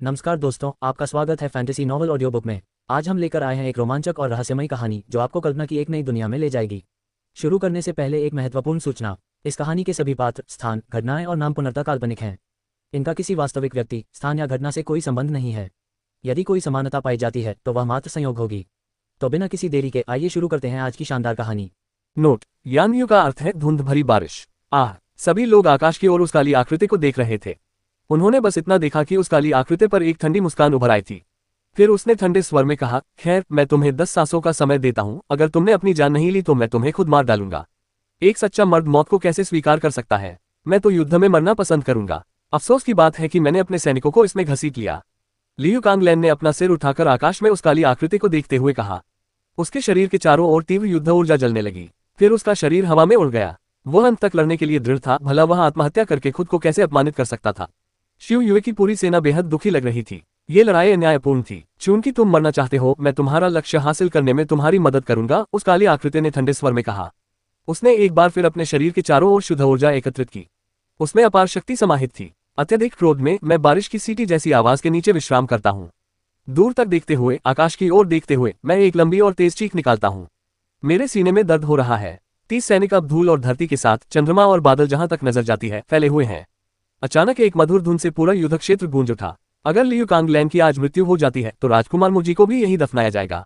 नमस्कार दोस्तों, आपका स्वागत है फैंटेसी नॉवल ऑडियो बुक में। आज हम लेकर आए हैं एक रोमांचक और रहस्यमयी कहानी जो आपको कल्पना की एक नई दुनिया में ले जाएगी। शुरू करने से पहले एक महत्वपूर्ण सूचना। इस कहानी के सभी पात्र, स्थान, घटनाएं और नाम पूर्णतः काल्पनिक हैं। इनका किसी वास्तविक व्यक्ति, स्थान या घटना से कोई संबंध नहीं है। यदि कोई समानता पाई जाती है तो वह मात्र संयोग होगी। तो बिना किसी देरी के आइए शुरू करते हैं आज की शानदार कहानी। नोट: यान्यू का अर्थ है धुंध भरी बारिश। सभी लोग आकाश की ओर उस काली आकृति को देख रहे थे। उन्होंने बस इतना देखा कि उस काली आकृति पर एक ठंडी मुस्कान उभर आई थी। फिर उसने ठंडे स्वर में कहा, खैर, मैं तुम्हें 10 सांसों का समय देता हूं। अगर तुमने अपनी जान नहीं ली तो मैं तुम्हें खुद मार डालूंगा। एक सच्चा मर्द मौत को कैसे स्वीकार कर सकता है? मैं तो युद्ध में मरना पसंद करूंगा। अफसोस की बात है कि मैंने अपने सैनिकों को इसमें घसीट लिया। लियू कांगलैन ने अपना सिर उठाकर आकाश में उस काली आकृति को देखते हुए कहा। उसके शरीर के चारों ओर तीव्र युद्ध ऊर्जा जलने लगी। फिर उसका शरीर हवा में उड़ गया। वह अंत तक लड़ने के लिए दृढ़ था। भला वह आत्महत्या करके खुद को कैसे अपमानित कर सकता था? शिव युए की पूरी सेना बेहद दुखी लग रही थी। ये लड़ाई अन्यायपूर्ण थी। चूंकि तुम मरना चाहते हो, मैं तुम्हारा लक्ष्य हासिल करने में तुम्हारी मदद करूंगा, उस काली आकृति ने ठंडे स्वर में कहा। उसने एक बार फिर अपने शरीर के चारों ओर शुद्ध ऊर्जा एकत्रित की। उसमें अपार शक्ति समाहित थी। अत्यधिक क्रोध में मैं बारिश की सीटी जैसी आवाज के नीचे विश्राम करता हूँ। दूर तक देखते हुए, आकाश की ओर देखते हुए मैं एक लंबी और तेज चीख निकालता हूँ। मेरे सीने में दर्द हो रहा है। 30 सैनिक अब धूल और धरती के साथ, चंद्रमा और बादल जहां तक नजर जाती है, फैले हुए हैं। अचानक एक मधुर धुन से पूरा युद्ध क्षेत्र गूंज उठा। अगर लियू कांगलैन की आज मृत्यु हो जाती है तो राजकुमार मुजी को भी यही दफनाया जाएगा।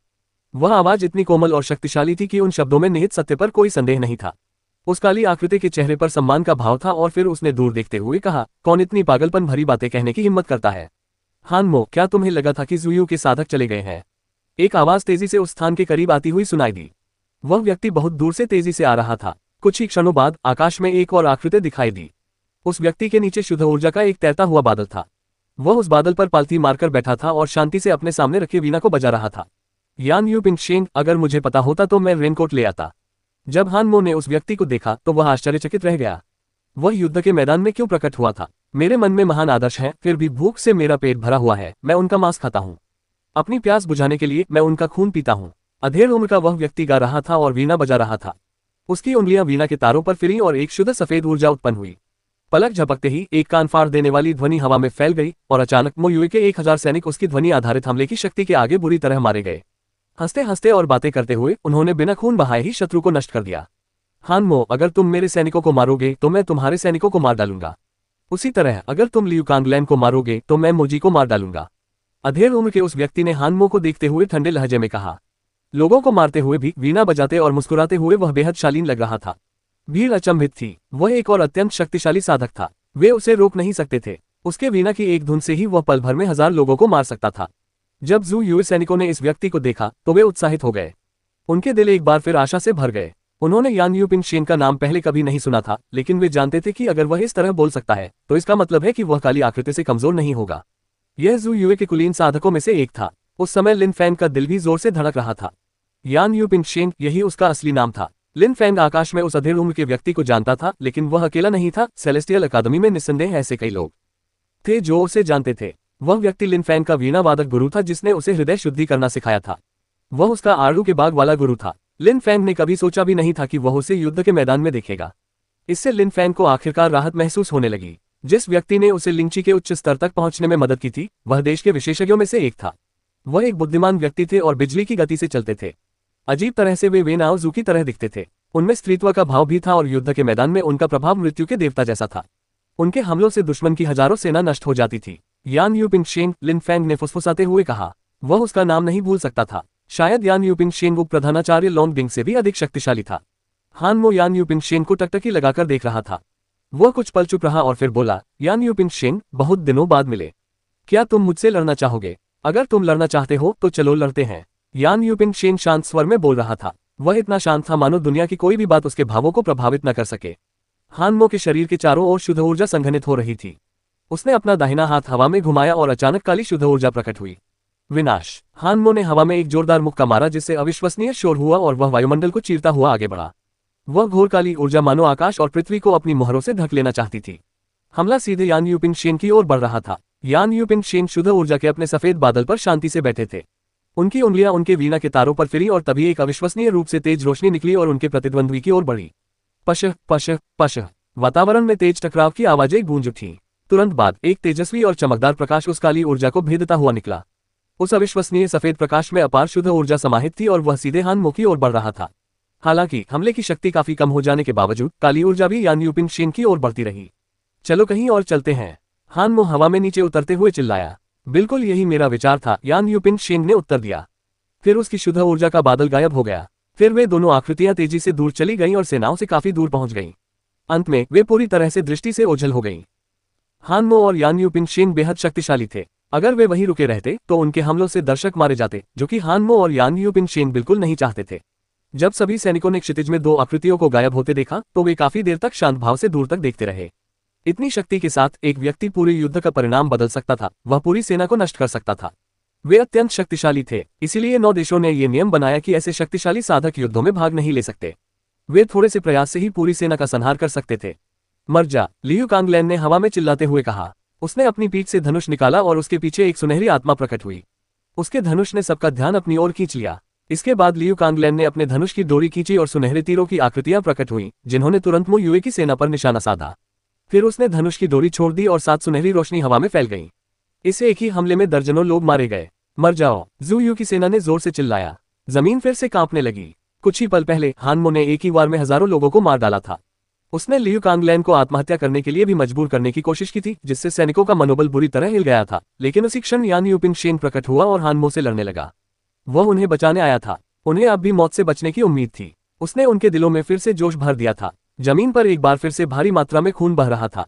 वह आवाज इतनी कोमल और शक्तिशाली थी कि उन शब्दों में निहित सत्य पर कोई संदेह नहीं था। उस काली आकृति के चेहरे पर सम्मान का भाव था और फिर उसने दूर देखते हुए कहा, कौन इतनी पागलपन भरी बातें कहने की हिम्मत करता है? हान मो, क्या तुम्हें लगा था कि जुयू के साधक चले गए हैं? एक आवाज तेजी से उस स्थान के करीब आती हुई सुनाई दी। वह व्यक्ति बहुत दूर से तेजी से आ रहा था। कुछ ही क्षणों बाद आकाश में एक और आकृति दिखाई दी। उस व्यक्ति के नीचे शुद्ध ऊर्जा का एक तैरता हुआ बादल था। वह उस बादल पर पालथी मारकर बैठा था और शांति से अपने सामने रखे वीणा को बजा रहा था। यान यू पिंगशेन, अगर मुझे पता होता तो मैं रेनकोट ले आता। जब हान मो ने उस व्यक्ति को देखा तो वह आश्चर्यचकित रह गया। वह युद्ध के मैदान में क्यों प्रकट हुआ था? मेरे मन में महान आदर्श हैं, फिर भी भूख से मेरा पेट भरा हुआ है। मैं उनका मांस खाता हूँ। अपनी प्यास बुझाने के लिए मैं उनका खून पीता हूँ। अधेड़ उम्र का वह व्यक्ति गा रहा था और वीणा बजा रहा था। उसकी उंगलियां वीणा के तारों पर फिरी और एक शुद्ध सफेद ऊर्जा उत्पन्न हुई। पलक झपकते ही एक कान फाड़ देने वाली ध्वनि हवा में फैल गई और अचानक मो युए के 1000 सैनिक उसकी ध्वनि आधारित हमले की शक्ति के आगे बुरी तरह मारे गए। हंसते हंसते और बातें करते हुए उन्होंने बिना खून बहाए ही शत्रु को नष्ट कर दिया। हान मो, अगर तुम मेरे सैनिकों को मारोगे तो मैं तुम्हारे सैनिकों को मार डालूंगा। उसी तरह अगर तुम लियू कांगलैन को मारोगे तो मैं मोजी को मार डालूंगा। अधेड़ उम्र के उस व्यक्ति ने हान मो को देखते हुए ठंडे लहजे में कहा। लोगों को मारते हुए भी वीणा बजाते और मुस्कुराते हुए वह बेहद शालीन लग रहा था। भीड़ अचंभित थी। वह एक और अत्यंत शक्तिशाली साधक था। वे उसे रोक नहीं सकते थे। उसके वीणा की एक धुन से ही वह पल भर में 1000 लोगों को मार सकता था। जब जू युए सैनिकों ने इस व्यक्ति को देखा तो वे उत्साहित हो गए। उनके दिल एक बार फिर आशा से भर गए। उन्होंने यान यू पिंगशेन का नाम पहले कभी नहीं सुना था, लेकिन वे जानते थे कि अगर वह इस तरह बोल सकता है तो इसका मतलब है कि वह काली आकृति से कमजोर नहीं होगा। यह जू युए के कुलीन साधकों में से एक था। उस समय लिन फैंग का दिल भी जोर से धड़क रहा था। यान यू पिंगशेन, यही उसका असली नाम था। लिन फैंग आकाश में उस अधेड़ उम्र के व्यक्ति को जानता था, लेकिन वह अकेला नहीं था। सेलेस्टियल अकादमी में निस्संदेह ऐसे कई लोग थे जो उसे जानते थे। वह व्यक्ति लिन फैंग का वीणा वादक गुरु था जिसने उसे हृदय शुद्धि करना सिखाया था। वह उसका आड़ू के बाग वाला गुरु था। लिन फैंग ने कभी सोचा भी नहीं था कि वह उसे युद्ध के मैदान में देखेगा। इससे लिन फैंग को आखिरकार राहत महसूस होने लगी। जिस व्यक्ति ने उसे लिंची के उच्च स्तर तक पहुंचने में मदद की थी वह देश के विशेषज्ञों में से एक था। वह एक बुद्धिमान व्यक्ति थे और बिजली की गति से चलते थे। अजीब तरह से वे नाव जू की तरह दिखते थे। उनमें स्त्रीत्व का भाव भी था और युद्ध के मैदान में उनका प्रभाव मृत्यु के देवता जैसा था। उनके हमलों से दुश्मन की हजारों सेना नष्ट हो जाती थी। यान यू पिंगशेन, लिन फैंग ने फुसफुसाते हुए कहा। वह उसका नाम नहीं भूल सकता था। शायद यान यू पिंगशेन उप प्रधानाचार्य लोंग बिंग से भी अधिक शक्तिशाली था। हान मो यान यू पिंगशेन को टकटकी लगाकर देख रहा था। वह कुछ पल चुप रहा और फिर बोला, यान यू पिंगशेन, बहुत दिनों बाद मिले। क्या तुम मुझसे लड़ना चाहोगे? अगर तुम लड़ना चाहते हो तो चलो लड़ते हैं। यान यू पिंगशेन शांत स्वर में बोल रहा था। वह इतना शांत था मानो दुनिया की कोई भी बात उसके भावों को प्रभावित न कर सके। हान मो के शरीर के चारों ओर शुद्ध ऊर्जा संघनित हो रही थी। उसने अपना दाहिना हाथ हवा में घुमाया और अचानक काली शुद्ध ऊर्जा प्रकट हुई। विनाश! हान मो ने हवा में एक जोरदार मुक्का मारा जिससे अविश्वसनीय शोर हुआ और वह वायुमंडल को चीरता हुआ आगे बढ़ा। वह घोर काली ऊर्जा मानो आकाश और पृथ्वी को अपनी मोहरों से ढक लेना चाहती थी। हमला सीधे यान यू पिंगशेन की ओर बढ़ रहा था। यान यू पिंगशेन शुद्ध ऊर्जा के अपने सफेद बादल पर शांति से बैठे थे। उनकी उंगलियां उनके वीणा के तारों पर फिरी और तभी एक अविश्वसनीय रूप से तेज रोशनी निकली और उनके प्रतिद्वंद्वी की ओर बढ़ी। पश पश पश! वातावरण में तेज टकराव की आवाजें गूंज उठी। तुरंत बाद एक तेजस्वी और चमकदार प्रकाश उस काली ऊर्जा को भेदता हुआ निकला। उस अविश्वसनीय सफेद प्रकाश में अपार शुद्ध ऊर्जा समाहित थी और वह सीधे हान मो की ओर बढ़ रहा था। हालांकि हमले की शक्ति काफी कम हो जाने के बावजूद काली ऊर्जा भी यान यूपिन शेन की ओर बढ़ती रही। चलो कहीं और चलते हैं, हान मो हवा में नीचे उतरते हुए चिल्लाया। बिल्कुल यही मेरा विचार था, यान यूपिन शेन ने उत्तर दिया। फिर उसकी शुद्ध ऊर्जा का बादल गायब हो गया। फिर वे दोनों आकृतियां तेजी से दूर चली गईं और सेनाओं से काफी दूर पहुंच गईं। अंत में वे पूरी तरह से दृष्टि से ओझल हो गईं। हान मो और यान यूपिन शेन बेहद शक्तिशाली थे। अगर वे वहीं रुके रहते तो उनके हमलों से दर्शक मारे जाते, जो कि हान मो और यान यूपिन शेन बिल्कुल नहीं चाहते थे। जब सभी सैनिकों ने क्षितिज में दो आकृतियों को गायब होते देखा तो वे काफी देर तक शांत भाव से दूर तक देखते रहे। इतनी शक्ति के साथ एक व्यक्ति पूरे युद्ध का परिणाम बदल सकता था, वह पूरी सेना को नष्ट कर सकता था। वे अत्यंत शक्तिशाली थे, इसीलिए 9 देशों ने यह नियम बनाया कि ऐसे शक्तिशाली साधक युद्धों में भाग नहीं ले सकते। वे थोड़े से प्रयास से ही पूरी सेना का संहार कर सकते थे। मर जा, लियू कांगलैन ने हवा में चिल्लाते हुए कहा। उसने अपनी पीठ से धनुष निकाला और उसके पीछे एक सुनहरी आत्मा प्रकट हुई। उसके धनुष ने सबका ध्यान अपनी ओर खींच लिया। इसके बाद लियू कांगलैन ने अपने धनुष की डोरी खींची और सुनहरे तीरों की आकृतियां प्रकट हुई, जिन्होंने तुरंत मो युए की सेना पर निशाना साधा। फिर उसने धनुष की डोरी छोड़ दी और 7 सुनहरी रोशनी हवा में फैल गई। इस एक ही हमले में दर्जनों लोग मारे गए। मर जाओ, जू यू की सेना ने जोर से चिल्लाया। जमीन फिर से कांपने लगी। कुछ ही पल पहले हान मो ने एक ही वार में हजारों लोगों को मार डाला था। उसने लियू कांगलैन को आत्महत्या करने के लिए भी मजबूर करने की कोशिश की थी, जिससे सैनिकों का मनोबल बुरी तरह हिल गया था। लेकिन उसी क्षण यान यूपिन शेन प्रकट हुआ और हान मो से लड़ने लगा। वह उन्हें बचाने आया था। उन्हें अब भी मौत से बचने की उम्मीद थी। उसने उनके दिलों में फिर से जोश भर दिया था। जमीन पर एक बार फिर से भारी मात्रा में खून बह रहा था।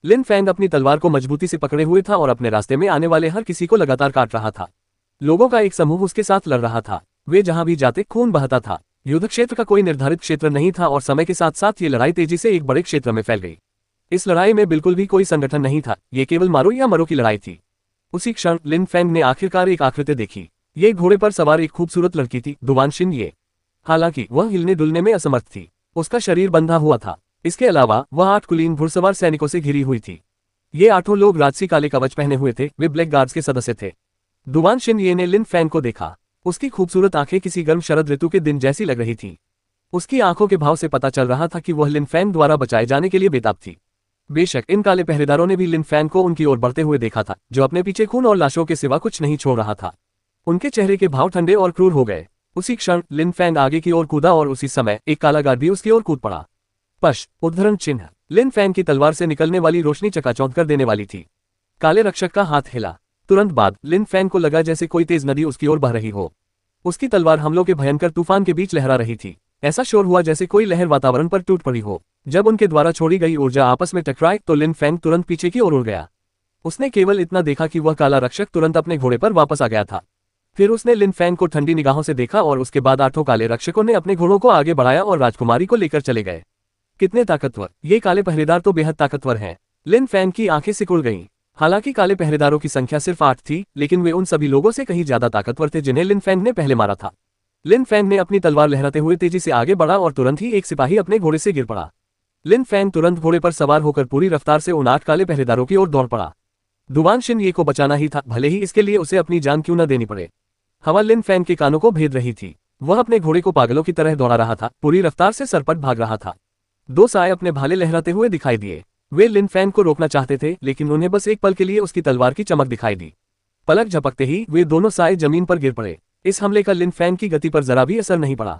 लिन फैंग अपनी तलवार को मजबूती से पकड़े हुए था और अपने रास्ते में आने वाले हर किसी को लगातार काट रहा था। लोगों का एक समूह उसके साथ लड़ रहा था। वे जहां भी जाते खून बहता था। युद्ध क्षेत्र का कोई निर्धारित क्षेत्र नहीं था और समय के साथ साथ ये लड़ाई तेजी से एक बड़े क्षेत्र में फैल गई। इस लड़ाई में बिल्कुल भी कोई संगठन नहीं था, ये केवल मारो या मरो की लड़ाई थी। उसी क्षण लिन फैंग ने आखिरकार एक आकृति देखी। ये घोड़े पर सवार एक खूबसूरत लड़की थी, दुवान शिन ये। हालांकि वह हिलने डुलने में असमर्थ थी। उसका शरीर बंधा हुआ था। इसके अलावा वह 8 कुलीन घुड़सवार सैनिकों से घिरी हुई थी। ये 8 लोग राजसी काले कवच पहने हुए थे। वे ब्लैक गार्ड्स के सदस्य थे। दुवान शिन ये ने लिन फैंग को देखा। उसकी खूबसूरत आंखें किसी गर्म शरद ऋतु के दिन जैसी लग रही थी। उसकी आंखों के भाव से पता चल रहा था कि वह लिन फैंग द्वारा बचाए जाने के लिए बेताब थी। बेशक इन काले पहरेदारों ने भी लिन फैंग को उनकी ओर बढ़ते हुए देखा था, जो अपने पीछे खून और लाशों के सिवा कुछ नहीं छोड़ रहा था। उनके चेहरे के भाव ठंडे और क्रूर हो गए। उसी क्षण लिन फैंग आगे की ओर कूदा और उसी समय एक काला गार्ड भी उसकी ओर कूद पड़ा। पश उद्धरण चिन्ह। लिन फैंग की तलवार से निकलने वाली रोशनी चकाचौंध कर देने वाली थी। काले रक्षक का हाथ हिला। तुरंत बाद लिन फैंग को लगा जैसे कोई तेज नदी उसकी ओर बह रही हो। उसकी तलवार हमलों के भयंकर तूफान के बीच लहरा रही थी। ऐसा शोर हुआ जैसे कोई लहर वातावरण पर टूट पड़ी हो। जब उनके द्वारा छोड़ी गई ऊर्जा आपस में टकराई तो लिन फैंग तुरंत पीछे की ओर उड़ गया। उसने केवल इतना देखा कि वह काला रक्षक तुरंत अपने घोड़े पर वापस आ गया था। फिर उसने लिन फैंग को ठंडी निगाहों से देखा और उसके बाद 8 काले रक्षकों ने अपने घोड़ों को आगे बढ़ाया और राजकुमारी को लेकर चले गए। कितने ताकतवर! ये काले पहरेदार तो बेहद ताकतवर हैं। लिन फैंग की आंखें सिकुड़ गईं। हालांकि काले पहरेदारों की संख्या सिर्फ 8 थी, लेकिन वे उन सभी लोगों से कहीं ज्यादा ताकतवर थे जिन्हें लिन फैंग ने पहले मारा था। लिन फैंग ने अपनी तलवार लहराते हुए तेजी से आगे बढ़ा और तुरंत ही एक सिपाही अपने घोड़े से गिर पड़ा। लिन फैंग तुरंत घोड़े पर सवार होकर पूरी रफ्तार से उन 8 काले पहरेदारों की ओर दौड़ पड़ा। दुवान शिन ये को बचाना ही था, भले ही इसके लिए उसे अपनी जान क्यों न देनी पड़े। हवा लिन फैंग के कानों को भेद रही थी। वह अपने घोड़े को पागलों की तरह दौड़ा रहा था, पूरी रफ्तार से सरपट भाग रहा था। 2 साए अपने भाले लहराते हुए दिखाई दिए। वे लिन फैंग को रोकना चाहते थे, लेकिन उन्हें बस एक पल के लिए उसकी तलवार की चमक दिखाई दी। पलक झपकते ही वे दोनों साए जमीन पर गिर पड़े। इस हमले का लिन फैंग की गति पर जरा भी असर नहीं पड़ा।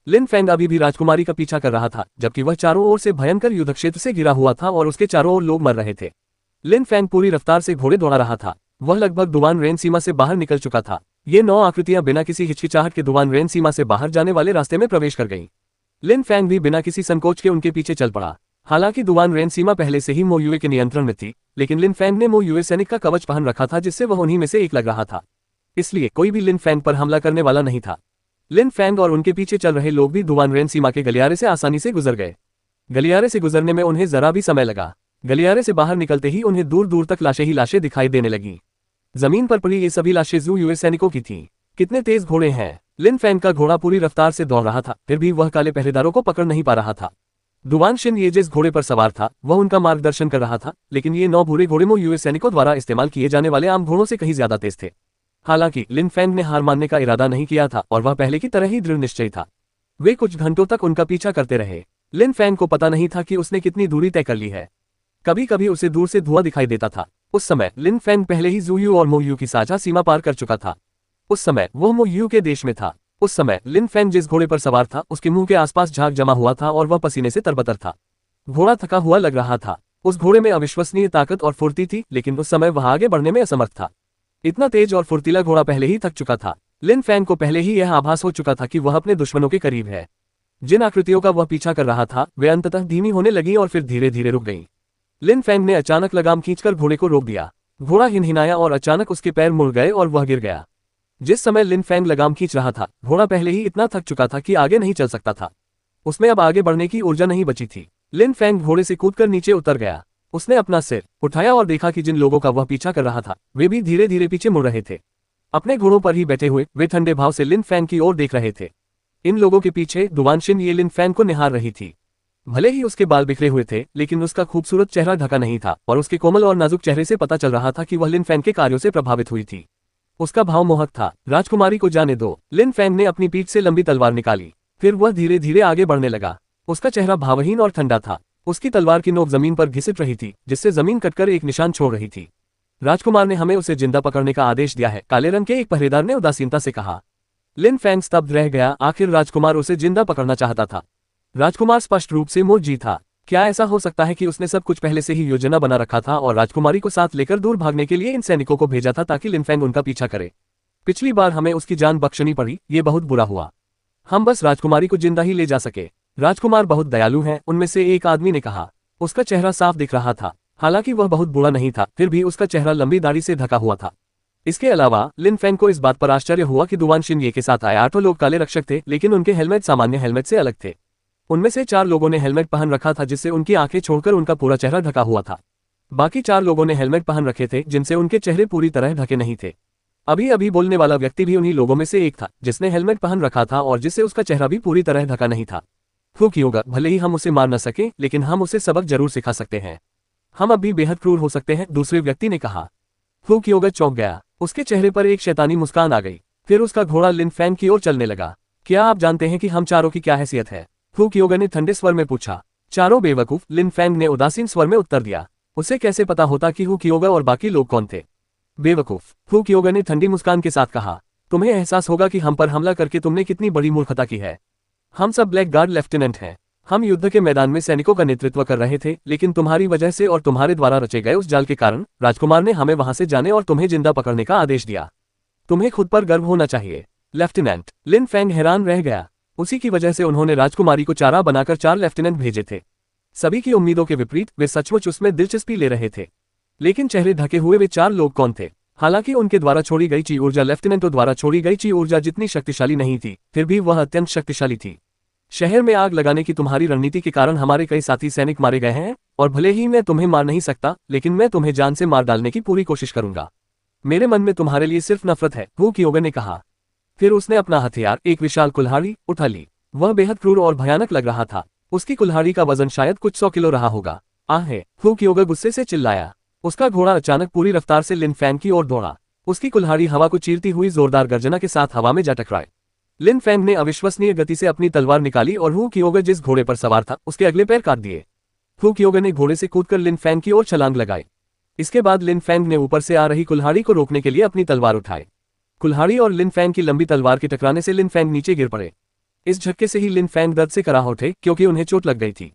लिन फैंग अभी भी राजकुमारी का पीछा कर रहा था, जबकि वह चारों ओर से भयंकर युद्ध क्षेत्र से घिरा हुआ था और उसके चारों ओर लोग मर रहे थे। लिन फैंग पूरी रफ्तार से घोड़े दौड़ा रहा था। वह लगभग दुवान रेन सीमा से बाहर निकल चुका था। ये 9 आकृतियां बिना किसी हिचकिचाहट के दुवान रेन सीमा से बाहर जाने वाले रास्ते में प्रवेश कर गईं। लिन फैंग भी बिना किसी संकोच के उनके पीछे चल पड़ा। हालांकि दुवान रेन सीमा पहले से ही मो युए के नियंत्रण में थी, लेकिन लिन फैंग ने मो युए सैनिक का कवच पहन रखा था, जिससे वह उन्हीं में से एक लग रहा था। इसलिए कोई भी लिन फैंग पर हमला करने वाला नहीं था। लिन फैंग और उनके पीछे चल रहे लोग भी दुवान रेन सीमा के गलियारे से आसानी से गुजर गए। गलियारे से गुजरने में उन्हें जरा भी समय लगा। गलियारे से बाहर निकलते ही उन्हें दूर दूर तक लाशें ही लाशें दिखाई देने लगीं। जमीन पर पड़ी ये सभी लाशें जू युए सैनिकों की थीं। कितने तेज घोड़े हैं! लिन फैंग का घोड़ा पूरी रफ्तार से दौड़ रहा था, फिर भी वह काले पहरेदारों को पकड़ नहीं पा रहा था। दुवान शिन ये जिस घोड़े पर सवार था वह उनका मार्गदर्शन कर रहा था, लेकिन ये 9 भूरे घोड़े मो युए सैनिकों द्वारा इस्तेमाल किए जाने वाले आम घोड़ों से कहीं ज्यादा तेज थे। हालांकि लिन फैंग ने हार मानने का इरादा नहीं किया था और वह पहले की तरह ही दृढ़ निश्चयी था। वे कुछ घंटों तक उनका पीछा करते रहे। लिन फैंग को पता नहीं था कि उसने कितनी दूरी तय कर ली है। कभी कभी उसे दूर से धुआं दिखाई देता था। उस समय लिन फैंग पहले ही जुयू और मोयू की साझा सीमा पार कर चुका था। उस समय वो मोयू के देश में था। उस समय लिन फैंग जिस घोड़े पर सवार था उसके मुंह के आसपास झाग जमा हुआ था और वह पसीने से तरबतर था। घोड़ा थका हुआ लग रहा था। उस घोड़े में अविश्वसनीय ताकत और फुर्ती थी, लेकिन उस समय वह आगे बढ़ने में असमर्थ था। इतना तेज और फुर्तीला घोड़ा पहले ही थक चुका था। लिन फैंग को पहले ही यह आभास हो चुका था कि वह अपने दुश्मनों के करीब है। जिन आकृतियों का वह पीछा कर रहा था वे अंततः धीमी होने लगी और फिर धीरे धीरे रुक गईं। लिन फैंग ने अचानक लगाम खींचकर घोड़े को रोक दिया। घोड़ा हिनहिनाया और अचानक उसके पैर मुड़ गए और वह गिर गया। जिस समय लिन फैंग लगाम खींच रहा था, घोड़ा पहले ही इतना थक चुका था कि आगे नहीं चल सकता था। उसमें अब आगे बढ़ने की ऊर्जा नहीं बची थी। लिन फैंग घोड़े से कूदकर नीचे उतर गया। उसने अपना सिर उठाया और देखा कि जिन लोगों का वह पीछा कर रहा था वे भी धीरे धीरे पीछे मुड़ रहे थे। अपने घोड़ों पर ही बैठे हुए वे ठंडे भाव से लिन फैंग की ओर देख रहे थे। इन लोगों के पीछे दुवानशिन ये लिन फैंग को निहार रही थी। भले ही उसके बाल बिखरे हुए थे, लेकिन उसका खूबसूरत चेहरा ढका नहीं था और उसके कोमल और नाजुक चेहरे से पता चल रहा था कि वह लिन फैंग के कार्यों से प्रभावित हुई थी। उसका भाव मोहक था। राजकुमारी को जाने दो। लिन फैंग ने अपनी पीठ से लंबी तलवार निकाली। फिर वह धीरे धीरे आगे बढ़ने लगा। उसका चेहरा भावहीन और ठंडा था। उसकी तलवार की नोक जमीन पर घिसट रही थी, जिससे जमीन कटकर एक निशान छोड़ रही थी। राजकुमार ने हमें उसे जिंदा पकड़ने का आदेश दिया है, काले रंग के एक पहरेदार ने उदासीनता से कहा। लिन फैंग स्तब्ध रह गया। आखिर राजकुमार उसे जिंदा पकड़ना चाहता था। राजकुमार स्पष्ट रूप से मोजी था। क्या ऐसा हो सकता है कि उसने सब कुछ पहले से ही योजना बना रखा था और राजकुमारी को साथ लेकर दूर भागने के लिए इन सैनिकों को भेजा था ताकि लिन फैंग उनका पीछा करे? पिछली बार हमें उसकी जान बख्शनी पड़ी, ये बहुत बुरा हुआ। हम बस राजकुमारी को जिंदा ही ले जा सके। राजकुमार बहुत दयालु हैं, उनमें से एक आदमी ने कहा। उसका चेहरा साफ दिख रहा था। हालांकि वह बहुत बुरा नहीं था, फिर भी उसका चेहरा लंबी दाढ़ी से ढका हुआ था। इसके अलावा लिन फैंग को इस बात पर आश्चर्य हुआ कि दुवानशिन ये के साथ आए 8 लोग काले रक्षक थे, लेकिन उनके हेलमेट सामान्य हेलमेट से अलग थे। उनमें से 4 लोगों ने हेलमेट पहन रखा था जिससे उनकी आंखें छोड़कर उनका पूरा चेहरा ढका हुआ था। बाकी 4 लोगों ने हेलमेट पहन रखे थे जिनसे उनके चेहरे पूरी तरह ढके नहीं थे। अभी अभी बोलने वाला व्यक्ति भी उन्हीं लोगों में से एक था जिसने हेलमेट पहन रखा था और जिससे उसका चेहरा भी पूरी तरह ढका नहीं था। फुकियोगा, भले ही हम उसे मार न सके, लेकिन हम उसे सबक जरूर सिखा सकते हैं। हम अब भी बेहद क्रूर हो सकते हैं, दूसरे व्यक्ति ने कहा। फुकियोगा चौंक गया। उसके चेहरे पर एक शैतानी मुस्कान आ गई। फिर उसका घोड़ा लिन फैंग की ओर चलने लगा। क्या आप जानते हैं कि हम चारों की क्या हैसियत है? फुकियोगा ने ठंडे स्वर में पूछा। चारों बेवकूफ, लिन फैंग ने उदासीन स्वर में उत्तर दिया। उसे कैसे पता होता कि फुकियोगा और बाकी लोग कौन थे? बेवकूफ, फुकियोगा ने ठंडी मुस्कान के साथ कहा। तुम्हें एहसास होगा कि हम पर हमला करके तुमने कितनी बड़ी मूर्खता की है। हम सब ब्लैक गार्ड लेफ्टिनेंट हैं। हम युद्ध के मैदान में सैनिकों का नेतृत्व कर रहे थे, लेकिन तुम्हारी वजह से और तुम्हारे द्वारा रचे गए उस जाल के कारण राजकुमार ने हमें वहां से जाने और तुम्हें जिंदा पकड़ने का आदेश दिया। तुम्हें खुद पर गर्व होना चाहिए। लेफ्टिनेंट, लिन फैंग हैरान रह गया। उसी की वजह से उन्होंने राजकुमारी को चारा बनाकर 4 लेफ्टिनेंट भेजे थे। सभी की उम्मीदों के विपरीत वे सचमुच उसमें दिलचस्पी ले रहे थे। लेकिन चेहरे ढके हुए वे 4 लोग कौन थे? हालांकि उनके द्वारा छोड़ी गई ची ऊर्जा लेफ्टिनेंटों द्वारा छोड़ी गई ची ऊर्जा जितनी शक्तिशाली नहीं थी, फिर भी वह अत्यंत शक्तिशाली थी। शहर में आग लगाने की तुम्हारी रणनीति के कारण हमारे कई साथी सैनिक मारे गए हैं, और भले ही मैं तुम्हें मार नहीं सकता, लेकिन मैं तुम्हें जान से मार डालने की पूरी कोशिश करूंगा। मेरे मन में तुम्हारे लिए सिर्फ नफरत है, फुकियोगा ने कहा। फिर उसने अपना हथियार, एक विशाल कुल्हाड़ी, उठा ली। वह बेहद क्रूर और भयानक लग रहा था। उसकी कुल्हाड़ी का वजन शायद कुछ 100 किलो रहा होगा। आहे, फुकियोगा गुस्से से चिल्लाया। उसका घोड़ा अचानक पूरी रफ्तार से लिन फैंग की ओर दौड़ा। उसकी कुल्हाड़ी हवा को चीरती हुई जोरदार गर्जना के साथ हवा में जा टकराई। लिन फैंग ने अविश्वसनीय गति से अपनी तलवार निकाली और फुकियोगा जिस घोड़े पर सवार था उसके अगले पैर काट दिए। फुकियोगा ने घोड़े से कूदकर लिन फैंग की ओर छलांग लगाई। इसके बाद लिन फैंग ने ऊपर से आ रही कुल्हाड़ी को रोकने के लिए अपनी तलवार उठाई। कुल्हाड़ी और लिन फैंग की लंबी तलवार के टकराने से लिन फैंग नीचे गिर पड़े। इस झटके से ही लिन फैंग दर्द से कराह उठे क्योंकि उन्हें चोट लग गई थी।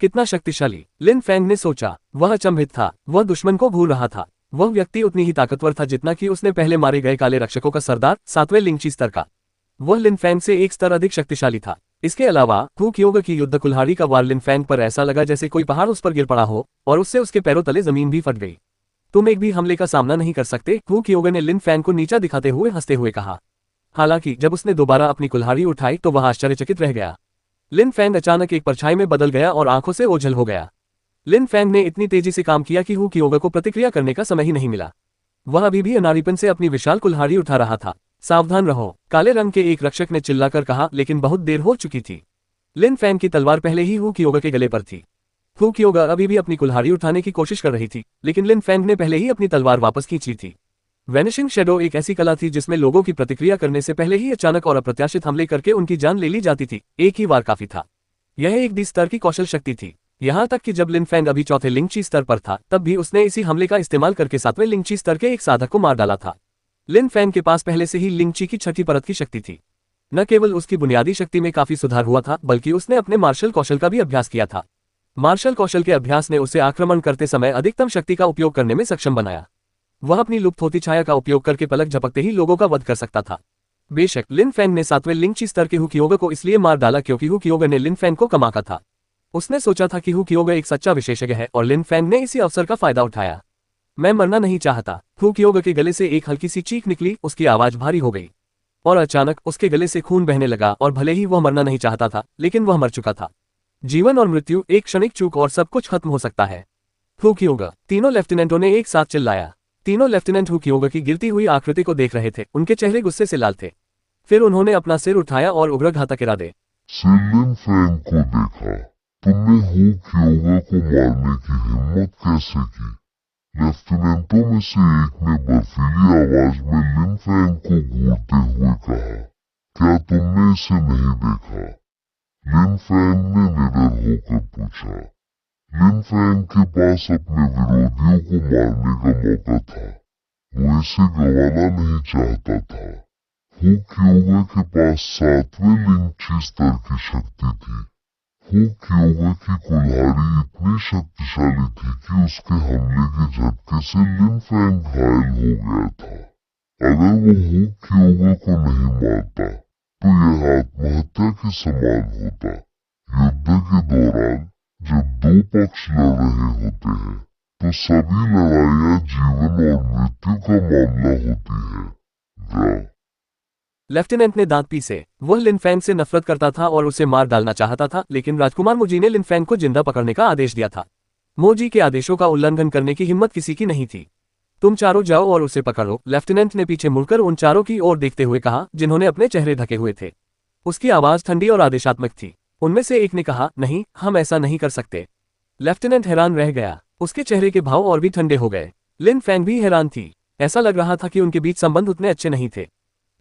कितना शक्तिशाली, लिन फैंग ने सोचा। वह अचंभित था। वह दुश्मन को भूल रहा था। वह व्यक्ति उतनी ही ताकतवर था जितना कि उसने पहले मारे गए काले रक्षकों का सरदार, 7वें लिंगची स्तर का। वह लिन फैंग से एक स्तर अधिक शक्तिशाली था। इसके अलावा फुकियोगा की युद्ध कुल्हाड़ी का वार लिन फैंग पर ऐसा लगा जैसे कोई पहाड़ उस पर गिर पड़ा हो, और उससे उसके पैरों तले जमीन भी फट गई। तुम एक भी हमले का सामना नहीं कर सकते, फुकियोगा ने लिन फैंग को नीचा दिखाते हुए हंसते हुए कहा। हालांकि जब उसने दोबारा अपनी कुल्हाड़ी उठाई तो वह आश्चर्यचकित रह गया। लिन फैंग अचानक एक परछाई में बदल गया और आंखों से ओझल हो गया। लिन फैंग ने इतनी तेजी से काम किया कि फुकियोगा को प्रतिक्रिया करने का समय ही नहीं मिला। वह अभी भी अनाड़ीपन से अपनी विशाल कुल्हाड़ी उठा रहा था। सावधान रहो, काले रंग के एक रक्षक ने चिल्लाकर कहा, लेकिन बहुत देर हो चुकी थी। लिन फैंग की तलवार पहले ही फुकियोगा के गले पर थी। फुकियोगा अभी भी अपनी कुल्हाड़ी उठाने की कोशिश कर रही थी, लेकिन लिन फैंग ने पहले ही अपनी तलवार वापस खींची थी। वैनिशिंग शैडो एक ऐसी कला थी जिसमें लोगों की प्रतिक्रिया करने से पहले ही अचानक और अप्रत्याशित हमले करके उनकी जान ले ली जाती थी। एक ही वार काफी था। यह एक डी स्तर की कौशल शक्ति थी। यहाँ तक कि जब लिन फैंग अभी चौथे लिंगची स्तर पर था तब भी उसने इसी हमले का इस्तेमाल करके सातवें लिंगची स्तर के एक साधक को मार डाला था। लिन फैंग के पास पहले से ही लिंगची की छठी परत की शक्ति थी। न केवल उसकी बुनियादी शक्ति में काफी सुधार हुआ था बल्कि उसने अपने मार्शल कौशल का भी अभ्यास किया था। मार्शल कौशल के अभ्यास ने उसे आक्रमण करते समय अधिकतम शक्ति का उपयोग करने में सक्षम बनाया। वह अपनी लुप्त होती छाया का उपयोग करके पलक झपकते ही लोगों का वध कर सकता था। बेशक लिन फैंग ने सातवें लिंगची स्तर के हुकियोगा को इसलिए मार डाला क्योंकि हुकियोगा ने लिन फैंग को कमाका था। उसने सोचा था कि हुकियोगा एक सच्चा विशेषज्ञ है और लिन फैंग ने इसी अवसर का फायदा उठाया। मैं मरना नहीं चाहता। हुकियोगा के गले से एक हल्की सी चीख निकली, उसकी आवाज भारी हो गई और अचानक उसके गले से खून बहने लगा और भले ही वह मरना नहीं चाहता था लेकिन वह मर चुका था। जीवन और मृत्यु, एक क्षणिक चूक और सब कुछ खत्म हो सकता है। हुकियोगा। तीनों लेफ्टिनेंटों ने एक साथ चिल्लाया। तीनों लेफ्टिनेंट हुकियोगा की गिरती हुई आकृति को देख रहे थे। उनके चेहरे गुस्से से लाल थे। फिर उन्होंने अपना सिर उठाया और उग्र घातक इरादे से लिन फैंग को देखा। तुमने हुकियोगा को मारने की हिम्मत कैसे की? लेफ्टिनेंटों में से एक ने बर्फीली आवाज में लिन फैंग को घूरते हुए कहा, क्या तुमने इसे नहीं देखा? लिन फैंग ने निडर होकर पूछा। लिन फैंग के पास अपने विरोधियों को मारने का मौका था। वो इसे गंवाना नहीं चाहता था। हुकियोगा के पास सातवें लिंगची स्तर की शक्ति थी। हुकियोगा की कुल्हाड़ी इतनी शक्तिशाली थी कि उसके हमले के झटके से लिन फैंग घायल हो गया था। अगर वो हुकियोगा को नहीं मारता तो यह आत्महत्या के समान होता। युद्ध के दौरान जब दो पक्ष लड़ रहे होते हैं तो सभी लड़ाइयाँ जीवन और मृत्यु का मामला होती है। लेफ्टिनेंट ने दांत पीसे। वह लिन फैंग से नफरत करता था और उसे मार डालना चाहता था, लेकिन राजकुमार मोजी ने लिन फैंग को जिंदा पकड़ने का आदेश दिया था। मोजी के आदेशों का उल्लंघन करने की हिम्मत किसी की नहीं थी। तुम चारों जाओ और उसे पकड़ो। लेफ्टिनेंट ने पीछे मुड़कर उन चारों की ओर देखते हुए कहा जिन्होंने अपने चेहरे ढके हुए थे। उसकी आवाज ठंडी और आदेशात्मक थी। उनमें से एक ने कहा, नहीं, हम ऐसा नहीं कर सकते। लेफ्टिनेंट हैरान रह गया। उसके चेहरे के भाव और भी ठंडे हो गए। लिन फैंग भी हैरान थी। ऐसा लग रहा था कि उनके बीच संबंध उतने अच्छे नहीं थे।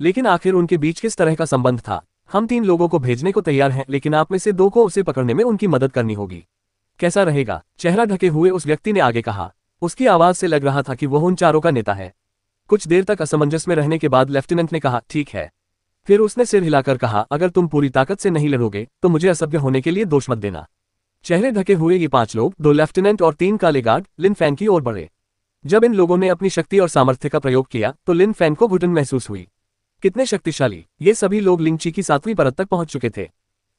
लेकिन आखिर उनके बीच किस तरह का संबंध था? हम 3 लोगों को भेजने को तैयार हैं, लेकिन आप में से 2 को उसे पकड़ने में उनकी मदद करनी होगी। कैसा रहेगा? चेहरा ढके हुए उस व्यक्ति ने आगे कहा। उसकी आवाज से लग रहा था कि वह उन चारों का नेता है। कुछ देर तक असमंजस में रहने के बाद लेफ्टिनेंट ने कहा, ठीक है। फिर उसने सिर हिलाकर कहा, अगर तुम पूरी ताकत से नहीं लड़ोगे तो मुझे असभ्य होने के लिए दोष मत देना। चेहरे ढके हुए ये 5 लोग, 2 लेफ्टिनेंट और 3 काले गार्ड, लिन फैंग की ओर बढ़े। जब इन लोगों ने अपनी शक्ति और सामर्थ्य का प्रयोग किया तो लिन फैंग को घुटन महसूस हुई। कितने शक्तिशाली! ये सभी लोग लिंगची की 7वीं परत तक पहुंच चुके थे।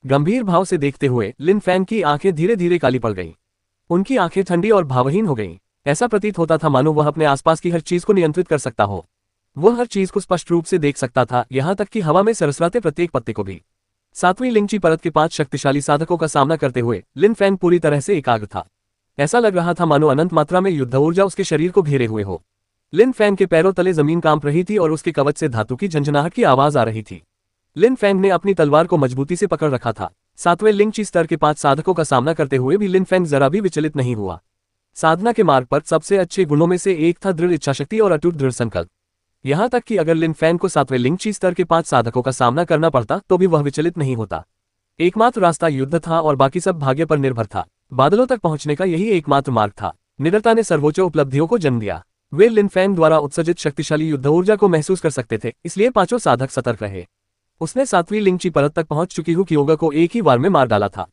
गंभीर भाव से देखते हुए लिन फैंग की आंखें धीरे धीरे काली पड़ गईं। उनकी आंखें ठंडी और भावहीन हो गईं। ऐसा प्रतीत होता था मानो वह अपने आसपास की हर चीज को नियंत्रित कर सकता हो। वह हर चीज को स्पष्ट रूप से देख सकता था, यहाँ तक कि हवा में सरसराते प्रत्येक पत्ते को भी। 7वीं लिंगची परत के 5 शक्तिशाली साधकों का सामना करते हुए लिन फैंग पूरी तरह से एकाग्र था। ऐसा लग रहा था मानो अनंत मात्रा में युद्ध ऊर्जा उसके शरीर को घेरे हुए हो। लिन फैंग के पैरों तले जमीन कांप रही थी और उसके कवच से धातु की झंझनाहट की आवाज आ रही थी। लिन फैंग ने अपनी तलवार को मजबूती से पकड़ रखा था। 7वें लिंगची स्तर के 5 साधकों का सामना करते हुए भी लिन फैंग जरा भी विचलित नहीं हुआ। साधना के मार्ग पर सबसे अच्छे गुणों में से एक था दृढ़ इच्छाशक्ति और अटूट दृढ़ संकल्प। यहाँ तक कि अगर लिन फैंग को 7वें लिंगची स्तर के 5 साधकों का सामना करना पड़ता तो भी वह विचलित नहीं होता। एकमात्र रास्ता युद्ध था और बाकी सब भाग्य पर निर्भर था। बादलों तक पहुंचने का यही एकमात्र मार्ग था। निडरता ने सर्वोच्च उपलब्धियों को जन्म दिया। वे लिन फैंग द्वारा उत्सर्जित शक्तिशाली युद्ध ऊर्जा को महसूस कर सकते थे, इसलिए 5 साधक सतर्क रहे। उसने 7वीं लिंगची परत तक पहुंच चुकी हुकियोगा को एक ही वार में मार डाला था।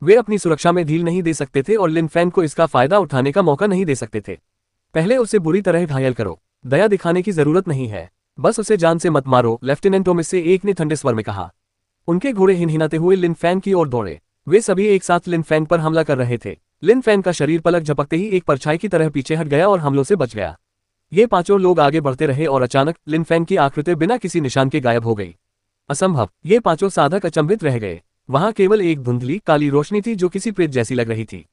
वे अपनी सुरक्षा में ढील नहीं दे सकते थे और लिन फैंग को इसका फायदा उठाने का मौका नहीं दे सकते थे। पहले उसे बुरी तरह घायल करो। दया दिखाने की जरूरत नहीं है, बस उसे जान से मत मारो, लेफ्टिनेंटों में से एक ने ठंडे स्वर में कहा। उनके घोड़े हिनहिनाते हुए लिन फैंग की ओर दौड़े। वे सभी एक साथ लिन फैंग पर हमला कर रहे थे। लिन फैंग का शरीर पलक झपकते ही एक परछाई की तरह पीछे हट गया और हमलों से बच गया। ये 5 लोग आगे बढ़ते रहे और अचानक लिन फैंग की आकृति बिना किसी निशान के गायब हो गई। असंभव! ये 5 साधक अचंभित रह गए। वहां केवल एक धुंधली काली रोशनी थी जो किसी प्रेत जैसी लग रही थी।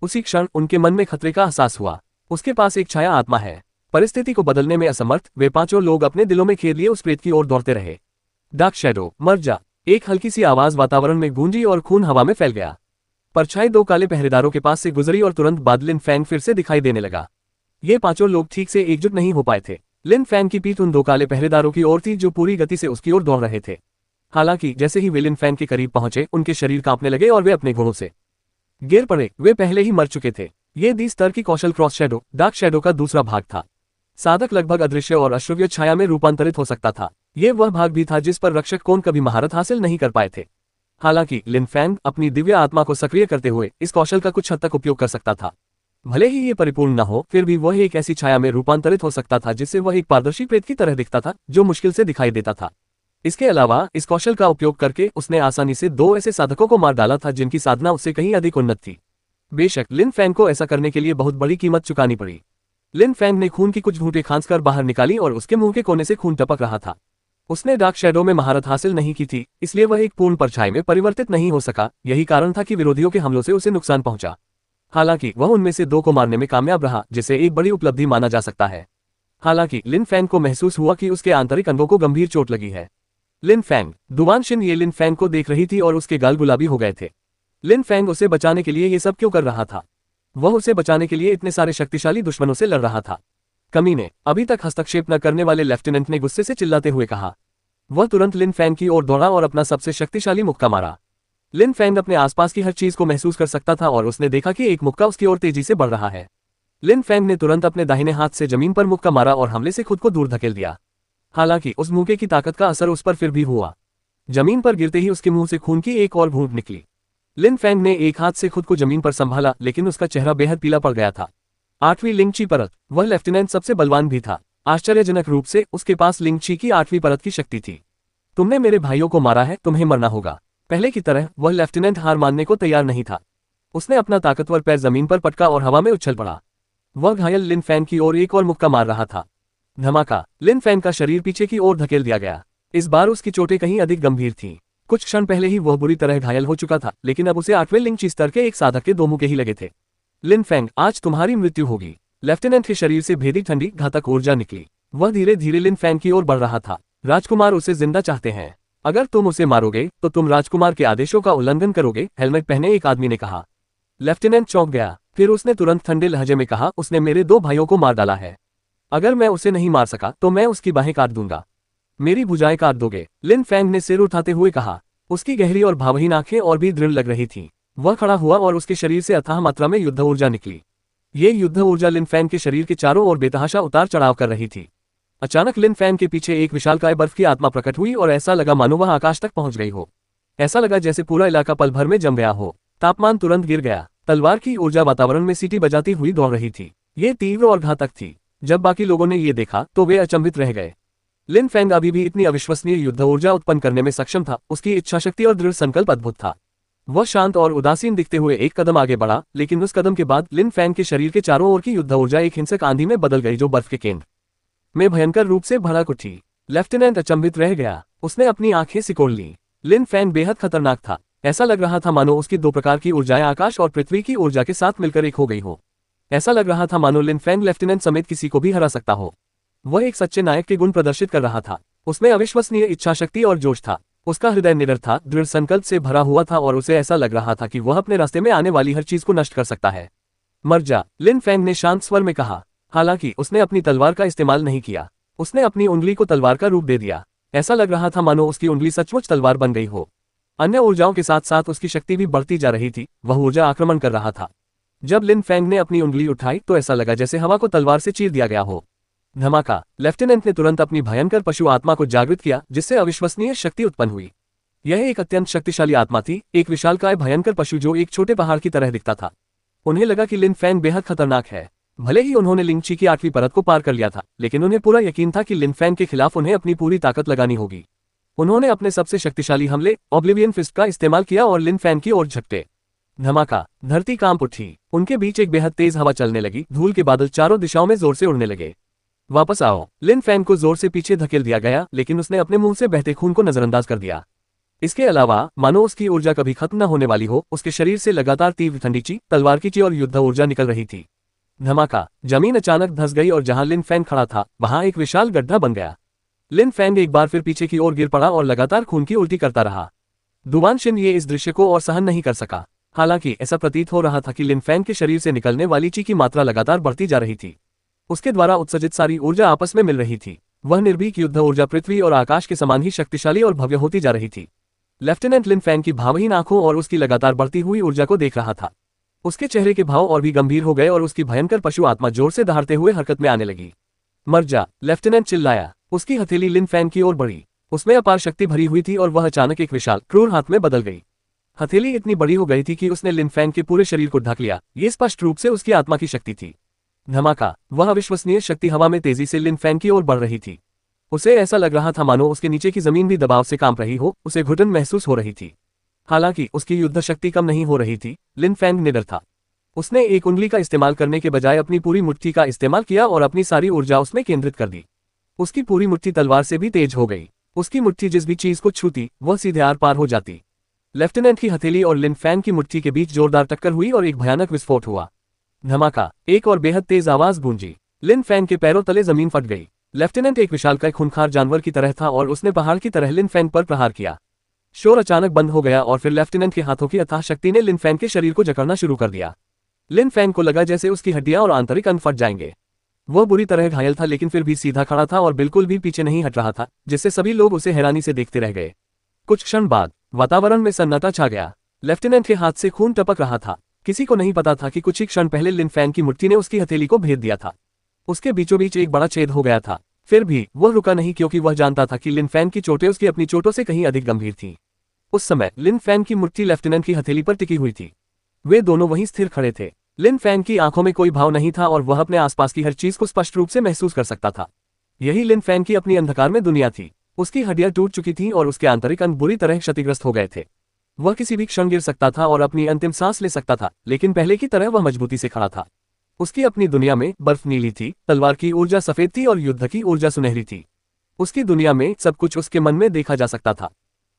उसी क्षण उनके मन में खतरे का एहसास हुआ। उसके पास एक छाया आत्मा है। परिस्थिति को बदलने में असमर्थ वे 5 लोग अपने दिलों में खेद लिए उस प्रेत की ओर दौड़ते रहे। डार्क शैडो, मर जा! एक हल्की सी आवाज वातावरण में गूंजी और खून हवा में फैल गया। परछाई 2 काले पहरेदारों के पास से गुजरी और तुरंत बाद लिन फैंग फिर से दिखाई देने लगा। ये 5 लोग ठीक से एकजुट नहीं हो पाए थे। लिन फैंग की पीठ उन 2 काले पहरेदारों की ओर थी जो पूरी गति से उसकी ओर दौड़ रहे थे। हालांकि जैसे ही वे लिन फैंग के करीब पहुंचे उनके शरीर कांपने लगे और वे अपने घोड़ों से गिर पड़े, वे पहले ही मर चुके थे। ये दी स्तर की कौशल क्रॉस शैडो, डार्क शैडो का दूसरा भाग था। साधक लगभग अदृश्य और अश्रव्य छाया में रूपांतरित हो सकता था। ये वह भाग भी था जिस पर रक्षक कोन कभी महारत हासिल नहीं कर पाए थे। हालांकि लिन फैंग अपनी दिव्य आत्मा को सक्रिय करते हुए इस कौशल का कुछ हद तक उपयोग कर सकता था। भले ही ये परिपूर्ण न हो, फिर भी वह एक ऐसी छाया में रूपांतरित हो सकता था जिससे वह एक पारदर्शी प्रेत की तरह दिखता था, जो मुश्किल से दिखाई देता था। इसके अलावा इस कौशल का उपयोग करके उसने आसानी से 2 ऐसे साधकों को मार डाला था जिनकी साधना उससे कहीं अधिक उन्नत थी। बेशक लिन फैंग को ऐसा करने के लिए बहुत बड़ी कीमत चुकानी पड़ी। लिन फैंग ने खून की कुछ घूंटें खांसकर बाहर निकाली और उसके मुंह के कोने से खून टपक रहा था। उसने डार्क शैडो में महारत हासिल नहीं की थी, इसलिए वह एक पूर्ण परछाई में परिवर्तित नहीं हो सका। यही कारण था कि विरोधियों के हमलों से उसे नुकसान पहुंचा। हालांकि वह उनमें से 2 को मारने में कामयाब रहा, जिसे एक बड़ी उपलब्धि माना जा सकता है। हालांकि लिन फैंग को महसूस हुआ कि उसके आंतरिक अंगों को गंभीर चोट लगी है। लिन फैंग, दुवान शिन ये लिन फैंग को देख रही थी और उसके गाल गुलाबी हो गए थे। लिन फैंग उसे बचाने के लिए ये सब क्यों कर रहा था? वह उसे बचाने के लिए इतने सारे शक्तिशाली दुश्मनों से लड़ रहा था। कमीने, अभी तक हस्तक्षेप न करने वाले लेफ्टिनेंट ने गुस्से से चिल्लाते हुए कहा। वह तुरंत लिन फैंग की ओर दौड़ा और अपना सबसे शक्तिशाली मुक्का मारा। लिन फैंग अपने आसपास की हर चीज को महसूस कर सकता था और उसने देखा कि एक मुक्का उसकी ओर तेजी से बढ़ रहा है। लिन फैंग ने तुरंत अपने दाहिने हाथ से जमीन पर मुक्का मारा और हमले से खुद को दूर धकेल दिया। हालांकि उस मुक्के की ताकत का असर उस पर फिर भी हुआ। जमीन पर गिरते ही उसके मुंह से खून की एक और बूंद निकली। लिन फैंग ने एक हाथ से खुद को जमीन पर संभाला, लेकिन उसका चेहरा बेहद पीला पड़ गया था। 8वीं लिंगची परत। वह लेफ्टिनेंट सबसे बलवान भी था। आश्चर्यजनक रूप से उसके पास लिंगची की 8वीं परत की शक्ति थी। तुमने मेरे भाइयों को मारा है, तुम्हें मरना होगा। पहले की तरह वह लेफ्टिनेंट हार मानने को तैयार नहीं था। उसने अपना ताकतवर पैर जमीन पर पटका और हवा में उछल पड़ा। वह घायल लिन फैंग की ओर एक और मुक्का मार रहा था। धमाका। लिन फैंग का शरीर पीछे की ओर धकेल दिया गया। इस बार उसकी चोटें कहीं अधिक गंभीर थीं। कुछ क्षण पहले ही वह बुरी तरह घायल हो चुका था, लेकिन अब उसे 8वें लिंगची स्तर के एक साधक के 2 मुक्के ही लगे थे। लिन फैंग, आज तुम्हारी मृत्यु होगी। लेफ्टिनेंट के शरीर से भेदी ठंडी घातक ऊर्जा निकली। वह धीरे धीरे लिन फैंग की ओर बढ़ रहा था। राजकुमार उसे जिंदा चाहते हैं। अगर तुम उसे मारोगे तो तुम राजकुमार के आदेशों का उल्लंघन करोगे, हेलमेट पहने एक आदमी ने कहा। लेफ्टिनेंट चौंक गया। फिर उसने तुरंत ठंडे लहजे में कहा, उसने मेरे 2 भाइयों को मार डाला है। अगर मैं उसे नहीं मार सका तो मैं उसकी बाहें काट दूंगा। मेरी भुजाएं काट दोगे? लिन फैंग ने सिर उठाते हुए कहा। उसकी गहरी और भावहीन आंखें और भी दृढ़ लग रही थीं। वह खड़ा हुआ और उसके शरीर से अथाह मात्रा में युद्ध ऊर्जा निकली। ये युद्ध ऊर्जा लिन फैंग के शरीर के चारों ओर बेतहाशा उतार चढ़ाव कर रही थी। अचानक लिन फैंग के पीछे एक विशालकाय बर्फ की आत्मा प्रकट हुई और ऐसा लगा मानो वह आकाश तक पहुंच गई हो। ऐसा लगा जैसे पूरा इलाका पल भर में जम गया हो। तापमान तुरंत गिर गया। तलवार की ऊर्जा वातावरण में सीटी बजाती हुई दौड़ रही थी। ये तीव्र और घातक थी। जब बाकी लोगों ने ये देखा तो वे अचंभित रह गए। लिन फैंग अभी भी इतनी अविश्वसनीय युद्ध ऊर्जा उत्पन्न करने में सक्षम था। उसकी इच्छाशक्ति और दृढ़ संकल्प अद्भुत था। वह शांत और उदासीन दिखते हुए एक कदम आगे बढ़ा, लेकिन उस कदम के बाद लिन फैंग के शरीर के चारों ओर की युद्ध ऊर्जा एक हिंसक आंधी में बदल गई जो बर्फ के केंद्र में भयंकर रूप से भड़क उठी। लेफ्टिनेंट अचंभित रह गया। उसने अपनी आंखें सिकोड़ लीं। लिन फैंग बेहद खतरनाक था। ऐसा लग रहा था मानो उसकी 2 प्रकार की ऊर्जाएं आकाश और पृथ्वी की ऊर्जा के साथ मिलकर एक हो गई हो। ऐसा लग रहा था मानो लिन फैंग लेफ्टिनेंट समेत किसी को भी हरा सकता हो। वह एक सच्चे नायक के गुण प्रदर्शित कर रहा था। उसमें अविश्वसनीय इच्छाशक्ति और जोश था। उसका हृदय निडर था, दृढ़ संकल्प से भरा हुआ था और उसे ऐसा लग रहा था कि वह अपने रास्ते में आने वाली हर चीज को नष्ट कर सकता है। मर जा, लिन फैंग ने शांत स्वर में कहा। हालांकि उसने अपनी तलवार का इस्तेमाल नहीं किया। उसने अपनी उंगली को तलवार का रूप दे दिया। ऐसा लग रहा था मानो उसकी उंगली सचमुच तलवार बन गई हो। अन्य ऊर्जाओं के साथ साथ उसकी शक्ति भी बढ़ती जा रही थी। वह ऊर्जा आक्रमण कर रहा था। जब लिन फैंग ने अपनी उंगली उठाई तो ऐसा लगा जैसे हवा को तलवार से चीर दिया गया हो। धमाका। लेफ्टिनेंट ने तुरंत अपनी भयंकर पशु आत्मा को जागृत किया, जिससे अविश्वसनीय शक्ति उत्पन्न हुई। यह एक अत्यंत शक्तिशाली आत्मा थी, एक विशालकाय भयंकर पशु जो एक छोटे पहाड़ की तरह दिखता था। उन्हें लगा कि लिन फैंग बेहद खतरनाक है। भले ही उन्होंने लिंगची की 8वीं परत को पार कर लिया था, लेकिन उन्हें पूरा यकीन था कि लिन फैंग के खिलाफ उन्हें अपनी पूरी ताकत लगानी होगी। उन्होंने अपने सबसे शक्तिशाली हमले ऑब्लिवियन फिस्ट का इस्तेमाल किया और लिन फैंग की ओर झपटे। धमाका। धरती कांप उठी। उनके बीच एक बेहद तेज हवा चलने लगी। धूल के बादल चारों दिशाओं में जोर से उड़ने लगे। वापस आओ। लिन फैंग को जोर से पीछे धकेल दिया गया, लेकिन उसने अपने मुंह से बहते खून को नजरअंदाज कर दिया। इसके अलावा मानो उसकी ऊर्जा कभी खत्म न होने वाली हो, उसके शरीर से लगातार तीव्र ठंडी ची, तलवार की ची और युद्ध ऊर्जा निकल रही थी। धमाका। जमीन अचानक धंस गई और जहां लिन फैंग खड़ा था वहां एक विशाल गड्ढा बन गया। लिन फैंग एक बार फिर पीछे की ओर गिर पड़ा और लगातार खून की उल्टी करता रहा। दुवान शिन ये इस दृश्य को और सहन नहीं कर सका। हालांकि ऐसा प्रतीत हो रहा था कि लिन फैंग के शरीर से निकलने वाली ची की मात्रा लगातार बढ़ती जा रही थी। उसके द्वारा उत्सर्जित सारी ऊर्जा आपस में मिल रही थी। वह निर्भीक युद्ध ऊर्जा पृथ्वी और आकाश के समान ही शक्तिशाली और भव्य होती जा रही थी। लेफ्टिनेंट लिन फैंग की भावहीन आंखों और उसकी लगातार बढ़ती हुई ऊर्जा को देख रहा था। उसके चेहरे के भाव और भी गंभीर हो गए और उसकी भयंकर पशु आत्मा जोर से दहाड़ते हुए हरकत में आने लगी। मर जा, लेफ्टिनेंट चिल्लाया। उसकी हथेली लिन फैंग की ओर बढ़ी। उसमें अपार शक्ति भरी हुई थी और वह अचानक एक विशाल क्रूर हाथ में बदल गई। हथेली इतनी बड़ी हो गई थी कि उसने लिन फैंग के पूरे शरीर को ढक लिया। ये स्पष्ट रूप से उसकी आत्मा की शक्ति थी। धमाका, वह अविश्वसनीय शक्ति हवा में तेजी से लिन फैंग की ओर बढ़ रही थी। उसे ऐसा लग रहा था मानो उसके नीचे की जमीन भी दबाव से कांप रही हो। उसे घुटन महसूस हो रही थी। हालांकि उसकी युद्ध शक्ति कम नहीं हो रही थी। लिन फैंग निडर था। उसने एक उंगली का इस्तेमाल करने के बजाय अपनी पूरी मुट्ठी का इस्तेमाल किया और अपनी सारी ऊर्जा उसमें केंद्रित कर दी। उसकी पूरी मुट्ठी तलवार से भी तेज हो गई। उसकी मुट्ठी जिस भी चीज को छूती वह सीधे आर पार हो जाती। लेफ्टिनेंट की हथेली और लिन फैंग की मुट्ठी के बीच जोरदार टक्कर हुई और एक भयानक विस्फोट हुआ। धमाका, एक और बेहद तेज आवाज गूंजी। लिन फैंग के पैरों तले जमीन फट गई। लेफ्टिनेंट एक विशालकाय खूंखार जानवर की तरह था और उसने पहाड़ की तरह लिन फैंग पर प्रहार किया। शोर अचानक बंद हो गया और फिर लेफ्टिनेंट के हाथों की अथाह शक्ति ने लिन फैंग के शरीर को जकड़ना शुरू कर दिया। लिन फैंग को लगा जैसे उसकी हड्डियां और आंतरिक अंग फट जाएंगे। वह बुरी तरह घायल था लेकिन फिर भी सीधा खड़ा था और बिल्कुल भी पीछे नहीं हट रहा था, जिससे सभी लोग उसे हैरानी से देखते रह गए। कुछ क्षण बाद वातावरण में सन्नाटा छा गया। लेफ्टिनेंट के हाथ से खून टपक रहा था। किसी को नहीं पता था कि कुछ ही क्षण पहले लिन फैंग की मुट्ठी ने उसकी हथेली को भेद दिया था। उसके बीचों बीच एक बड़ा छेद हो गया था। फिर भी वह रुका नहीं क्योंकि वह जानता था कि लिन फैंग की चोटें उसकी अपनी चोटों से कहीं अधिक गंभीर थीं। उस समय लिन फैंग की मुट्ठी लेफ्टिनेंट की हथेली पर टिकी हुई थी। वे दोनों वहीं स्थिर खड़े थे। लिन फैंग की आंखों में कोई भाव नहीं था और वह अपने आसपास की हर चीज को स्पष्ट रूप से महसूस कर सकता था। यही लिन फैंग की अपनी अंधकार में दुनिया थी। उसकी हड्डियां टूट चुकी थीं और उसके आंतरिक अंग बुरी तरह क्षतिग्रस्त हो गए थे। वह किसी भी क्षण गिर सकता था और अपनी अंतिम सांस ले सकता था, लेकिन पहले की तरह वह मजबूती से खड़ा था। उसकी अपनी दुनिया में बर्फ नीली थी, तलवार की ऊर्जा सफेद थी और युद्ध की ऊर्जा सुनहरी थी। उसकी दुनिया में सब कुछ उसके मन में देखा जा सकता था।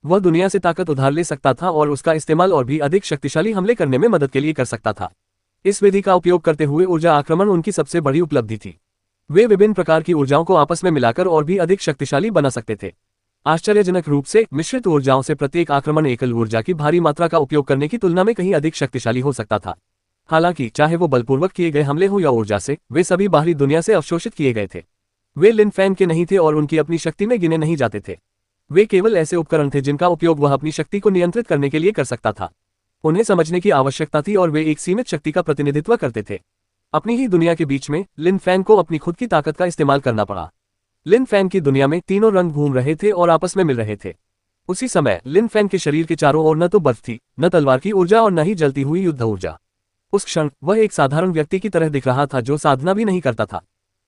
वह दुनिया से ताकत उधार ले सकता था और उसका इस्तेमाल और भी अधिक शक्तिशाली हमले करने में मदद के लिए कर सकता था। इस विधि का उपयोग करते हुए ऊर्जा आक्रमण उनकी सबसे बड़ी उपलब्धि थी। वे विभिन्न प्रकार की ऊर्जाओं को आपस में मिलाकर और भी अधिक शक्तिशाली बना सकते थे। आश्चर्यजनक रूप से मिश्रित ऊर्जाओं से प्रत्येक आक्रमण एकल ऊर्जा की भारी मात्रा का उपयोग करने की तुलना में कहीं अधिक शक्तिशाली हो सकता था। हालांकि चाहे वो बलपूर्वक किए गए हमले हो या ऊर्जा से, वे सभी बाहरी दुनिया से अवशोषित किए गए थे। वे लिन फैंग के नहीं थे और उनकी अपनी शक्ति में गिने नहीं जाते थे। वे केवल ऐसे उपकरण थे जिनका उपयोग वह अपनी शक्ति को नियंत्रित करने के लिए कर सकता था। उन्हें समझने की आवश्यकता थी और वे एक सीमित शक्ति का प्रतिनिधित्व करते थे। अपनी ही दुनिया के बीच में लिन फैंग को अपनी खुद की ताकत का इस्तेमाल करना पड़ा। लिन फैंग की दुनिया में तीनों रंग घूम रहे थे और आपस में मिल रहे थे। उसी समय लिन फैंग के शरीर के चारों ओर न तो बर्फ थी, न तलवार की ऊर्जा और न ही जलती हुई युद्ध ऊर्जा। उस क्षण वह एक साधारण व्यक्ति की तरह दिख रहा था जो साधना भी नहीं करता था।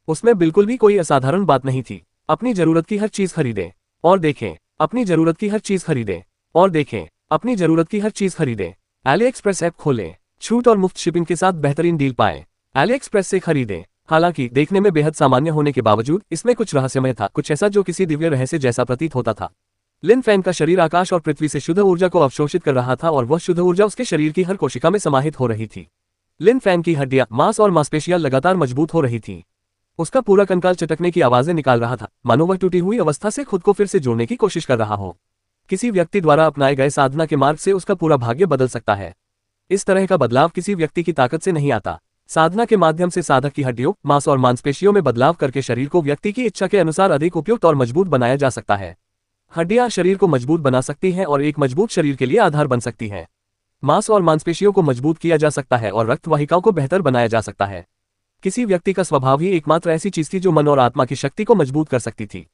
उसमें बिल्कुल भी कोई असाधारण बात नहीं थी। अपनी जरूरत की हर चीज खरीदें और देखें। अपनी जरूरत की हर चीज खरीदें और देखें। अपनी जरूरत की हर चीज खरीदें। AliExpress ऐप खोलें। छूट और मुफ्त शिपिंग के साथ बेहतरीन डील पाएं। AliExpress से खरीदें। हालांकि देखने में बेहद सामान्य होने के बावजूद इसमें कुछ रहस्यमय था, कुछ ऐसा जो किसी दिव्य रहस्य जैसा प्रतीत होता था। लिन फैंग का शरीर आकाश और पृथ्वी से शुद्ध ऊर्जा को अवशोषित कर रहा था और वह शुद्ध ऊर्जा उसके शरीर की हर कोशिका में समाहित हो रही थी। लिन फैंग की हड्डियां, मांस और मांसपेशियां लगातार मजबूत हो रही थीं। उसका पूरा कंकाल चटकने की आवाजें निकाल रहा था, मानो वह टूटी हुई अवस्था से खुद को फिर से जोड़ने की कोशिश कर रहा हो। किसी व्यक्ति द्वारा अपनाए गए साधना के मार्ग से उसका पूरा भाग्य बदल सकता है। इस तरह का बदलाव किसी व्यक्ति की ताकत से नहीं आता। साधना के माध्यम से साधक की हड्डियों, मांस और मांसपेशियों में बदलाव करके शरीर को व्यक्ति की इच्छा के अनुसार अधिक उपयुक्त और मजबूत बनाया जा सकता है। हड्डियां शरीर को मजबूत बना सकती हैं और एक मजबूत शरीर के लिए आधार बन सकती हैं। मांस और मांसपेशियों को मजबूत किया जा सकता है और रक्त वाहिकाओं को बेहतर बनाया जा सकता है। किसी व्यक्ति का स्वभाव ही एकमात्र ऐसी चीज थी जो मन और आत्मा की शक्ति को मजबूत कर सकती थी।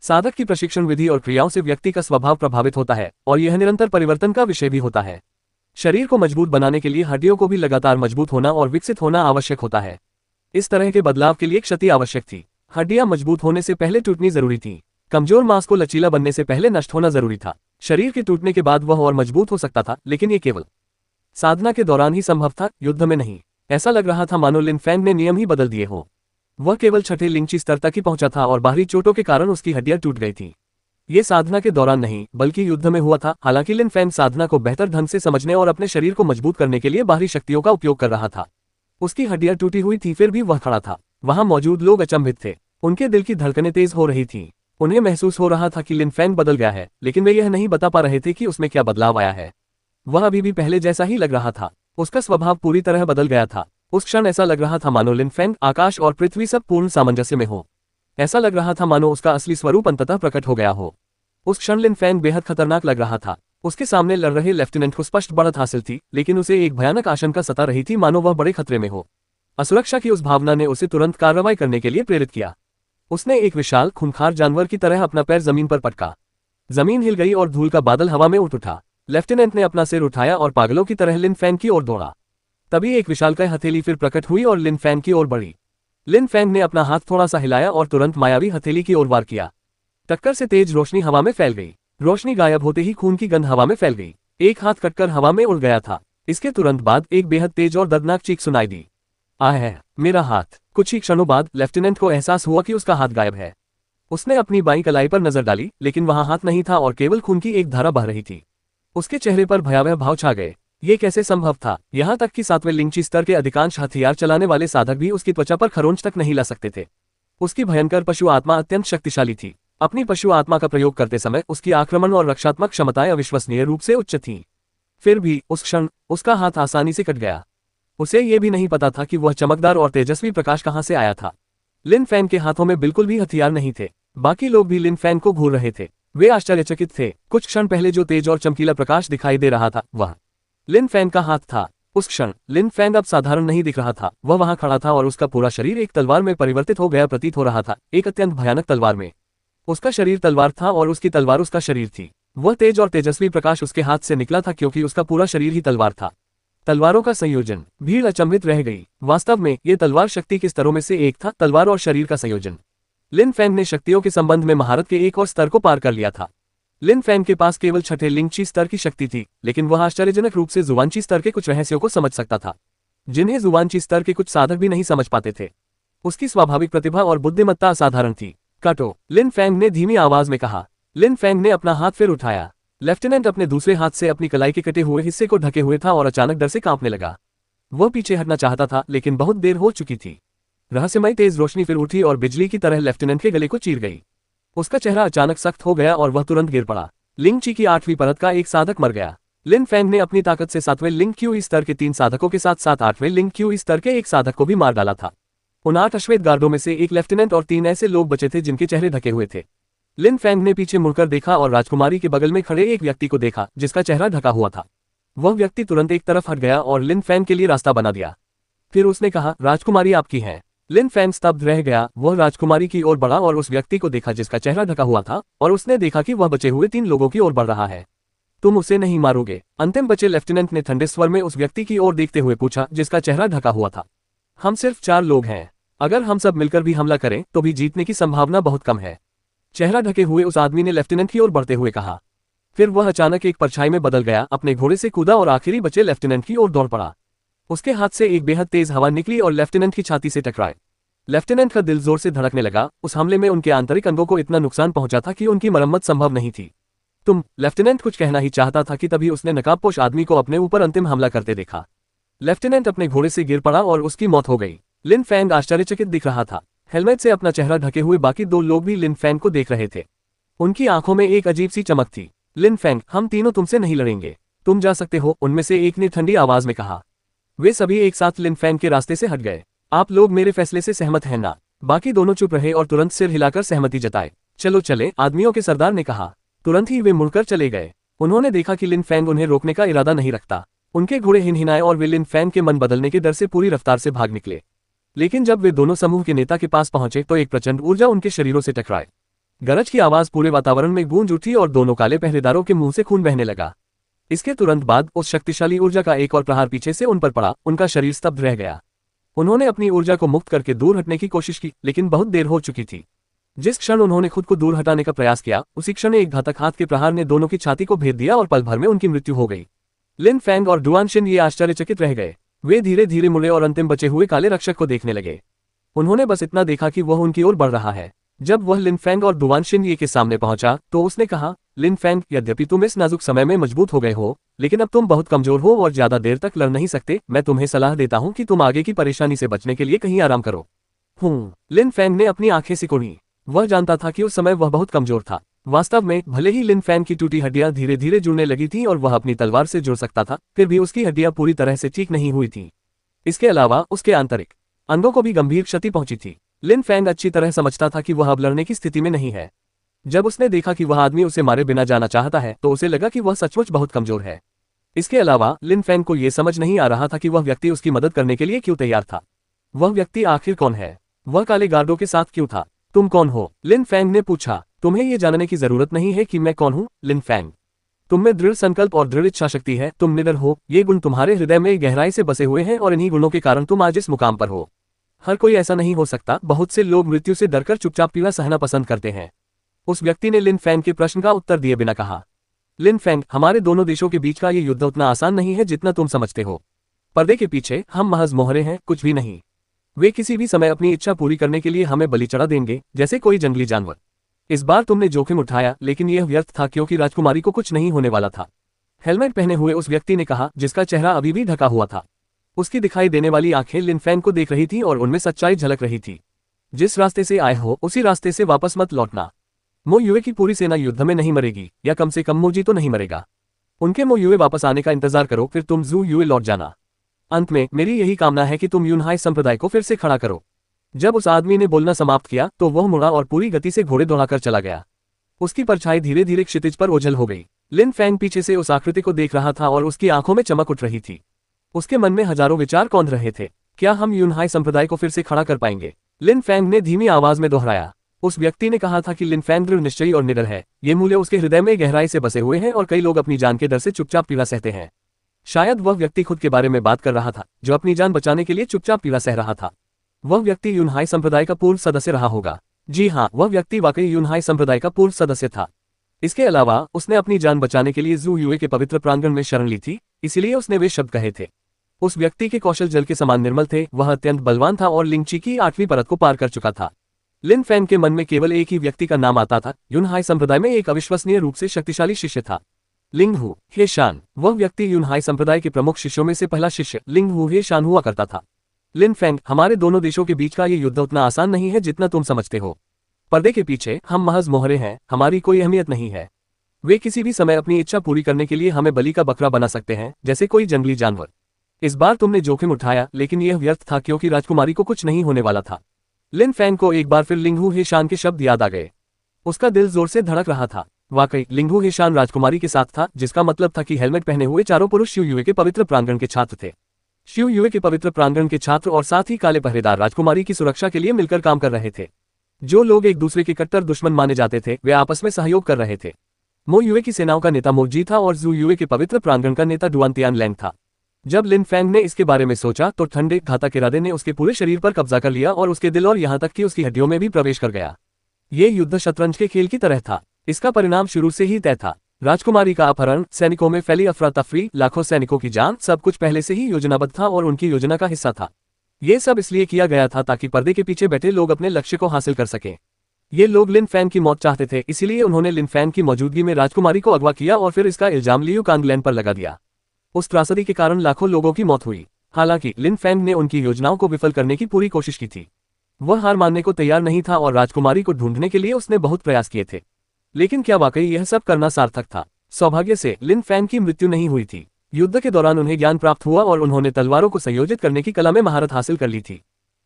साधक की प्रशिक्षण विधि और क्रियाओं से व्यक्ति का स्वभाव प्रभावित होता है और यह निरंतर परिवर्तन का विषय भी होता है। शरीर को मजबूत बनाने के लिए हड्डियों को भी लगातार मजबूत होना और विकसित होना आवश्यक होता है। इस तरह के बदलाव के लिए क्षति आवश्यक थी। हड्डियां मजबूत होने से पहले टूटनी जरूरी थी। कमजोर मांस को लचीला बनने से पहले नष्ट होना जरूरी था। शरीर के टूटने के बाद वह और मजबूत हो सकता था, लेकिन ये केवल साधना के दौरान ही संभव था, युद्ध में नहीं। ऐसा लग रहा था मानो लिन फैंग ने नियम ही बदल दिए हो। वह केवल छठे लिंची स्तर तक ही पहुंचा था और बाहरी चोटों के कारण उसकी हड्डियां टूट गई थी। ये साधना के दौरान नहीं, बल्कि युद्ध में हुआ था। हालांकि लिन फैंग साधना को बेहतर ढंग से समझने और अपने शरीर को मजबूत करने के लिए बाहरी शक्तियों का उपयोग कर रहा था। उसकी हड्डियां टूटी हुई थी, फिर भी वह खड़ा था। वहां मौजूद लोग अचंभित थे। उनके दिल की धड़कनें तेज हो रही थीं। उन्हें महसूस हो रहा था कि लिन फैंग बदल गया है, लेकिन वे यह नहीं बता पा रहे थे कि उसमें क्या बदलाव आया है। वह अभी भी पहले जैसा ही लग रहा था। उसका स्वभाव पूरी तरह बदल गया था। उस क्षण ऐसा लग रहा था मानो लिन फैंग, आकाश और पृथ्वी सब पूर्ण सामंजस्य में हो। ऐसा लग रहा था मानो उसका असली स्वरूप अंततः प्रकट हो गया हो। उस क्षण लिन फैंग बेहद खतरनाक लग रहा था। उसके सामने लड़ रहे लेफ्टिनेंट को स्पष्ट बढ़त हासिल थी, लेकिन उसे एक भयानक आशंका सता रही थी, मानो वह बड़े खतरे में हो। असुरक्षा की उस भावना ने उसे तुरंत कार्रवाई करने के लिए प्रेरित किया। उसने एक विशाल खूंखार जानवर की तरह अपना पैर जमीन पर पटका। जमीन हिल गई और धूल का बादल हवा में उठ उठा। लेफ्टिनेंट ने अपना सिर उठाया और पागलों की तरह लिन फैंग की ओर दौड़ा। तभी एक विशालकाय हथेली फिर प्रकट हुई और लिन फैंग की ओर बढ़ी। लिन फैंग ने अपना हाथ थोड़ा सा हिलाया और तुरंत मायावी हथेली की ओर वार किया। टक्कर से तेज रोशनी हवा में फैल गई। रोशनी गायब होते ही खून की गंध हवा में फैल गई। एक हाथ कटकर हवा में उड़ गया था। इसके तुरंत बाद एक बेहद तेज और दर्दनाक चीख सुनाई दी। आह है, मेरा हाथ। कुछ ही क्षणों बाद लेफ्टिनेंट को एहसास हुआ कि उसका हाथ गायब है। उसने अपनी बाईं कलाई पर नजर डाली, लेकिन वहां हाथ नहीं था और केवल खून की एक धारा बह रही थी। उसके चेहरे पर भयावह भाव छा गए। ये कैसे संभव था? यहाँ तक कि 7वें लिंची स्तर के अधिकांश हथियार चलाने वाले साधक भी उसकी त्वचा पर खरोंच तक नहीं ला सकते थे। उसकी भयंकर पशु आत्मा अत्यंत शक्तिशाली थी। अपनी पशु आत्मा का प्रयोग करते समय उसकी आक्रमण और रक्षात्मक क्षमताएं अविश्वसनीय रूप से उच्च थीं। फिर भी उस क्षण उसका हाथ आसानी से कट गया। उसे ये भी नहीं पता था कि वह चमकदार और तेजस्वी प्रकाश कहां से आया था। लिन फैन के हाथों में बिल्कुल भी हथियार नहीं थे। बाकी लोग भी लिन फैन को घूर रहे थे। वे आश्चर्यचकित थे। कुछ क्षण पहले जो तेज और चमकीला प्रकाश दिखाई दे रहा था वह लिन फैन का हाथ था। उस क्षण लिन फैन अब साधारण नहीं दिख रहा था। वह वहां खड़ा था और उसका पूरा शरीर एक तलवार में परिवर्तित हो गया प्रतीत हो रहा था, एक अत्यंत भयानक तलवार में। उसका शरीर तलवार था और उसकी तलवार उसका शरीर थी। वह तेज और तेजस्वी प्रकाश उसके हाथ से निकला था क्योंकि उसका पूरा शरीर ही तलवार था। तलवारों का संयोजन। भीड़ अचंभित रह गई। वास्तव में ये तलवार शक्ति के स्तरों में से एक था, तलवार और शरीर का संयोजन। लिन फैंग ने शक्तियों के संबंध में महारत के एक और स्तर को पार कर लिया था। लिन फैंग के पास केवल छठे लिंगची स्तर की शक्ति थी, लेकिन वह आश्चर्यजनक रूप से जुवानची स्तर के कुछ रहस्यों को समझ सकता था, जिन्हें जुवानची स्तर के कुछ साधक भी नहीं समझ पाते थे। उसकी स्वाभाविक प्रतिभा और बुद्धिमत्ता असाधारण थी। काटो, लिन फैंग ने धीमी आवाज में कहा। लिन फैंग ने अपना हाथ फिर उठाया। लेफ्टिनेंट अपने दूसरे हाथ से अपनी कलाई के कटे हुए हिस्से को ढके हुए था और अचानक डर से कांपने लगा। वह पीछे हटना चाहता था, लेकिन बहुत देर हो चुकी थी। रहस्यमय तेज रोशनी फिर उठी और बिजली की तरह लेफ्टिनेंट के गले को चीर गई। उसका चेहरा अचानक सख्त हो गया और वह तुरंत गिर पड़ा। लिंगची की 8वीं परत का एक साधक मर गया। लिन फैंग ने अपनी ताकत से 7वें लिंग क्यू स्तर के 3 साधकों के साथ साथ 8वें लिंग क्यू स्तर के एक साधक को भी मार डाला था। उन 8 अश्वेत गार्डों में से एक लेफ्टिनेंट और 3 ऐसे लोग बचे थे जिनके चेहरे ढके हुए थे। लिन फैंग ने पीछे मुड़कर देखा और राजकुमारी के बगल में खड़े एक व्यक्ति को देखा जिसका चेहरा ढका हुआ था। वह व्यक्ति तुरंत एक तरफ हट गया और लिन फैंग के लिए रास्ता बना दिया। फिर उसने कहा, राजकुमारी आपकी है। लिन फैंग स्तब्ध रह गया। वह राजकुमारी की ओर बढ़ा और उस व्यक्ति को देखा जिसका चेहरा ढका हुआ था, और उसने देखा कि वह बचे हुए 3 लोगों की ओर बढ़ रहा है। तुम उसे नहीं मारोगे? अंतिम बचे लेफ्टिनेंट ने ठंडे स्वर में उस व्यक्ति की ओर देखते हुए पूछा जिसका चेहरा ढका हुआ था। हम सिर्फ 4 लोग हैं। अगर हम सब मिलकर भी हमला करें तो भी जीतने की संभावना बहुत कम है। चेहरा ढके हुए उस आदमी ने लेफ्टिनेंट की ओर बढ़ते हुए कहा। फिर वह अचानक एक परछाई में बदल गया, अपने घोड़े से कूदा और आखिरी बचे लेफ्टिनेंट की ओर दौड़ पड़ा। उसके हाथ से एक बेहद तेज हवा निकली और लेफ्टिनेंट की छाती से टकराए। लेफ्टिनेंट का दिल जोर से धड़कने लगा। उस हमले में उनके आंतरिक अंगों को इतना नुकसान पहुंचा था कि उनकी मरम्मत संभव नहीं थी। लेफ्टिनेंट कुछ कहना ही चाहता था कि तभी उसने नकाबपोश आदमी को अपने ऊपर अंतिम हमला करते देखा। लेफ्टिनेंट अपने घोड़े से गिर पड़ा और उसकी मौत हो गई। लिन फैंग आश्चर्यचकित दिख रहा था। हेलमेट से अपना चेहरा ढके हुए बाकी 2 लोग भी लिन फैंग को देख रहे थे। उनकी आंखों में एक अजीब सी चमक थी। लिन फैंग, हम तीनों तुमसे नहीं लड़ेंगे। तुम जा सकते हो, उनमें से एक ने ठंडी आवाज में कहा। वे सभी एक साथ लिन फैंग के रास्ते से हट गए। आप लोग मेरे फैसले से सहमत हैं ना? बाकी दोनों चुप रहे और तुरंत सिर हिलाकर सहमति जताए। चलो चले, आदमियों के सरदार ने कहा। तुरंत ही वे मुड़कर चले गए। उन्होंने देखा कि लिन फैंग उन्हें रोकने का इरादा नहीं रखता। उनके घोड़े हिनहिनाए और वे लिन फैंग के मन बदलने के डर से पूरी रफ्तार से भाग निकले। लेकिन जब वे दोनों समूह के नेता के पास पहुंचे तो एक प्रचंड ऊर्जा उनके शरीरों से टकराए। गरज की आवाज पूरे वातावरण में गूंज उठी और दोनों काले पहरेदारों के मुंह से खून बहने लगा। इसके तुरंत बाद उस शक्तिशाली ऊर्जा का एक और प्रहार पीछे से उन पर पड़ा। उनका शरीर स्तब्ध रह गया। उन्होंने अपनी ऊर्जा को मुक्त करके दूर हटने की कोशिश की, लेकिन बहुत देर हो चुकी थी। जिस क्षण उन्होंने खुद को दूर हटाने का प्रयास किया, उसी क्षण एक घातक हाथ के प्रहार ने दोनों की छाती को भेद दिया और पल भर में उनकी मृत्यु हो गई। लिन फैंग और डुआनशिन ये आश्चर्यचकित रह गए। वे धीरे धीरे मुड़े और अंतिम बचे हुए काले रक्षक को देखने लगे। उन्होंने बस इतना देखा कि वह उनकी ओर बढ़ रहा है। जब वह लिन फैंग और डुआनशिन ये के सामने पहुंचा तो उसने कहा, लिन फैंग, यद्यपि तुम इस नाजुक समय में मजबूत हो गए हो, लेकिन अब तुम बहुत कमजोर हो और ज्यादा देर तक लड़ नहीं सकते। मैं तुम्हें सलाह देता हूं कि तुम आगे की परेशानी से बचने के लिए कहीं आराम करो। लिन फैंग ने अपनी आंखें सिकुड़ी। वह जानता था कि उस समय वह बहुत कमजोर था। वास्तव में भले ही लिन फैंग की टूटी हड्डियां धीरे धीरे जुड़ने लगी थीं और वह अपनी तलवार से जुड़ सकता था, फिर भी उसकी हड्डियां पूरी तरह से ठीक नहीं हुई थीं। इसके अलावा उसके आंतरिक अंगों को भी गंभीर क्षति पहुंची थी। लिन फैंग अच्छी तरह समझता था कि वह अब लड़ने की स्थिति में नहीं है। जब उसने देखा कि वह आदमी उसे मारे बिना जाना चाहता है तो उसे लगा कि वह सचमुच बहुत कमजोर है। इसके अलावा लिन फैंग को यह समझ नहीं आ रहा था कि वह व्यक्ति उसकी मदद करने के लिए क्यों तैयार था। वह व्यक्ति आखिर कौन है? वह काले गार्डों के साथ क्यों था? तुम कौन हो? लिन फैंग ने पूछा। तुम्हें यह जानने की जरूरत नहीं है कि मैं कौन हूँ, लिन फैंग। तुम में दृढ़ संकल्प और दृढ़ इच्छा शक्ति है, तुम निडर हो, ये गुण तुम्हारे हृदय में गहराई से बसे हुए हैं और इन्हीं गुणों के कारण तुम आज इस मुकाम पर हो। हर कोई ऐसा नहीं हो सकता, बहुत से लोग मृत्यु से डरकर चुपचाप पीड़ा सहना पसंद करते हैं। उस व्यक्ति ने लिन फैंग के प्रश्न का उत्तर दिए बिना कहा। लिन फैंग, हमारे दोनों देशों के बीच का ये युद्ध उतना आसान नहीं है जितना तुम समझते हो। पर्दे के पीछे हम महज मोहरे हैं, कुछ भी नहीं। वे किसी भी समय अपनी इच्छा पूरी करने के लिए हमें बलि चढ़ा देंगे, जैसे कोई जंगली जानवर। इस बार तुमने जोखिम उठाया, लेकिन यह व्यर्थ था क्योंकि राजकुमारी को कुछ नहीं होने वाला था। हेलमेट पहने हुए उस व्यक्ति ने कहा, जिसका चेहरा अभी भी ढका हुआ था। उसकी दिखाई देने वाली आंखें लिन फैंग को देख रही थीं और उनमें सच्चाई झलक रही थी। जिस रास्ते से आए हो उसी रास्ते से वापस मत लौटना। मो युए की पूरी सेना युद्ध में नहीं मरेगी, या कम से कम मोजी तो नहीं मरेगा। उनके मो युए वापस आने का इंतजार करो, फिर तुम जू युए लौट जाना। अंत में मेरी यही कामना है कि तुम यूनहाई संप्रदाय को फिर से खड़ा करो। जब उस आदमी ने बोलना समाप्त किया तो वह मुड़ा और पूरी गति से घोड़े दौड़ाकर चला गया। उसकी परछाई धीरे धीरे क्षितिज पर ओझल हो गई। लिन फैंग पीछे से उस आकृति को देख रहा था और उसकी आंखों में चमक उठ रही थी। उसके मन में हजारों विचार कौंध रहे थे। क्या हम यूनहाई संप्रदाय को फिर से खड़ा कर पाएंगे? लिन फैंग ने धीमी आवाज में दोहराया। उस व्यक्ति ने कहा था कि लिन फैंग दृढ़ निश्चयी और निडर है। ये मूल्य उसके हृदय में गहराई से बसे हुए हैं और कई लोग अपनी जान के डर से चुपचाप पीड़ा सहते हैं। शायद वह व्यक्ति खुद के बारे में बात कर रहा था, जो अपनी जान बचाने के लिए चुपचाप पीड़ा सह रहा था। वह व्यक्ति यूनहाई संप्रदाय का पूर्व सदस्य रहा होगा। जी हाँ, वह व्यक्ति वाकई यूनहाई संप्रदाय का पूर्व सदस्य था। इसके अलावा उसने अपनी जान बचाने के लिए जू युए के पवित्र प्रांगण में शरण ली थी, इसलिए उसने वे शब्द कहे थे। उस व्यक्ति के कौशल जल के समान निर्मल थे, वह अत्यंत बलवान था और लिंगची की 8वीं परत को पार कर चुका था। लिन फैंग के मन में केवल एक ही व्यक्ति का नाम आता था। यूनहाई संप्रदाय में एक अविश्वसनीय रूप से शक्तिशाली शिष्य था, लिंग हु हेशान। वह व्यक्ति यूनहाई संप्रदाय के प्रमुख शिष्यों में से पहला शिष्य लिंग हु हेशान हुआ करता था। लिन फैंग, हमारे दोनों देशों के बीच का ये युद्ध उतना आसान नहीं है जितना तुम समझते हो। पर्दे के पीछे हम महज मोहरे हैं, हमारी कोई अहमियत नहीं है। वे किसी भी समय अपनी इच्छा पूरी करने के लिए हमें बलि का बकरा बना सकते हैं, जैसे कोई जंगली जानवर। इस बार तुमने जोखिम उठाया, लेकिन यह व्यर्थ था क्योंकि राजकुमारी को कुछ नहीं होने वाला था। लिन फैंग को एक बार फिर लिंगहू हेशान के शब्द याद आ गए। उसका दिल जोर से धड़क रहा था। वाकई लिंगहू हेशान राजकुमारी के साथ था, जिसका मतलब था कि हेलमेट पहने हुए चारों पुरुष शिव युए के पवित्र प्रांगण के छात्र थे। शिव युए के पवित्र प्रांगण के छात्र और साथ ही काले पहरेदार राजकुमारी की सुरक्षा के लिए मिलकर काम कर रहे थे। जो लोग एक दूसरे के कट्टर दुश्मन माने जाते थे, वे आपस में सहयोग कर रहे थे। मो युए की सेनाओं का नेता मोजी था और जू युए के पवित्र प्रांगण का नेता डुआनतियान लैंग था। जब लिन फैंग ने इसके बारे में सोचा तो ठंडे घातक इरादे ने उसके पूरे शरीर पर कब्जा कर लिया और उसके दिल और यहां तक कि उसकी हड्डियों में भी प्रवेश कर गया। ये युद्ध शतरंज के खेल की तरह था। इसका परिणाम शुरू से ही तय था। राजकुमारी का अपहरण, सैनिकों में फैली अफरा तफरी, लाखों सैनिकों की जान, सब कुछ पहले से ही योजनाबद्ध था और उनकी योजना का हिस्सा था। ये सब इसलिए किया गया था ताकि पर्दे के पीछे बैठे लोग अपने लक्ष्य को हासिल कर सकें। ये लोग लिन फैंग की मौत चाहते थे, इसीलिए उन्होंने लिन फैंग की मौजूदगी में राजकुमारी को अगवा किया और फिर इसका इल्जाम लियू कांगलैन पर लगा दिया। उस त्रासदी के कारण लाखों लोगों की मौत हुई। हालांकि लिन फैंग ने उनकी योजनाओं को विफल करने की पूरी कोशिश की थी। वह हार मानने को तैयार नहीं था और राजकुमारी को ढूंढने के लिए उसने बहुत प्रयास किए थे। लेकिन क्या वाकई यह सब करना सार्थक था? सौभाग्य से लिन फैंग की मृत्यु नहीं हुई थी। युद्ध के दौरान उन्हें ज्ञान प्राप्त हुआ और उन्होंने तलवारों को संयोजित करने की कला में महारत हासिल कर ली थी।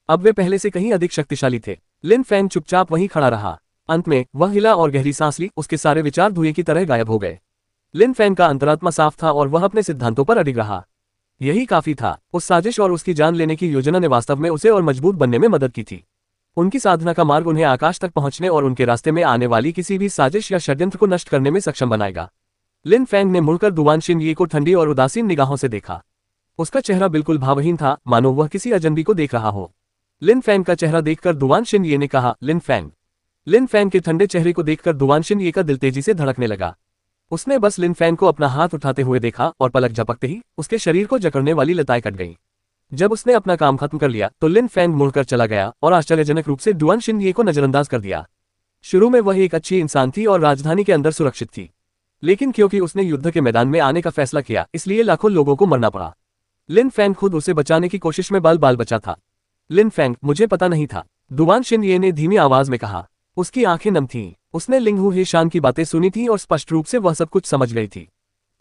अब वे पहले से कहीं अधिक शक्तिशाली थे। लिन फैंग चुपचाप वहीं खड़ा रहा। अंत में वह हिला और गहरी सांस ली। उसके सारे विचार धुएं की तरह गायब हो गए। लिन फैंग का अंतरात्मा साफ था और वह अपने सिद्धांतों पर अडिग रहा। यही काफी था। उस साजिश और उसकी जान लेने की योजना ने वास्तव में उसे और मजबूत बनने में मदद की थी। उनकी साधना का मार्ग उन्हें आकाश तक पहुंचने और उनके रास्ते में आने वाली किसी भी साजिश या षड्यंत्र को नष्ट करने में सक्षम बनाएगा। लिन फैंग ने मुड़कर दुआन शिनये को ठंडी और उदासीन निगाहों से देखा। उसका चेहरा बिल्कुल भावहीन था, मानो वह किसी अजनबी को देख रहा हो। लिन फैंग का चेहरा देखकर दुआन शिनये ने कहा, लिन फैंग। लिन फैंग के ठंडे चेहरे को देखकर दुआन शिनये का दिल तेजी से धड़कने लगा। उसने बस लिन फैंग को अपना हाथ उठाते हुए देखा और पलक झपकते ही उसके शरीर को जकड़ने वाली लताएं कट गईं। जब उसने अपना काम खत्म कर लिया तो लिन फैंग मुड़कर चला गया और आश्चर्यजनक रूप से डुआन शिनये को नजरअंदाज कर दिया। शुरू में वह एक अच्छी इंसान थी और राजधानी के अंदर सुरक्षित थी, लेकिन क्योंकि उसने युद्ध के मैदान में आने का फैसला किया, इसलिए लाखों लोगों को मरना पड़ा। लिन फैंग खुद उसे बचाने की कोशिश में बाल बाल बचा था। लिन फैंग, मुझे पता नहीं था, दुआन शिनये ने धीमी आवाज में कहा। उसकी आंखें नम थीं। उसने लिंगहू हेशान की बातें सुनी थी और स्पष्ट रूप से वह सब कुछ समझ गई थी।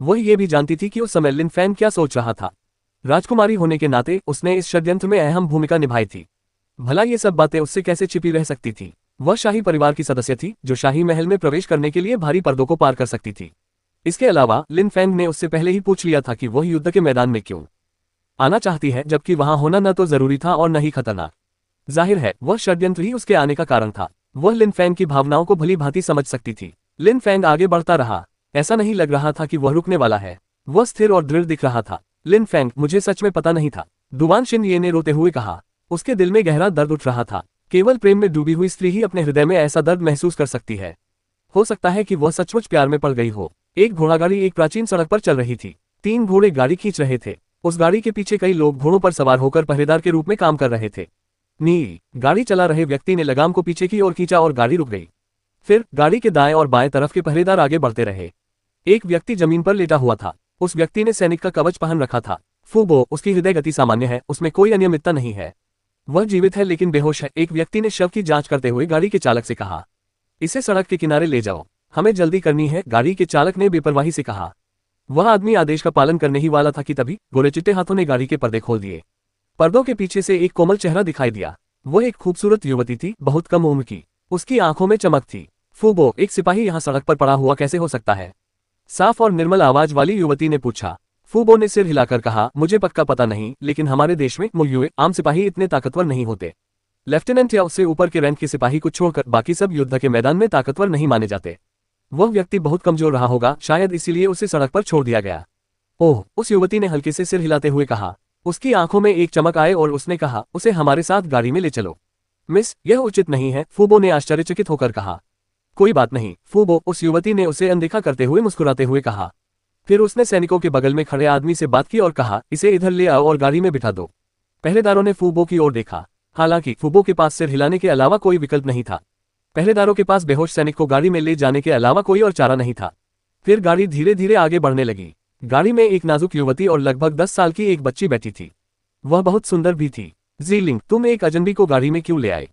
वह ये भी जानती थी कि उस समय लिन फैंग क्या सोच रहा था। राजकुमारी होने के नाते उसने इस षड्यंत्र में अहम भूमिका निभाई थी। भला ये सब बातें उससे कैसे छिपी रह सकती थी? वह शाही परिवार की सदस्य थी जो शाही महल में प्रवेश करने के लिए भारी पर्दों को पार कर सकती थी। इसके अलावा लिन फेंग ने उससे पहले ही पूछ लिया था कि वह युद्ध के मैदान में क्यों आना चाहती है, जबकि वहां होना न तो जरूरी था और न ही खतरनाक। जाहिर है वह षड्यंत्र ही उसके आने का कारण था। वह लिन फेंग की भावनाओं को भली भांति समझ सकती थी। लिन फेंग आगे बढ़ता रहा। ऐसा नहीं लग रहा था कि वह रुकने वाला है। वह स्थिर और दृढ़ दिख रहा था। लिन फेंग, मुझे सच में पता नहीं था, दुवान शिन ये ने रोते हुए कहा। उसके दिल में गहरा दर्द उठ रहा था। केवल प्रेम में डूबी हुई स्त्री ही अपने हृदय में ऐसा दर्द महसूस कर सकती है। हो सकता है कि वह सचमुच प्यार में पड़ गई हो। एक घोड़ागाड़ी एक प्राचीन सड़क पर चल रही थी। 3 घोड़े गाड़ी खींच रहे थे। उस गाड़ी के पीछे कई लोग घोड़ों पर सवार होकर पहरेदार के रूप में काम कर रहे थे। नी गाड़ी चला रहे व्यक्ति ने लगाम को पीछे की ओर खींचा और गाड़ी रुक गई। फिर गाड़ी के दाएं और बाएं तरफ के पहरेदार आगे बढ़ते रहे। एक व्यक्ति जमीन पर लेटा हुआ था। उस व्यक्ति ने सैनिक का कवच पहन रखा था। फूबो, उसकी हृदय गति सामान्य है, उसमें कोई अनियमितता नहीं है। वह जीवित है लेकिन बेहोश है। एक व्यक्ति ने शव की जांच करते हुए गाड़ी के चालक से कहा। इसे सड़क के किनारे ले जाओ, हमें जल्दी करनी है, गाड़ी के चालक ने बेपरवाही से कहा। वह आदमी आदेश का पालन करने ही वाला था कि तभी गोरे चिट्टे हाथों ने गाड़ी के पर्दे खोल दिए। पर्दों के पीछे से एक कोमल चेहरा दिखाई दिया। वह एक खूबसूरत युवती थी, बहुत कम उम्र की। उसकी आंखों में चमक थी। फूबो, एक सिपाही यहाँ सड़क पर पड़ा हुआ कैसे हो सकता है? साफ और निर्मल आवाज वाली युवती ने पूछा। फूबो ने सिर हिलाकर कहा, मुझे पक्का पता नहीं, लेकिन हमारे देश में मुल्युए आम सिपाही इतने ताकतवर नहीं होते। लेफ्टिनेंट या उससे ऊपर के रैंक के सिपाही को छोड़कर बाकी सब युद्ध के मैदान में ताकतवर नहीं माने जाते। वह व्यक्ति बहुत कमजोर रहा होगा, शायद इसीलिए उसे सड़क पर छोड़ दिया गया। ओह, उस युवती ने हल्के से सिर हिलाते हुए कहा। उसकी आंखों में एक चमक आए और उसने कहा, उसे हमारे साथ गाड़ी में ले चलो। मिस, यह उचित नहीं है, फूबो ने आश्चर्यचकित होकर कहा। कोई बात नहीं, फूबो, उस युवती ने उसे अनदेखा करते हुए मुस्कुराते हुए कहा। फिर उसने सैनिकों के बगल में खड़े आदमी से बात की और कहा, इसे इधर ले आओ और गाड़ी में बिठा दो। पहरेदारों ने फूबो की ओर देखा। हालांकि फूबो के पास सिर हिलाने के अलावा कोई विकल्प नहीं था। पहरेदारों के पास बेहोश सैनिक को गाड़ी में ले जाने के अलावा कोई और चारा नहीं था। फिर गाड़ी धीरे धीरे आगे बढ़ने लगी। गाड़ी में एक नाजुक युवती और लगभग 10 साल की एक बच्ची बैठी थी। वह बहुत सुंदर भी थी। जीलिंग, तुम एक अजनबी को गाड़ी में क्यों ले आए?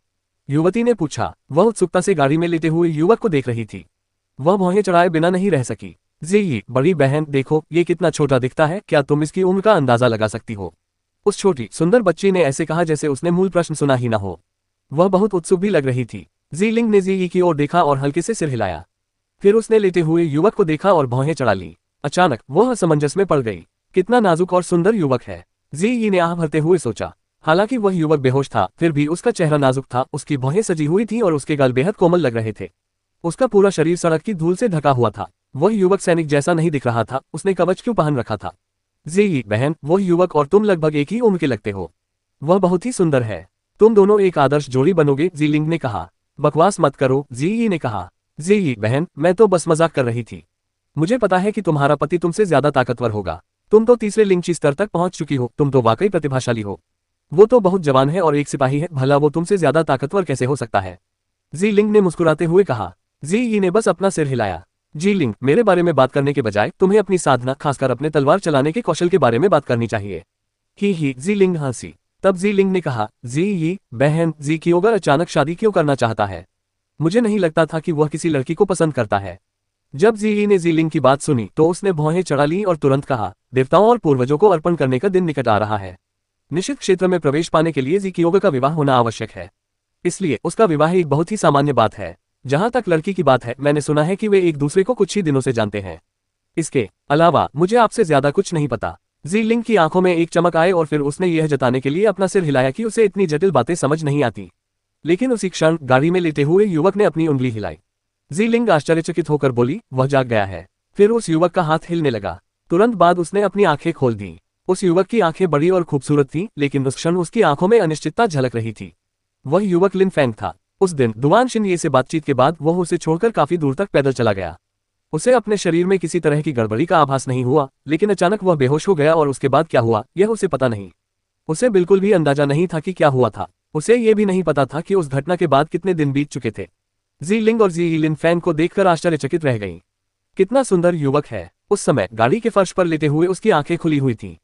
युवती ने पूछा। वह उत्सुकता से गाड़ी में लेटे हुए युवक को देख रही थी। वह भौहें चढ़ाए बिना नहीं रह सकी। जी, बड़ी बहन, देखो ये कितना छोटा दिखता है, क्या तुम इसकी उम्र का अंदाजा लगा सकती हो? उस छोटी सुंदर बच्ची ने ऐसे कहा जैसे उसने मूल प्रश्न सुना ही ना हो। वह बहुत उत्सुक भी लग रही थी। जीलिंग ने जी की ओर देखा और हल्के से सिर हिलाया। फिर उसने लेटे हुए युवक को देखा और भौहें चढ़ा ली। अचानक वह असमंजस में पड़ गई। कितना नाजुक और सुंदर युवक है, जी ने आह भरते हुए सोचा। हालांकि वह युवक बेहोश था, फिर भी उसका चेहरा नाजुक था, उसकी भौहें सजी हुई थी और उसके गाल बेहद कोमल लग रहे थे। उसका पूरा शरीर सड़क की धूल से ढका हुआ था। वह युवक सैनिक जैसा नहीं दिख रहा था। उसने कवच क्यों पहन रखा था? जी बहन, वह युवक और तुम लगभग एक ही उम्र के लगते हो। वह बहुत ही सुंदर है। तुम दोनों एक आदर्श जोड़ी बनोगे, जीलिंग ने कहा। बकवास मत करो, जी ने कहा। जी बहन, मैं तो बस मजाक कर रही थी। मुझे पता है कि तुम्हारा पति तुमसे ज्यादा ताकतवर होगा। तुम तो तीसरे लिंची स्तर तक पहुंच चुकी हो। तुम तो वाकई प्रतिभाशाली हो। वो तो बहुत जवान है और एक सिपाही है, भला वो तुमसे ज्यादा ताकतवर कैसे हो सकता है? जीलिंग ने मुस्कुराते हुए कहा। जी ने बस अपना सिर हिलाया। जीलिंग, मेरे बारे में बात करने के बजाय तुम्हें अपनी साधना, खासकर अपने तलवार चलाने के कौशल के बारे में बात करनी चाहिए। ही जीलिंग हंसी। तब जीलिंग ने कहा, जी बहन, जी कियोगा अचानक शादी क्यों करना चाहता है? मुझे नहीं लगता था कि वह किसी लड़की को पसंद करता है। जब जी ने जीलिंग की बात सुनी तो उसने भौहें चढ़ा ली और तुरंत कहा, देवताओं और पूर्वजों को अर्पण करने का दिन निकट आ रहा है। निश्चित क्षेत्र में प्रवेश पाने के लिए जी कियोगा का विवाह होना आवश्यक है। इसलिए उसका विवाह एक बहुत ही सामान्य बात है। जहां तक लड़की की बात है, मैंने सुना है कि वे एक दूसरे को कुछ ही दिनों से जानते हैं। इसके अलावा मुझे आपसे ज्यादा कुछ नहीं पता। जीलिंग की आंखों में एक चमक आए और फिर उसने यह जताने के लिए अपना सिर हिलाया कि उसे इतनी जटिल बातें समझ नहीं आती। लेकिन उसी क्षण गाड़ी में लेटे हुए युवक ने अपनी उंगली हिलाई। जीलिंग आश्चर्यचकित होकर बोली, वह जाग गया है। फिर उस युवक का हाथ हिलने लगा। तुरंत बाद उसने अपनी आंखें खोल दी। उस युवक की आंखें बड़ी और खूबसूरत थीं, लेकिन उस क्षण उसकी आंखों में अनिश्चितता झलक रही थी। वह युवक लिन फेंग था। उस दिन दुआन शिन ये से बातचीत के बाद वह उसे छोड़कर काफी दूर तक पैदल चला गया। उसे अपने शरीर में किसी तरह की गड़बड़ी का आभास नहीं हुआ, लेकिन अचानक वह बेहोश हो गया और उसके बाद क्या हुआ यह उसे पता नहीं। उसे बिल्कुल भी अंदाजा नहीं था कि क्या हुआ था। उसे ये भी नहीं पता था कि उस घटना के बाद कितने दिन बीत चुके थे। जीलिंग और जी लिन फेंग को देखकर आश्चर्यचकित रह गईं। कितना सुंदर युवक है। उस समय गाड़ी के फर्श पर लेटे हुए उसकी आंखें खुली हुई थीं।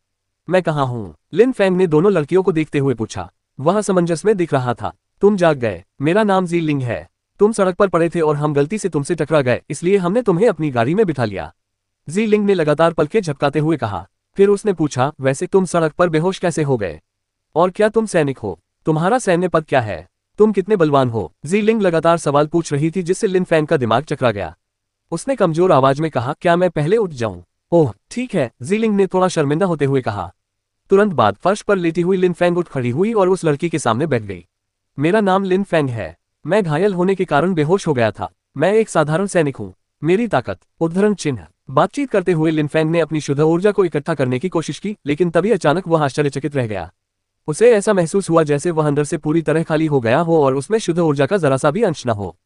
मैं कहाँ हूँ? लिन फेंग ने दोनों लड़कियों को देखते हुए पूछा। वह असमंजस में दिख रहा था। तुम जाग गए। मेरा नाम जीलिंग है। तुम सड़क पर पड़े थे और हम गलती से तुमसे टकरा गए, इसलिए हमने तुम्हें अपनी गाड़ी में बिठा लिया। जीलिंग ने लगातार पलकें झपकाते हुए कहा। फिर उसने पूछा, वैसे तुम सड़क पर बेहोश कैसे हो गए? और क्या तुम सैनिक हो? तुम्हारा सैन्य पद क्या है? तुम कितने बलवान हो? जी लिंग लगातार सवाल पूछ रही थी जिससे लिन फैंग का दिमाग चकरा गया। उसने कमजोर आवाज में कहा, क्या मैं पहले उठ जाऊं? ओह ठीक है, जी लिंग ने थोड़ा शर्मिंदा होते हुए कहा। तुरंत बाद फर्श पर लेटी हुई लिन फैंग उठ खड़ी हुई और उस लड़की के सामने बैठ गई। मेरा नाम लिन फैंग है। मैं घायल होने के कारण बेहोश हो गया था। मैं एक साधारण सैनिक हूँ। मेरी ताकत, उद्धरण चिन्ह। बातचीत करते हुए लिन फैंग ने अपनी शुद्ध ऊर्जा को इकट्ठा करने की कोशिश की, लेकिन तभी अचानक वह आश्चर्यचकित रह गया। उसे ऐसा महसूस हुआ जैसे वह अंदर से पूरी तरह खाली हो गया हो और उसमें शुद्ध ऊर्जा का जरा सा भी अंश न हो।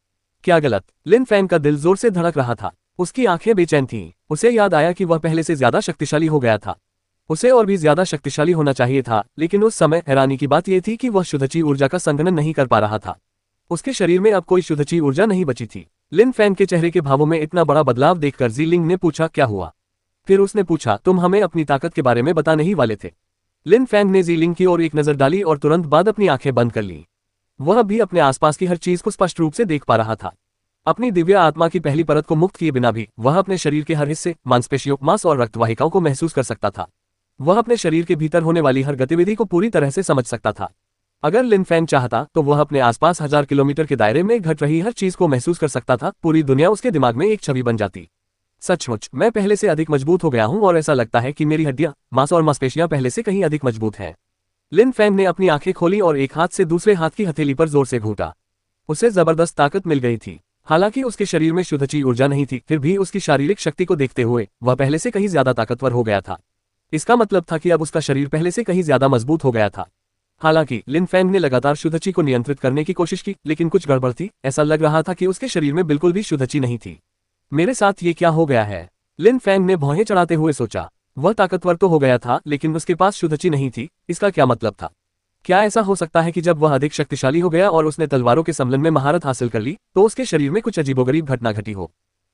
क्या गलत? लिन फैंग का दिल जोर से धड़क रहा था। उसकी आंखें बेचैन थीं। उसे याद आया कि वह पहले से ज्यादा शक्तिशाली हो गया था। उसे और भी ज्यादा शक्तिशाली होना चाहिए था, लेकिन उस समय हैरानी की बात यह थी कि वह शुद्धची ऊर्जा का संघनन नहीं कर पा रहा था। उसके शरीर में अब कोई शुद्धची ऊर्जा नहीं बची थी। लिन फैंग के चेहरे के भावों में इतना बड़ा बदलाव देखकर जी लिंग ने पूछा, क्या हुआ? फिर उसने पूछा, तुम हमें अपनी ताकत के बारे में बताने ही वाले थे? लिन फैंग ने जी लिंग की ओर एक नजर डाली और तुरंत बाद अपनी आंखें बंद कर ली। वह भी अपने आसपास की हर चीज को स्पष्ट रूप से देख पा रहा था। अपनी दिव्य आत्मा की पहली परत को मुक्त किए बिना भी वह अपने शरीर के हर हिस्से, मांसपेशियों, मांस और रक्तवाहिकाओं को महसूस कर सकता था। वह अपने शरीर के भीतर होने वाली हर गतिविधि को पूरी तरह से समझ सकता था। अगर लिन फैंग चाहता तो वह अपने आसपास 1000 किलोमीटर के दायरे में घट रही हर चीज को महसूस कर सकता था। पूरी दुनिया उसके दिमाग में एक छवि बन जाती। सचमुच मैं पहले से अधिक मजबूत हो गया हूं और ऐसा लगता है कि मेरी हड्डियां, मांस और मांसपेशियां पहले से कहीं अधिक मजबूत हैं। लिन फैंग ने अपनी आंखें खोली और एक हाथ से दूसरे हाथ की हथेली पर जोर से घूंटा। उसे जबरदस्त ताकत मिल गई थी। हालांकि उसके शरीर में शुद्धची ऊर्जा नहीं थी, फिर भी उसकी शारीरिक शक्ति को देखते हुए वह पहले से कहीं ज्यादा ताकतवर हो गया था। इसका मतलब था कि अब उसका शरीर पहले से कहीं ज्यादा मजबूत हो गया था। हालांकि लिन फैंग ने लगातार शुद्धची को नियंत्रित करने की कोशिश की, लेकिन कुछ गड़बड़ थी। ऐसा लग रहा था कि उसके शरीर में बिल्कुल भी शुद्धची नहीं थी। मेरे साथ ये क्या हो गया है? लिन फैंग ने भौहें चढ़ाते हुए सोचा। वह ताकतवर तो हो गया था, लेकिन उसके पास शुद्धची नहीं थी। इसका क्या मतलब था? क्या ऐसा हो सकता है कि जब वह अधिक शक्तिशाली हो गया और उसने तलवारों के सम्मेलन में महारत हासिल कर ली, तो उसके शरीर में कुछ अजीबोगरीब घटना घटी हो?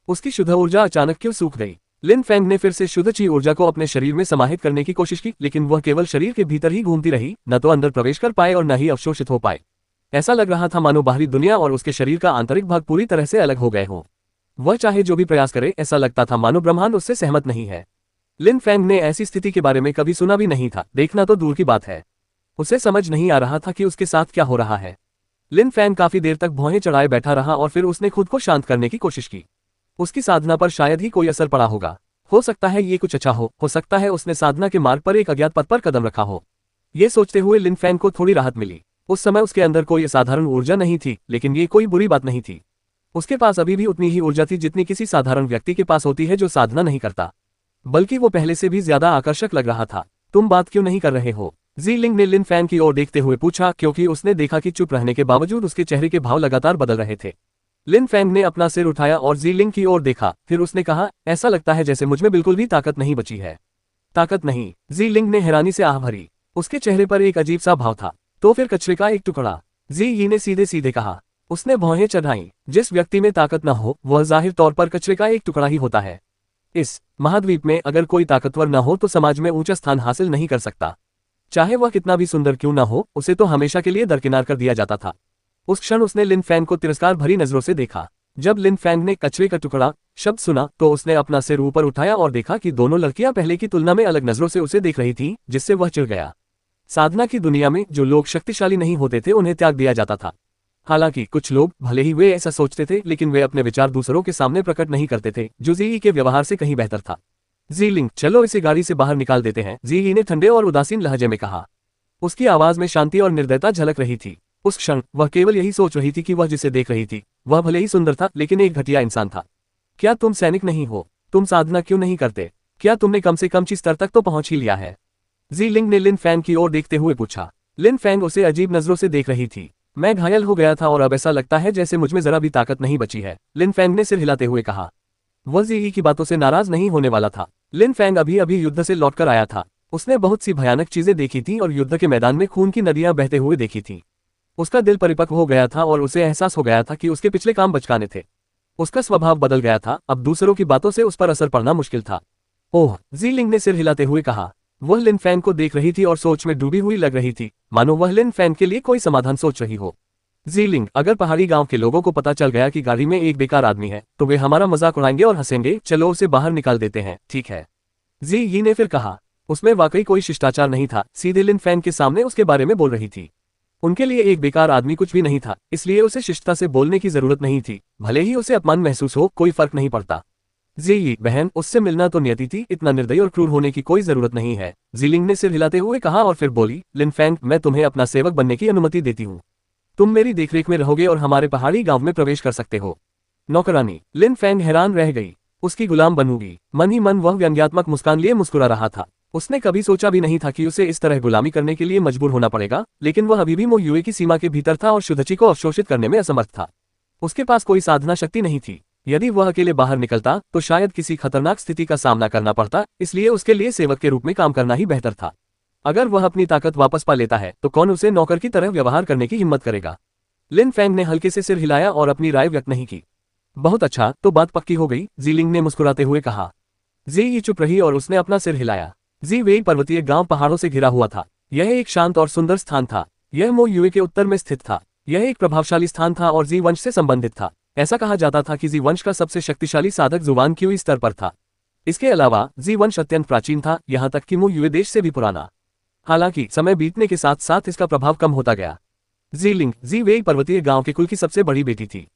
उसकी शुद्ध ऊर्जा अचानक क्यों सूख गई? लिन फैंग ने फिर से शुद्धची ऊर्जा को अपने शरीर में समाहित करने की कोशिश की, लेकिन वह केवल शरीर के भीतर ही घूमती रही, न तो अंदर प्रवेश कर पाए और न ही अवशोषित हो पाए। ऐसा लग रहा था मानो बाहरी दुनिया और उसके शरीर का आंतरिक भाग पूरी तरह से अलग हो गए हों। वह चाहे जो भी प्रयास करे, ऐसा लगता था मानो ब्रह्मांड उससे सहमत नहीं है। लिन फैंग ने ऐसी स्थिति के बारे में कभी सुना भी नहीं था, देखना तो दूर की बात है। उसे समझ नहीं आ रहा था कि उसके साथ क्या हो रहा है। लिन फैंग काफी देर तक भौहें चढ़ाए बैठा रहा और फिर उसने खुद को शांत करने की कोशिश की। उसकी साधना पर शायद ही कोई असर पड़ा होगा। हो सकता है ये कुछ अच्छा हो सकता है उसने साधना के मार्ग पर एक अज्ञात पथ पर कदम रखा हो। ये सोचते हुए लिन फैंग को थोड़ी राहत मिली। उस समय उसके अंदर कोई असाधारण ऊर्जा नहीं थी, लेकिन ये कोई बुरी बात नहीं थी। उसके पास अभी भी उतनी ही ऊर्जा थी जितनी किसी साधारण व्यक्ति के पास होती है जो साधना नहीं करता। बल्कि वो पहले से भी ज्यादा आकर्षक लग रहा था। तुम बात क्यों नहीं कर रहे हो? जी लिंग ने लिन फैंग की ओर देखते हुए पूछा, क्योंकि उसने देखा कि चुप रहने के बावजूद उसके चेहरे के भाव लगातार बदल रहे थे। लिन फैंग ने अपना सिर उठाया और जी लिंग की ओर देखा, फिर उसने कहा, ऐसा लगता है जैसे मुझमें बिल्कुल भी ताकत नहीं बची है। ताकत नहीं? जी लिंग ने हैरानी से आह भरी। उसके चेहरे पर एक अजीब सा भाव था। तो फिर कचरे का एक टुकड़ा? जी यी ने सीधे सीधे कहा। उसने भौहें चढ़ाई। जिस व्यक्ति में ताकत न हो वह जाहिर तौर पर कचरे का एक टुकड़ा ही होता है। इस महाद्वीप में अगर कोई ताकतवर न हो तो समाज में ऊंचा स्थान हासिल नहीं कर सकता। चाहे वह कितना भी सुंदर क्यों न हो, उसे तो हमेशा के लिए दरकिनार कर दिया जाता था। उस क्षण उसने लिन फैंग को तिरस्कार भरी नजरों से देखा। जब लिन फैंग ने कचरे का टुकड़ा शब्द सुना तो उसने अपना सिर ऊपर उठाया और देखा कि दोनों लड़कियां पहले की तुलना में अलग नजरों से उसे देख रही थीं, जिससे वह चिढ़ गया। साधना की दुनिया में जो लोग शक्तिशाली नहीं होते थे उन्हें त्याग दिया जाता था। हालांकि कुछ लोग, भले ही वे ऐसा सोचते थे, लेकिन वे अपने विचार दूसरों के सामने प्रकट नहीं करते थे, जो जी के व्यवहार से कहीं बेहतर था। जी लिंग, चलो इसे गाड़ी से बाहर निकाल देते हैं, जी ने ठंडे और उदासीन लहजे में कहा। उसकी आवाज में शांति और निर्दयता झलक रही थी। उस क्षण वह केवल यही सोच रही थी कि वह जिसे देख रही थी वह भले ही सुंदर था, लेकिन एक घटिया इंसान था। क्या तुम सैनिक नहीं हो? तुम साधना क्यों नहीं करते? क्या तुमने कम से कम इस स्तर तक तो पहुंच ही लिया है? जी लिंग ने लिन फैंग की ओर देखते हुए पूछा। लिन फैंग उसे अजीब नजरों से देख रही थी। मैं घायल हो गया था और अब ऐसा लगता है जैसे मुझमें जरा भी ताकत नहीं बची है, लिन फैंग ने सिर हिलाते हुए कहा। वह जी की बातों से नाराज नहीं होने वाला था। लिन फैंग अभी अभी युद्ध से लौटकर आया था। उसने बहुत सी भयानक चीजें देखी थी और युद्ध के मैदान में खून की नदियां बहते हुए देखी थी। उसका दिल परिपक्व हो गया था और उसे एहसास हो गया था कि उसके पिछले काम बचकाने थे। उसका स्वभाव बदल गया था, अब दूसरों की बातों से उस पर असर पड़ना मुश्किल था। ओह, जी लिंग ने सिर हिलाते हुए कहा। वह लिन फैंग को देख रही थी और सोच में डूबी हुई लग रही थी, मानो वह लिन फैंग के लिए कोई समाधान सोच रही हो। जी लिंग, अगर पहाड़ी गांव के लोगों को पता चल गया कि गाड़ी में एक बेकार आदमी है तो वे हमारा मजाक उड़ाएंगे और हंसेंगे। चलो उसे बाहर निकाल देते हैं, ठीक है? जी यी ने फिर कहा। उसमें वाकई कोई शिष्टाचार नहीं था, सीधे लिन फैंग के सामने उसके बारे में बोल रही थी। उनके लिए एक बेकार आदमी कुछ भी नहीं था, इसलिए उसे शिष्टता से बोलने की जरूरत नहीं थी। भले ही उसे अपमान महसूस हो, कोई फर्क नहीं पड़ता। जी बहन, उससे मिलना तो नियति थी, इतना निर्दयी और क्रूर होने की कोई जरूरत नहीं है, जीलिंग ने सिर हिलाते हुए कहा और फिर बोली, लिन फैंग, मैं तुम्हें अपना सेवक बनने की अनुमति देती हूँ। तुम मेरी देखरेख में रहोगे और हमारे पहाड़ी गांव में प्रवेश कर सकते हो। नौकरानी। लिन फैंग हैरान रह गई। उसकी गुलाम बनूंगी? मन ही मन वह व्यंग्यात्मक मुस्कान लिए मुस्कुरा रहा था। उसने कभी सोचा भी नहीं था कि उसे इस तरह गुलामी करने के लिए मजबूर होना पड़ेगा, लेकिन वह अभी भी मो युए की सीमा के भीतर था और शुद्धची को अवशोषित करने में असमर्थ था। उसके पास कोई साधना शक्ति नहीं थी। यदि वह अकेले बाहर निकलता तो शायद किसी खतरनाक स्थिति का सामना करना पड़ता, इसलिए उसके लिए सेवक के रूप में काम करना ही बेहतर था। अगर वह अपनी ताकत वापस पा लेता है तो कौन उसे नौकर की तरह व्यवहार करने की हिम्मत करेगा। लिन फैंग ने हल्के से सिर हिलाया और अपनी राय व्यक्त नहीं की। बहुत अच्छा, तो बात पक्की हो गई, जीलिंग ने मुस्कुराते हुए कहा। जी चुप रही और उसने अपना सिर हिलाया। जी वेई पर्वतीय गांव पहाड़ों से घिरा हुआ था। यह एक शांत और सुंदर स्थान था। यह मो युए के उत्तर में स्थित था। यह एक प्रभावशाली स्थान था और जी वंश से संबंधित था। ऐसा कहा जाता था कि जी वंश का सबसे शक्तिशाली साधक जुवान क्यूई स्तर पर था। इसके अलावा जी वंश अत्यंत प्राचीन था, यहाँ तक कि मो युए देश से भी पुराना। हालांकि समय बीतने के साथ साथ इसका प्रभाव कम होता गया। जीलिंग जी वेई पर्वतीय गांव के कुल की सबसे बड़ी बेटी थी।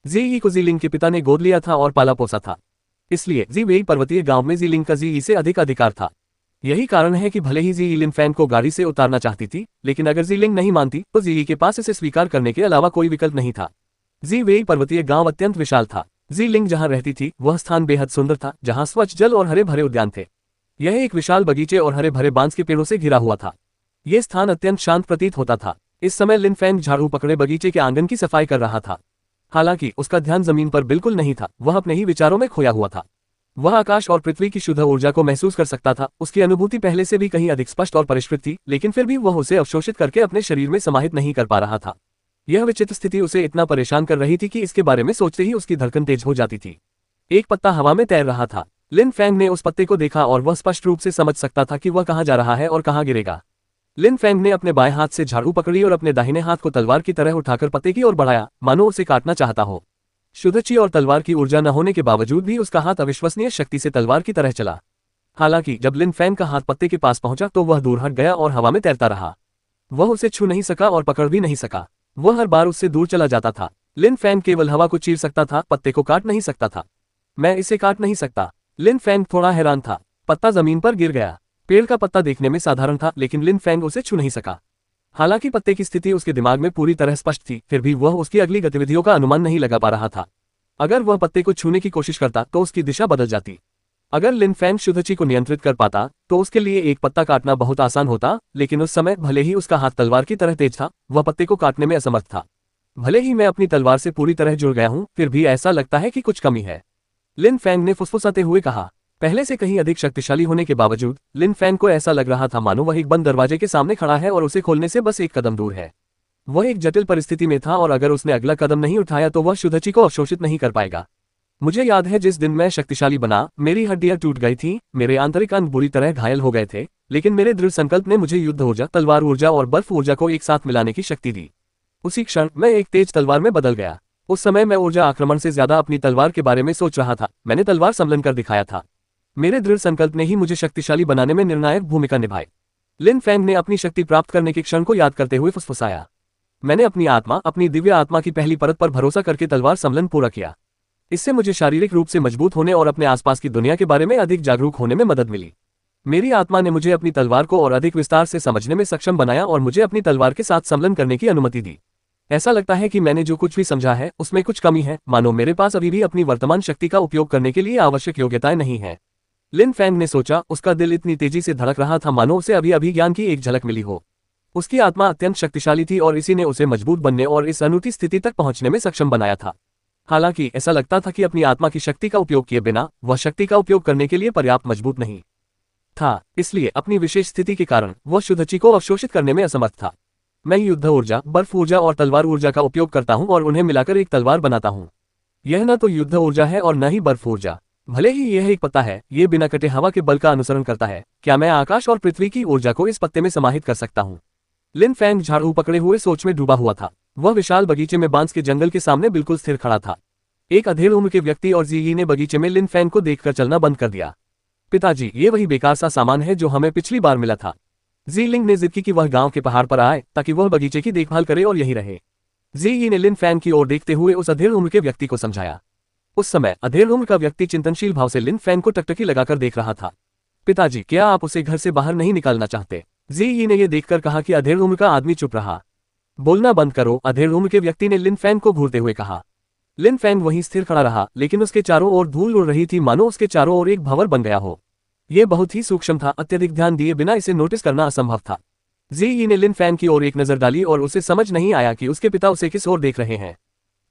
जी को जीलिंग के पिता ने गोद लिया था और पाला पोसा था, इसलिए जी वेई पर्वतीय गांव में जीलिंग का जी से अधिक अधिकार था। यही कारण है कि भले ही जी लिन फैंग को गाड़ी से उतारना चाहती थी, लेकिन अगर जीलिंग नहीं मानती तो जी के पास इसे स्वीकार करने के अलावा कोई विकल्प नहीं था। जी वेई पर्वतीय गांव अत्यंत विशाल था। जीलिंग जहां रहती थी वह स्थान बेहद सुंदर था, जहां स्वच्छ जल और हरे भरे उद्यान थे। यह एक विशाल बगीचे और हरे भरे बांस के पेड़ों से घिरा हुआ था। यह स्थान अत्यंत शांत प्रतीत होता था। इस समय लिन फैंग झाड़ू पकड़े बगीचे के आंगन की सफाई कर रहा था। हालांकि उसका ध्यान जमीन पर बिल्कुल नहीं था, वह अपने ही विचारों में खोया हुआ था। वह आकाश और पृथ्वी की शुद्ध ऊर्जा को महसूस कर सकता था। उसकी अनुभूति पहले से भी कहीं अधिक स्पष्ट और परिष्कृत थी, लेकिन फिर भी वह उसे अवशोषित करके अपने शरीर में समाहित नहीं कर पा रहा था। यह विचित्र स्थिति उसे इतना परेशान कर रही थी कि इसके बारे में सोचते ही उसकी धड़कन तेज हो जाती थी। एक पत्ता हवा में तैर रहा था। लिन फैंग ने उस पत्ते को देखा और वह स्पष्ट रूप से समझ सकता था कि वह कहाँ जा रहा है और कहाँ गिरेगा। लिन फैंग ने अपने बाएं हाथ से झाड़ू पकड़ी और अपने दाहिने हाथ को तलवार की तरह उठाकर पत्ते की ओर बढ़ाया, मानो उसे काटना चाहता हो। शुद्धची और तलवार की ऊर्जा न होने के बावजूद भी उसका हाथ अविश्वसनीय शक्ति से तलवार की तरह चला। हालांकि जब लिन फैंग का हाथ पत्ते के पास पहुंचा तो वह दूर हट गया और हवा में तैरता रहा। वह उसे छू नहीं सका और पकड़ भी नहीं सका। वह हर बार उससे दूर चला जाता था। लिन फैंग केवल हवा को चीर सकता था, पत्ते को काट नहीं सकता था। मैं इसे काट नहीं सकता। लिन फैंग थोड़ा हैरान था। पत्ता जमीन पर गिर गया। पेड़ का पत्ता देखने में साधारण था, लेकिन लिन फैंग उसे छू नहीं सका। हालांकि पत्ते की स्थिति उसके दिमाग में पूरी तरह स्पष्ट थी, फिर भी वह उसकी अगली गतिविधियों का अनुमान नहीं लगा पा रहा था। अगर वह पत्ते को छूने की कोशिश करता तो उसकी दिशा बदल जाती। अगर लिन फैंग शुद्धची को नियंत्रित कर पाता तो उसके लिए एक पत्ता काटना बहुत आसान होता, लेकिन उस समय भले ही उसका हाथ तलवार की तरह तेज था, वह पत्ते को काटने में असमर्थ था। भले ही मैं अपनी तलवार से पूरी तरह जुड़ गया हूं, फिर भी ऐसा लगता है कि कुछ कमी है, लिन फैंग ने फुसफुसाते हुए कहा। पहले से कहीं अधिक शक्तिशाली होने के बावजूद लिन फैंग को ऐसा लग रहा था मानो वह एक बंद दरवाजे के सामने खड़ा है और उसे खोलने से बस एक कदम दूर है। वह एक जटिल परिस्थिति में था और अगर उसने अगला कदम नहीं उठाया तो वह शुद्धची को अवशोषित नहीं कर पाएगा। मुझे याद है जिस दिन मैं शक्तिशाली बना, मेरी हड्डियां टूट गई थीं, मेरे आंतरिक अंग बुरी तरह घायल हो गए थे, लेकिन मेरे दृढ़ संकल्प ने मुझे युद्ध ऊर्जा, तलवार ऊर्जा और बर्फ ऊर्जा को एक साथ मिलाने की शक्ति दी। उसी क्षण मैं एक तेज तलवार में बदल गया। उस समय मैं ऊर्जा आक्रमण से ज्यादा अपनी तलवार के बारे में सोच रहा था। मैंने तलवार संलग्न कर दिखाया था। मेरे दृढ़ संकल्प ने ही मुझे शक्तिशाली बनाने में निर्णायक भूमिका निभाई। लिन फैंग ने अपनी शक्ति प्राप्त करने के क्षण को याद करते हुए फुसफुसाया। मैंने अपनी आत्मा, अपनी दिव्य आत्मा की पहली परत पर भरोसा करके तलवार संलग्न पूरा किया। इससे मुझे शारीरिक रूप से मजबूत होने और अपने आसपास की दुनिया के बारे में अधिक जागरूक होने में मदद मिली। मेरी आत्मा ने मुझे अपनी तलवार को और अधिक विस्तार से समझने में सक्षम बनाया और मुझे अपनी तलवार के साथ संलग्न करने की अनुमति दी। ऐसा लगता है कि मैंने जो कुछ भी समझा है उसमें कुछ कमी है, मानो मेरे पास अभी भी अपनी वर्तमान शक्ति का उपयोग करने के लिए आवश्यक योग्यताएं नहीं है। लिन फैंग ने सोचा। उसका दिल इतनी तेजी से धड़क रहा था मानो उसे अभी अभी ज्ञान की एक झलक मिली हो। उसकी आत्मा अत्यंत शक्तिशाली थी और इसी ने उसे मजबूत बनने और इस अनूठी स्थिति तक पहुंचने में सक्षम बनाया था। हालांकि ऐसा लगता था कि अपनी आत्मा की शक्ति का उपयोग किए बिना वह शक्ति का उपयोग करने के लिए पर्याप्त मजबूत नहीं था। इसलिए अपनी विशेष स्थिति के कारण वह शुद्धची को अवशोषित करने में असमर्थ था। मैं युद्ध ऊर्जा, बर्फ ऊर्जा और तलवार ऊर्जा का उपयोग करता हूं और उन्हें मिलाकर एक तलवार बनाता हूं। यह न तो युद्ध ऊर्जा है और न ही बर्फ ऊर्जा। भले ही यह एक पत्ता है, ये बिना कटे हवा के बल का अनुसरण करता है। क्या मैं आकाश और पृथ्वी की ऊर्जा को इस पत्ते में समाहित कर सकता हूँ? लिन फैंग झाड़ू पकड़े हुए सोच में डूबा हुआ था। वह विशाल बगीचे में बांस के जंगल के सामने बिल्कुल स्थिर खड़ा था। एक अधेड़ उम्र के व्यक्ति और जीई ने बगीचे में लिन फैंग को देखकर चलना बंद कर दिया। पिताजी, ये वही बेकार सा सामान है जो हमें पिछली बार मिला था। जीलिंग ने जिद की कि वह गांव के पहाड़ पर आए ताकि वह बगीचे की देखभाल करे और यही रहे। जी ने लिन फैंग की ओर देखते हुए उस अधेड़ उम्र के व्यक्ति को समझाया। उस समय अधेड़ उम्र का व्यक्ति चिंतनशील भाव से लिन फैंग को टकटकी लगाकर देख रहा था। पिताजी, क्या आप उसे घर से बाहर नहीं निकालना चाहते? जी ने यह देखकर कहा कि अधेड़ उम्र का आदमी चुप रहा। बोलना बंद करो, अधेड़ उम्र के व्यक्ति ने लिन फैंग को घूरते हुए कहा। लिन फैंग वहीं स्थिर खड़ा रहा, लेकिन उसके चारों ओर धूल उड़ रही थी, मानो उसके चारों ओर एक भंवर बन गया हो। यह बहुत ही सूक्ष्म था, अत्यधिक ध्यान दिए बिना इसे नोटिस करना असंभव था। जी ने लिन फैंग की ओर एक नजर डाली और उसे समझ नहीं आया कि उसके पिता उसे किस ओर देख रहे हैं।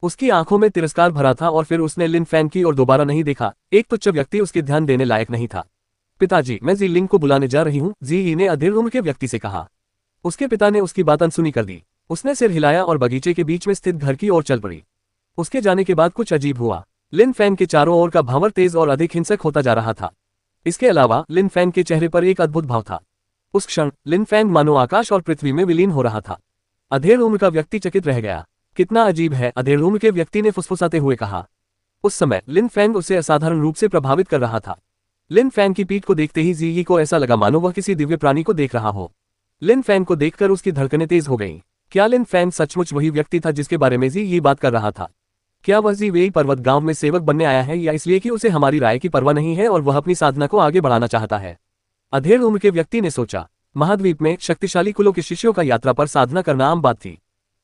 उसकी आंखों में तिरस्कार भरा था और फिर उसने लिन फैंग की ओर दोबारा नहीं देखा। एक तुच्छ व्यक्ति उसके ध्यान देने लायक नहीं था। पिताजी, मैं जी लिंग को बुलाने जा रही हूँ, जी ने अधेड़ उम्र के व्यक्ति से कहा। उसके पिता ने उसकी बात अनसुनी कर दी। उसने सिर हिलाया और बगीचे के बीच में स्थित घर की ओर चल पड़ी। उसके जाने के बाद कुछ अजीब हुआ। लिन फैंग के चारों ओर का भंवर तेज और अधिक हिंसक होता जा रहा था। इसके अलावा लिन फैंग के चेहरे पर एक अद्भुत भाव था। उस क्षण लिन फैंग मानो आकाश और पृथ्वी में विलीन हो रहा था। अधेड़ उम्र का व्यक्ति चकित रह गया। कितना अजीब है, अधेड़ उम्र के व्यक्ति ने फुसफुसाते हुए कहा। उस समय लिन फैंग उसे असाधारण रूप से प्रभावित कर रहा था। लिन फैंग की पीठ को देखते ही जी को ऐसा लगा मानो वह किसी दिव्य प्राणी को देख रहा हो। लिन फैंग को देखकर उसकी धड़कनें तेज हो गईं। क्या लिन फैंग सचमुच वही व्यक्ति था जिसके बारे में जी बात कर रहा था? क्या वह जी वेई पर्वत गांव में सेवक बनने आया है, या इसलिए कि उसे हमारी राय की परवाह नहीं है और वह अपनी साधना को आगे बढ़ाना चाहता है? अधेड़ उम्र के व्यक्ति ने सोचा। महाद्वीप में शक्तिशाली कुलों के शिष्यों का यात्रा पर साधना करना आम बात थी।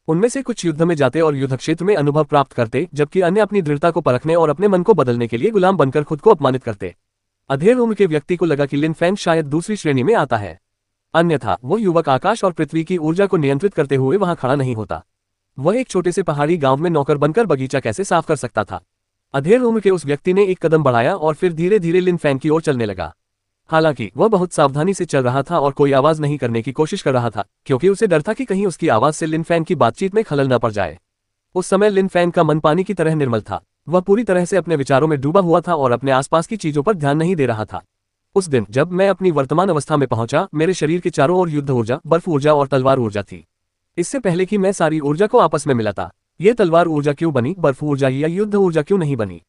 उनमें से कुछ युद्ध में जाते और युद्ध क्षेत्र में अनुभव प्राप्त करते, जबकि अन्य अपनी दृढ़ता को परखने और अपने मन को बदलने के लिए गुलाम बनकर खुद को अपमानित करते। अधेड़ उम्र के व्यक्ति को लगा कि लिन फैंग शायद दूसरी श्रेणी में आता है, अन्यथा वो युवक आकाश और पृथ्वी की ऊर्जा को नियंत्रित करते हुए वहां खड़ा नहीं होता। वह एक छोटे से पहाड़ी गांव में नौकर बनकर बगीचा कैसे साफ कर सकता था? अधेड़ उम्र के उस व्यक्ति ने एक कदम बढ़ाया और फिर धीरे धीरे लिन फैंग की ओर चलने लगा। हालांकि वह बहुत सावधानी से चल रहा था और कोई आवाज नहीं करने की कोशिश कर रहा था, क्योंकि उसे डर था कि कहीं उसकी आवाज से लिन फैंग की बातचीत में खलल न पड़ जाए। उस समय लिन फैंग का मन पानी की तरह निर्मल था। वह पूरी तरह से अपने विचारों में डूबा हुआ था और अपने आसपास की चीजों पर ध्यान नहीं दे रहा था। उस दिन जब मैं अपनी वर्तमान अवस्था में पहुंचा, मेरे शरीर के चारों ओर युद्ध ऊर्जा, बर्फ ऊर्जा और तलवार ऊर्जा थी। इससे पहले कि मैं सारी ऊर्जा को आपस में मिलाता, ये तलवार ऊर्जा क्यों बनी, बर्फ ऊर्जा या युद्ध ऊर्जा क्यों नहीं बनी?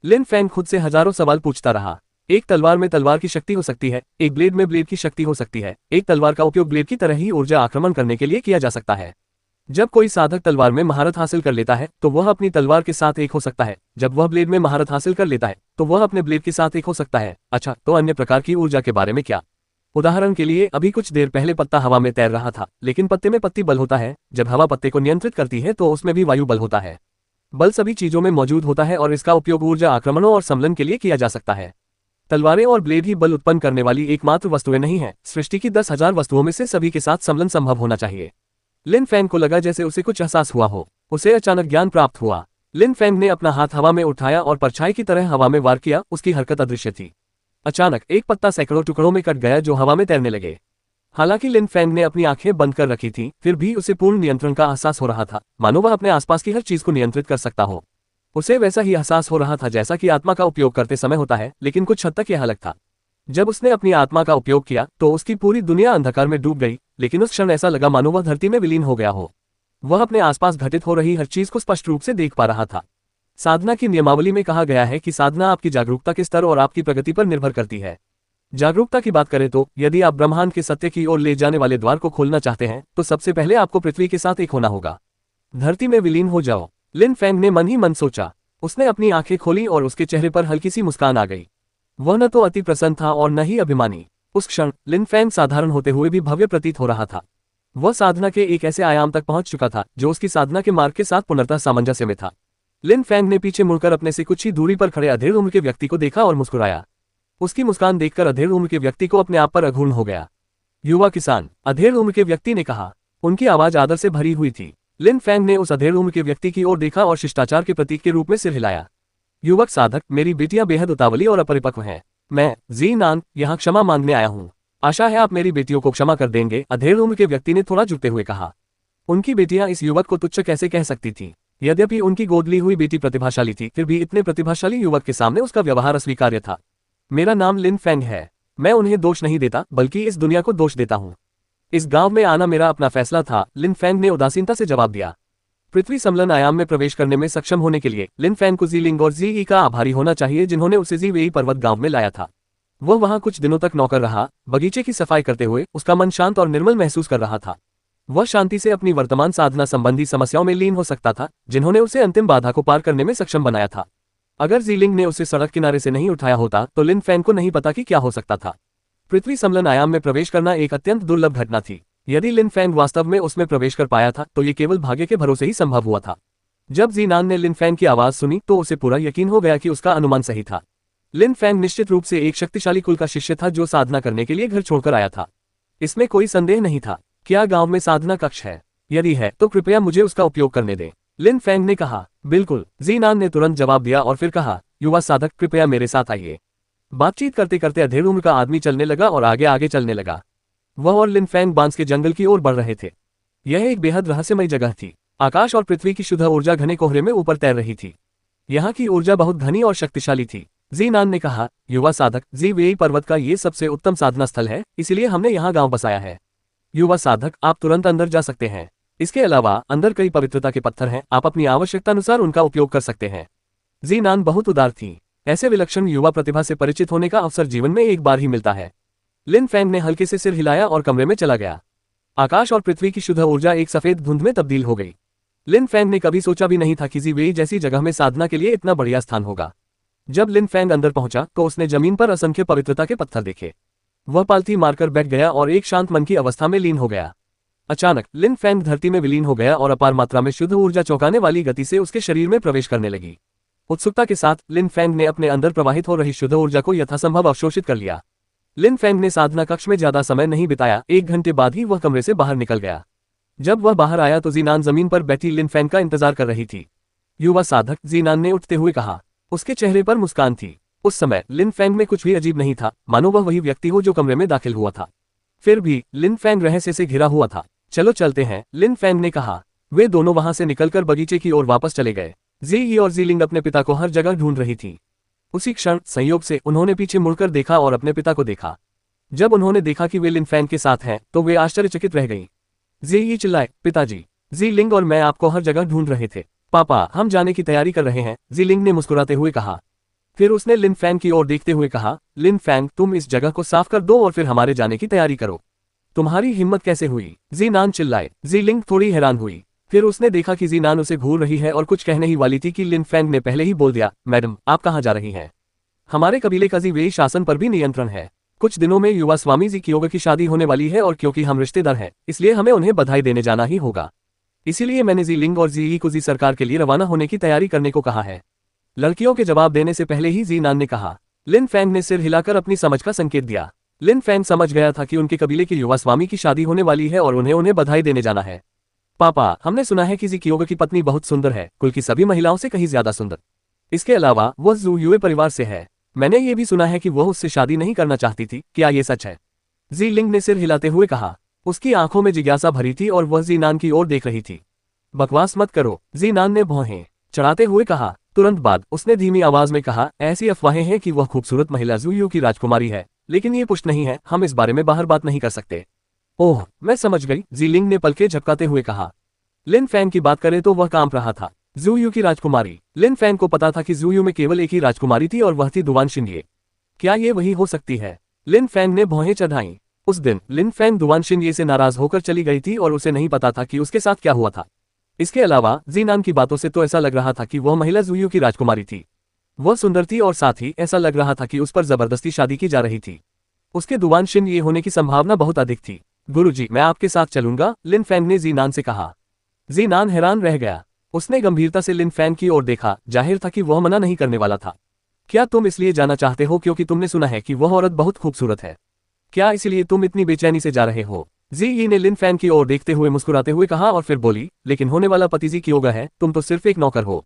लिन फैंग खुद से हजारों सवाल पूछता रहा। एक तलवार में तलवार की शक्ति हो सकती है, एक ब्लेड में ब्लेड की शक्ति हो सकती है, एक तलवार का उपयोग ब्लेड की तरह ही ऊर्जा आक्रमण करने के लिए किया जा सकता है। जब कोई साधक तलवार में महारत हासिल कर लेता है तो वह अपनी तलवार के साथ एक हो सकता है। जब वह ब्लेड में महारत हासिल कर लेता है तो वह अपने ब्लेड के साथ एक हो सकता है। अच्छा, तो अन्य प्रकार की ऊर्जा के बारे में क्या? उदाहरण के लिए, अभी कुछ देर पहले पत्ता हवा में तैर रहा था, लेकिन पत्ते में पत्ती बल होता है। जब हवा पत्ते को नियंत्रित करती है तो उसमें भी वायु बल होता है। बल सभी चीजों में मौजूद होता है और इसका उपयोग ऊर्जा आक्रमणों और समलन के लिए किया जा सकता है। तलवारें और ब्लेड ही बल उत्पन्न करने वाली एकमात्र वस्तुएं नहीं हैं। सृष्टि की 10,000 वस्तुओं में से सभी के साथ समलन संभव होना चाहिए। लिन फैंग को लगा जैसे उसे कुछ एहसास हुआ हो। उसे अचानक ज्ञान प्राप्त हुआ। लिन फैंग ने अपना हाथ हवा में उठाया और परछाई की तरह हवा में वार किया। उसकी हरकत अदृश्य थी। अचानक एक पत्ता सैकड़ों टुकड़ों में कट गया जो हवा में तैरने लगे। हालांकि लिन फैंग ने अपनी आंखें बंद कर रखी थी, फिर भी उसे पूर्ण नियंत्रण का एहसास हो रहा था, मानो वह अपने आसपास की हर चीज को नियंत्रित कर सकता हो। उसे वैसा ही एहसास हो रहा था जैसा कि आत्मा का उपयोग करते समय होता है, लेकिन कुछ हद तक यह अलग था। जब उसने अपनी आत्मा का उपयोग किया तो उसकी पूरी दुनिया अंधकार में डूब गई, लेकिन उस क्षण ऐसा लगा मानो वह धरती में विलीन हो गया हो। वह अपने आसपास घटित हो रही हर चीज को स्पष्ट रूप से देख पा रहा था। साधना की नियमावली में कहा गया है कि साधना आपकी जागरूकता के स्तर और आपकी प्रगति पर निर्भर करती है। जागरूकता की बात करें तो यदि आप ब्रह्मांड के सत्य की ओर ले जाने वाले द्वार को खोलना चाहते हैं तो सबसे पहले आपको पृथ्वी के साथ एक होना होगा। धरती में विलीन हो जाओ, लिन फैंग ने मन ही मन सोचा। उसने अपनी आंखें खोली और उसके चेहरे पर हल्की सी मुस्कान आ गई। वह न तो अति प्रसन्न था और न ही अभिमानी। उस क्षण लिन फैंग साधारण होते हुए भी भव्य प्रतीत हो रहा था। वह साधना के एक ऐसे आयाम तक पहुंच चुका था जो उसकी साधना के मार्ग के साथ पूर्णतः सामंजस्य में था। लिन फैंग ने पीछे मुड़कर अपने से कुछ ही दूरी पर खड़े अधेड़ उम्र के व्यक्ति को देखा और मुस्कुराया। उसकी मुस्कान देखकर अधेड़ उम्र के व्यक्ति को अपने आप पर अघूर्ण हो गया। युवा किसान, अधेड़ उम्र के व्यक्ति ने कहा। उनकी आवाज आदर से भरी हुई थी। लिन फैंग ने उस अधेड़ उम्र के व्यक्ति की ओर देखा और शिष्टाचार के प्रतीक के रूप में सिर हिलाया। युवक साधक, मेरी बेटियां बेहद उतावली और अपरिपक्व हैं। मैं जी नान यहाँ क्षमा मांगने आया हूँ। आशा है आप मेरी बेटियों को क्षमा कर देंगे, अधेड़ उम्र के व्यक्ति ने थोड़ा झुकते हुए कहा। उनकी बेटियां इस युवक को तुच्छ कैसे कह सकती थीं? यद्यपि उनकी गोद ली हुई बेटी प्रतिभाशाली थी, फिर भी इतने प्रतिभाशाली युवक के सामने उसका व्यवहार अस्वीकार्य था। मेरा नाम लिन फैंग है। मैं उन्हें दोष नहीं देता, बल्कि इस दुनिया को दोष देता हूँ। इस गांव में आना मेरा अपना फैसला था, लिन फैंग ने उदासीनता से जवाब दिया। पृथ्वी समलन आयाम में प्रवेश करने में सक्षम होने के लिए लिन फैंग को जीलिंग और जी का आभारी होना चाहिए, जिन्होंने उसे जी वेई पर्वत गांव में लाया था। वह वहां कुछ दिनों तक नौकर रहा, बगीचे की सफाई करते हुए उसका मन शांत और निर्मल महसूस कर रहा था। वह शांति से अपनी वर्तमान साधना संबंधी समस्याओं में लीन हो सकता था, जिन्होंने उसे अंतिम बाधा को पार करने में सक्षम बनाया था। अगर जीलिंग ने उसे सड़क किनारे से नहीं उठाया होता तो लिन फैंग को नहीं पता कि क्या हो सकता था। पृथ्वी समलन आयाम में प्रवेश करना एक अत्यंत दुर्लभ घटना थी। यदि लिन फैंग वास्तव में उसमें प्रवेश कर पाया था तो ये केवल भाग्य के भरोसे ही संभव हुआ था। जब जीनान ने लिन फैंग की आवाज सुनी तो उसे पूरा यकीन हो गया कि उसका अनुमान सही था। लिन फैंग निश्चित रूप से एक शक्तिशाली कुल का शिष्य था जो साधना करने के लिए घर छोड़कर आया था। इसमें कोई संदेह नहीं था। क्या गांव में साधना कक्ष है? यदि है तो कृपया मुझे उसका उपयोग करने दें, लिन फैंग ने कहा। बिल्कुल, जीनान ने तुरंत जवाब दिया और फिर कहा, युवा साधक कृपया मेरे साथ आइए। बातचीत करते करते अधेड़ उम्र का आदमी चलने लगा और आगे आगे चलने लगा। वह और लिन फैंग बांस के जंगल की ओर बढ़ रहे थे। यह एक बेहद रहस्यमय जगह थी। आकाश और पृथ्वी की शुद्ध ऊर्जा घने कोहरे में ऊपर तैर रही थी। यहाँ की ऊर्जा बहुत घनी और शक्तिशाली थी। जीनान ने कहा, युवा साधक, जी वेई पर्वत का ये सबसे उत्तम साधना स्थल है, इसलिए हमने यहाँ गांव बसाया है। युवा साधक, आप तुरंत अंदर जा सकते हैं। इसके अलावा अंदर कई पवित्रता के पत्थर हैं, आप अपनी आवश्यकतानुसार उनका उपयोग कर सकते हैं। जीनान बहुत उदार थी। ऐसे विलक्षण युवा प्रतिभा से परिचित होने का अवसर जीवन में एक बार ही मिलता है। लिन फैंग ने हल्के से सिर हिलाया और कमरे में चला गया। आकाश और पृथ्वी की शुद्ध ऊर्जा एक सफेद धुंध में तब्दील हो गई। लिन फैंग ने कभी सोचा भी नहीं था कि जी वेई जैसी जगह में साधना के लिए इतना बढ़िया स्थान होगा। जब लिन फैंग अंदर पहुंचा तो उसने जमीन पर असंख्य पवित्रता के पत्थर देखे। वह पालथी मारकर बैठ गया और एक शांत मन की अवस्था में लीन हो गया। अचानक लिन फैंग धरती में विलीन हो गया और अपार मात्रा में शुद्ध ऊर्जा चौंकाने वाली गति से उसके शरीर में प्रवेश करने लगी। उत्सुकता के साथ लिन फैंग ने अपने अंदर प्रवाहित हो रही शुद्ध ऊर्जा को यथासंभव अवशोषित कर लिया। लिन फैंग ने साधना कक्ष में ज्यादा समय नहीं बिताया, 1 घंटे बाद ही वह कमरे से बाहर निकल गया। जब वह बाहर आया तो जीनान जमीन पर बैठी लिन फैंग का इंतजार कर रही थी। युवा साधक, जीनान ने उठते हुए कहा। उसके चेहरे पर मुस्कान थी। उस समय लिन फैंग में कुछ भी अजीब नहीं था, मानो वह वही व्यक्ति हो जो कमरे में दाखिल हुआ था। फिर भी लिन फैंग रहस्य से घिरा हुआ था। चलो चलते हैं, लिन फैंग ने कहा। वे दोनों वहां से निकलकर बगीचे की ओर वापस चले गए। जी यी और जीलिंग अपने पिता को हर जगह ढूंढ रही थी। उसी क्षण संयोग से उन्होंने पीछे मुड़कर देखा और अपने पिता को देखा। जब उन्होंने देखा कि वे लिन फैंग के साथ हैं तो वे आश्चर्यचकित रह गईं। जी यी चिल्लाए, पिताजी, जीलिंग और मैं आपको हर जगह ढूंढ रहे थे। पापा, हम जाने की तैयारी कर रहे हैं, जीलिंग ने मुस्कुराते हुए कहा। फिर उसने लिन फैंग की ओर देखते हुए कहा, लिन फैंग, तुम इस जगह को साफ कर दो और फिर हमारे जाने की तैयारी करो। तुम्हारी हिम्मत कैसे हुई? जीनान चिल्लाए। जीलिंग थोड़ी हैरान हुई। फिर उसने देखा कि जीनान उसे घूर रही है और कुछ कहने ही वाली थी कि लिन फैंग ने पहले ही बोल दिया, मैडम, आप कहाँ जा रही हैं? हमारे कबीले का जी वेई शासन पर भी नियंत्रण है। कुछ दिनों में युवा स्वामी जी कियोगा की शादी होने वाली है और क्योंकि हम रिश्तेदार हैं, इसलिए हमें उन्हें बधाई देने जाना ही होगा। इसीलिए मैंने जीलिंग और जी को जी सरकार के लिए रवाना होने की तैयारी करने को कहा है। लड़कियों के जवाब देने से पहले ही जीनान ने कहा। लिन फैंग ने सिर हिलाकर अपनी समझ का संकेत दिया। लिन फैंग समझ गया था कि उनके कबीले के युवा स्वामी की शादी होने वाली है और उन्हें बधाई देने जाना है। पापा, हमने सुना है कि जी कियोगा की पत्नी बहुत सुंदर है, कुल की सभी महिलाओं से कहीं ज्यादा सुंदर। इसके अलावा वह जू युए परिवार से है। मैंने ये भी सुना है कि वह उससे शादी नहीं करना चाहती थी, क्या ये सच है? जीलिंग ने सिर हिलाते हुए कहा। उसकी आंखों में जिज्ञासा भरी थी और वह जीनान की ओर देख रही थी। बकवास मत करो, जीनान ने भौहें चढ़ाते हुए कहा। तुरंत बाद उसने धीमी आवाज में कहा, ऐसी अफवाहें हैं कि वह खूबसूरत महिला जूयू की राजकुमारी है, लेकिन ये पुष्ट नहीं है, हम इस बारे में बाहर बात नहीं कर सकते। ओह, मैं समझ गई, जीलिंग ने पलके झपकाते हुए कहा। लिन फैंग की बात करें तो वह कांप रहा था। जूयू की राजकुमारी। लिन फैंग को पता था कि जूयू में केवल एक ही राजकुमारी थी और वह थी दुवान शिनये। क्या ये वही हो सकती है? लिन फैंग ने भौहें चढ़ाईं। उस दिन लिन फैंग दुवान शिनये से नाराज होकर चली गई थी और उसे नहीं पता था कि उसके साथ क्या हुआ था। इसके अलावा जीनान की बातों से तो ऐसा लग रहा था कि वह महिला जूयू की राजकुमारी थी। वह सुंदर थी और साथ ही ऐसा लग रहा था कि उस पर जबरदस्ती शादी की जा रही थी। उसके दुवान शिनये होने की संभावना बहुत अधिक थी। गुरुजी, मैं आपके साथ चलूंगा, लिन फैंग ने जीनान से कहा। जीनान हैरान रह गया। उसने गंभीरता से लिन फैंग की ओर देखा, जाहिर था कि वह मना नहीं करने वाला था। क्या तुम इसलिए जाना चाहते हो क्योंकि तुमने सुना है कि वह औरत बहुत खूबसूरत है? क्या इसलिए तुम इतनी बेचैनी से जा रहे हो? जी यी ने लिन फैंग की ओर देखते हुए मुस्कुराते हुए कहा और फिर बोली, लेकिन होने वाला पति जी कियोगा है, तुम तो सिर्फ एक नौकर हो।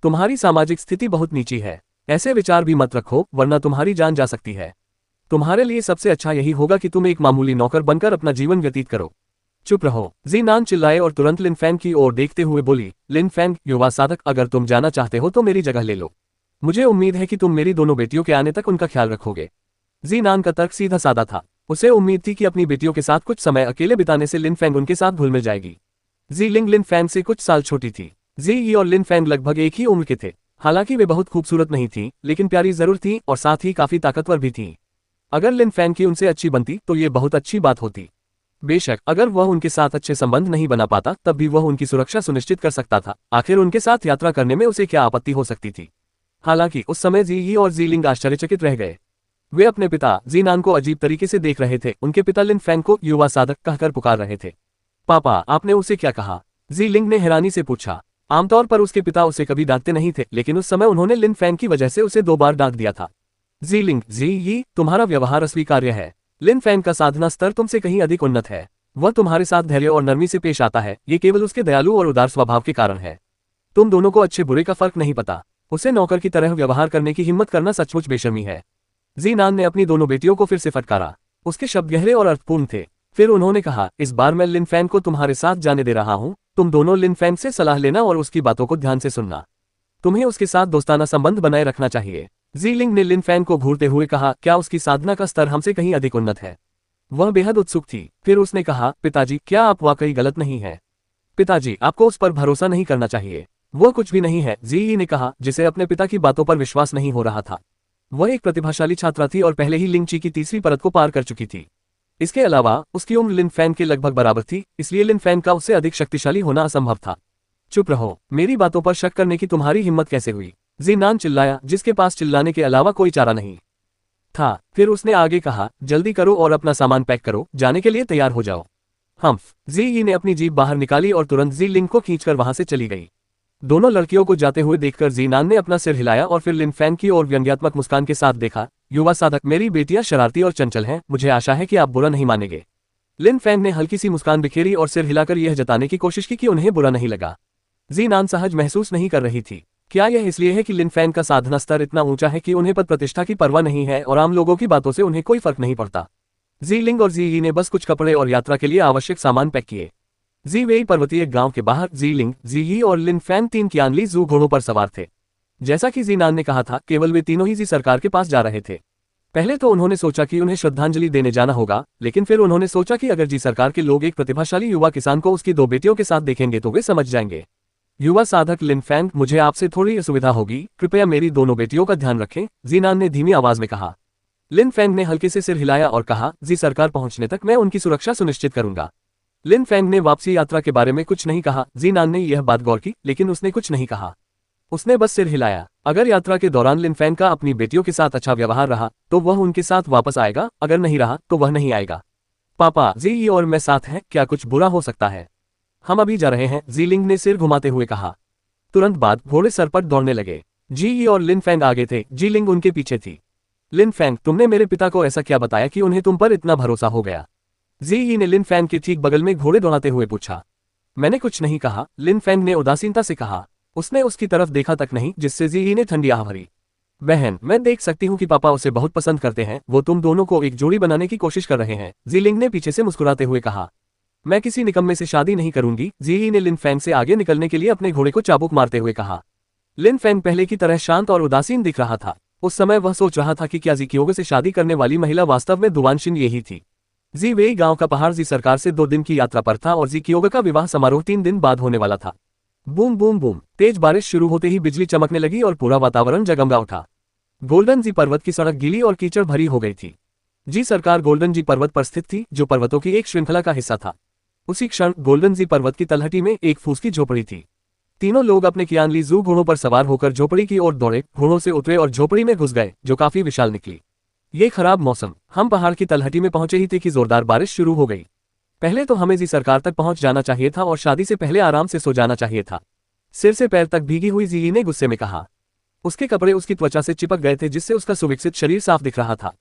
तुम्हारी सामाजिक स्थिति बहुत नीची है। ऐसे विचार भी मत रखो, वरना तुम्हारी जान जा सकती है। तुम्हारे लिए सबसे अच्छा यही होगा कि तुम एक मामूली नौकर बनकर अपना जीवन व्यतीत करो। चुप रहो, जीनान चिल्लाए और तुरंत लिन फैंग की ओर देखते हुए बोली, लिन फैंग, युवा साधक, अगर तुम जाना चाहते हो तो मेरी जगह ले लो। मुझे उम्मीद है कि तुम मेरी दोनों बेटियों के आने तक उनका ख्याल रखोगे। जीनान का तर्क सीधा साधा था। उसे उम्मीद थी कि अपनी बेटियों के साथ कुछ समय अकेले बिताने से लिन फैंग उनके साथ घुल मिल जाएगी। जीलिंग लिन फैंग से कुछ साल छोटी थी। जी यी और लिन फैंग लगभग एक ही उम्र के थे। हालांकि वे बहुत खूबसूरत नहीं थीं, लेकिन प्यारी जरूर थीं और साथ ही काफी ताकतवर भी थीं। अगर लिन फैंग की उनसे अच्छी बनती तो ये बहुत अच्छी बात होती। बेशक अगर वह उनके साथ अच्छे संबंध नहीं बना पाता तब भी वह उनकी सुरक्षा सुनिश्चित कर सकता था। आखिर उनके साथ यात्रा करने में उसे क्या आपत्ति हो सकती थी। हालांकि उस समय जी यी और जीलिंग आश्चर्यचकित रह गए। वे अपने पिता जीनान को अजीब तरीके से देख रहे थे। उनके पिता लिन फैंग को युवा साधक कहकर पुकार रहे थे। पापा, आपने उसे क्या कहा? जीलिंग ने हैरानी से पूछा। आमतौर पर उसके पिता उसे कभी डांटते नहीं थे, लेकिन उस समय उन्होंने लिन फैंग की वजह से उसे 2 बार डांट दिया था। जीलिंग, जी यी, तुम्हारा व्यवहार अस्वीकार्य है। लिन फैंग का साधना स्तर तुमसे कहीं अधिक उन्नत है। वह तुम्हारे साथ धैर्य और नरमी से पेश आता है। ये केवल उसके दयालु और उदार स्वभाव के कारण है। तुम दोनों को अच्छे बुरे का फर्क नहीं पता। उसे नौकर की तरह व्यवहार करने की हिम्मत करना सचमुच बेशर्मी है। जीनान ने अपनी दोनों बेटियों को फिर से फटकारा। उसके शब्द गहरे और अर्थपूर्ण थे। फिर उन्होंने कहा, इस बार मैं लिन फैंग को तुम्हारे साथ जाने दे रहा हूं। तुम दोनों लिन फैंग से सलाह लेना और उसकी बातों को ध्यान से सुनना। तुम्हें उसके साथ दोस्ताना संबंध बनाए रखना चाहिए। जीलिंग ने लिन फैंग को घूरते हुए कहा, क्या उसकी साधना का स्तर हमसे कहीं अधिक उन्नत है? वह बेहद उत्सुक थी। फिर उसने कहा, पिताजी, क्या आप वाकई गलत नहीं हैं? पिताजी, आपको उस पर भरोसा नहीं करना चाहिए। वह कुछ भी नहीं है, जी ने कहा, जिसे अपने पिता की बातों पर विश्वास नहीं हो रहा था। वह एक प्रतिभाशाली छात्रा थी और पहले ही लिंग ची की तीसरी परत को पार कर चुकी थी। इसके अलावा उसकी उम्र लिन फैंग के लगभग बराबर थी, इसलिए लिन फैंग का उससे अधिक शक्तिशाली होना असंभव था। चुप रहो, मेरी बातों पर शक करने की तुम्हारी हिम्मत कैसे हुई? जीनान चिल्लाया, जिसके पास चिल्लाने के अलावा कोई चारा नहीं था। फिर उसने आगे कहा, जल्दी करो और अपना सामान पैक करो, जाने के लिए तैयार हो जाओ। हम्फ। जी ने अपनी जीभ बाहर निकाली और तुरंत जी लिंग को खींचकर वहां से चली गई। दोनों लड़कियों को जाते हुए देखकर जीनान ने अपना सिर हिलाया और फिर लिन फैंग की ओर व्यंग्यात्मक मुस्कान के साथ देखा। युवा साधक, मेरी बेटियां शरारती और चंचल हैं, मुझे आशा है कि आप बुरा नहीं मानेंगे। लिन फैंग ने हल्की सी मुस्कान बिखेरी और सिर हिलाकर यह जताने की कोशिश की कि उन्हें बुरा नहीं लगा। जीनान सहज महसूस नहीं कर रही थी। क्या यह इसलिए है कि लिन फैंग का साधना स्तर इतना ऊंचा है कि उन्हें पद प्रतिष्ठा की परवाह नहीं है और आम लोगों की बातों से उन्हें कोई फर्क नहीं पड़ता? जीलिंग और जी ने बस कुछ कपड़े और यात्रा के लिए आवश्यक सामान पैक किए। जी वेई पर्वतीय गांव के बाहर जीलिंग, जी और लिन फैंग 3 कियानली जू घोड़ों पर सवार थे। जैसा कि जीनान ने कहा था, केवल वे तीनों ही जी सरकार के पास जा रहे थे। पहले तो उन्होंने सोचा कि उन्हें श्रद्धांजलि देने जाना होगा, लेकिन फिर उन्होंने सोचा कि अगर जी सरकार के लोग एक प्रतिभाशाली युवा किसान को उसकी 2 बेटियों के साथ देखेंगे तो वे समझ जाएंगे। युवा साधक लिन फैंग, मुझे आपसे थोड़ी असुविधा होगी, कृपया मेरी दोनों बेटियों का ध्यान रखें, जीनान ने धीमी आवाज में कहा। लिन फैंग ने हल्के से सिर हिलाया और कहा, जी सरकार पहुंचने तक मैं उनकी सुरक्षा सुनिश्चित करूंगा। लिन फैंग ने वापसी यात्रा के बारे में कुछ नहीं कहा। जीनान ने यह बात गौर की, लेकिन उसने कुछ नहीं कहा। उसने बस सिर हिलाया। अगर यात्रा के दौरान लिन फैंग का अपनी बेटियों के साथ अच्छा व्यवहार रहा तो वह उनके साथ वापस आएगा, अगर नहीं रहा तो वह नहीं आएगा। पापा, जी और मैं साथ हैं, क्या कुछ बुरा हो सकता है? हम अभी जा रहे हैं, जीलिंग ने सिर घुमाते हुए कहा। तुरंत बाद घोड़े सरपट दौड़ने लगे। जी और लिन फैंग आगे थे, जीलिंग उनके पीछे थी। लिन फैंग, तुमने मेरे पिता को ऐसा क्या बताया कि उन्हें तुम पर इतना भरोसा हो गया? जी ने लिन फैंग के ठीक बगल में घोड़े दौड़ाते हुए पूछा। मैंने कुछ नहीं कहा, लिन फैंग ने उदासीनता से कहा। उसने उसकी तरफ देखा तक नहीं, जिससे जी ने ठंडी आह भरी। बहन, मैं देख सकती हूँ कि पापा उसे बहुत पसंद करते हैं, वो तुम दोनों को एक जोड़ी बनाने की कोशिश कर रहे हैं, जीलिंग ने पीछे से मुस्कुराते हुए कहा। मैं किसी निकम्मे से शादी नहीं करूंगी, जी ने लिन फैंग से आगे निकलने के लिए अपने घोड़े को चाबुक मारते हुए कहा। लिन फैंग पहले की तरह शांत और उदासीन दिख रहा था। उस समय वह सोच रहा था कि क्या जी कियोगे से शादी करने वाली महिला वास्तव में दुवानशिन यही थी। जी वेई गांव का पहाड़ जी सरकार से 2 दिन की यात्रा पर था और जी कियोगे का विवाह समारोह 3 दिन बाद होने वाला था। बूम बूम बूम, तेज बारिश शुरू होते ही बिजली चमकने लगी और पूरा वातावरण जगमगा उठा। गोल्डन जी पर्वत की सड़क गीली और कीचड़ भरी हो गई थी। जी सरकार गोल्डन जी पर्वत पर स्थित थी, जो पर्वतों की एक श्रृंखला का हिस्सा था। उसी क्षण गोल्डन जी पर्वत की तलहटी में एक फूस की झोपड़ी थी। तीनों लोग अपने कियानली जू घोड़ों पर सवार होकर झोपड़ी की ओर दौड़े, घोड़ों से उतरे और झोपड़ी में घुस गए, जो काफी विशाल निकली। ये खराब मौसम। हम पहाड़ की तलहटी में पहुंचे ही थे कि जोरदार बारिश शुरू हो गई। पहले तो हमें जी सरकार तक पहुंच जाना चाहिए था और शादी से पहले आराम से सो जाना चाहिए था, सिर से पैर तक भीगी हुई जी ने गुस्से में कहा। उसके कपड़े उसकी त्वचा से चिपक गए थे, जिससे उसका सुविकसित शरीर साफ दिख रहा था।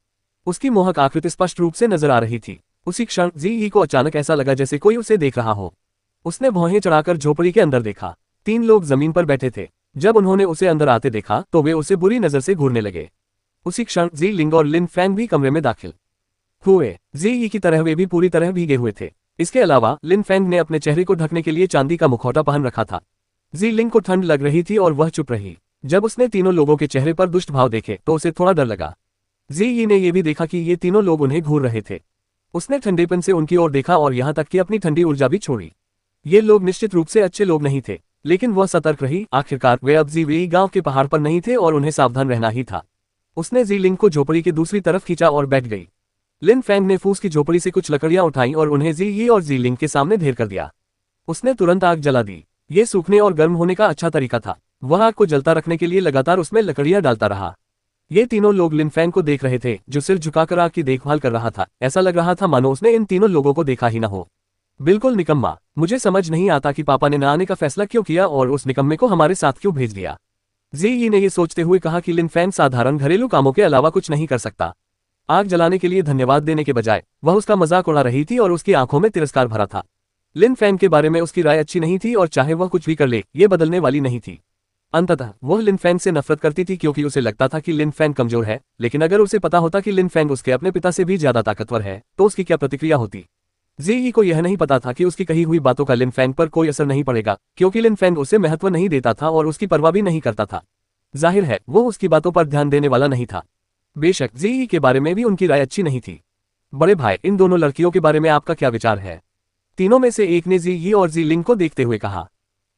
उसकी मोहक आकृति स्पष्ट रूप से नजर आ रही थी। उसी क्षण जी को अचानक ऐसा लगा जैसे कोई उसे देख रहा हो। उसने भौहें चढ़ाकर झोपड़ी के अंदर देखा। 3 लोग जमीन पर बैठे थे। जब उन्होंने उसे अंदर आते देखा तो वे उसे बुरी नजर से घूरने लगे। उसी क्षण जी लिंग और लिन फैंग भी कमरे में दाखिल हुए। जी की तरह वे भी पूरी तरह भीगे हुए थे। इसके अलावा लिन फैंग ने अपने चेहरे को ढकने के लिए चांदी का मुखौटा पहन रखा था। जी लिंग को ठंड लग रही थी और वह चुप रही। जब उसने तीनों लोगों के चेहरे पर दुष्ट भाव देखे तो उसे थोड़ा डर लगा। जी ने यह भी देखा कि ये तीनों लोग उन्हें घूर रहे थे। उसने ठंडेपन से उनकी ओर देखा और यहां तक कि अपनी ठंडी ऊर्जा भी छोड़ी। ये लोग निश्चित रूप से अच्छे लोग नहीं थे, लेकिन वह सतर्क रही। आखिरकार वे अब जी वेई गांव के पहाड़ पर नहीं थे और उन्हें सावधान रहना ही था। उसने जी लिंग को झोपड़ी के दूसरी तरफ खींचा और बैठ गई। लिन फैंग ने फूस की झोपड़ी से कुछ लकड़ियां उठाई और उन्हें जी यी और जी लिंग के सामने ढेर कर दिया। उसने तुरंत आग जला दी। ये सूखने और गर्म होने का अच्छा तरीका था। वह आग को जलता रखने के लिए लगातार उसमें लकड़ियां डालता रहा। ये तीनों लोग लिन फैंग को देख रहे थे, जो सिर झुकाकर आग की देखभाल कर रहा था। ऐसा लग रहा था मानो उसने इन तीनों लोगों को देखा ही न हो। बिल्कुल निकम्मा। मुझे समझ नहीं आता कि पापा ने न आने का फैसला क्यों किया और उस निकम्मे को हमारे साथ क्यों भेज दिया। जी यी ने ये सोचते हुए कहा कि लिन फैंग साधारण घरेलू कामों के अलावा कुछ नहीं कर सकता। आग जलाने के लिए धन्यवाद देने के बजाय वह उसका मजाक उड़ा रही थी और उसकी आंखों में तिरस्कार भरा था। लिन फैंग के बारे में उसकी राय अच्छी नहीं थी और चाहे वह कुछ भी कर ले, ये बदलने वाली नहीं थी। अंततः वह लिन फैंग से नफरत करती थी क्योंकि उसे लगता था कि लिन फैंग कमजोर है, लेकिन अगर उसे पता होता कि लिन फैंग उसके अपने पिता से भी ज्यादा ताकतवर है, तो उसकी क्या प्रतिक्रिया होती। जी यी को यह नहीं पता था कि उसकी कही हुई बातों का लिन फैंग पर कोई असर नहीं पड़ेगा, क्योंकि लिन फैंग उसे महत्व नहीं देता था और उसकी परवाह भी नहीं करता था। जाहिर है वो उसकी बातों पर ध्यान देने वाला नहीं था। बेशक जी यी के बारे में भी उनकी राय अच्छी नहीं थी। बड़े भाई, इन दोनों लड़कियों के बारे में आपका क्या विचार है? तीनों में से एक ने जी यी और जी लिंग को देखते हुए कहा।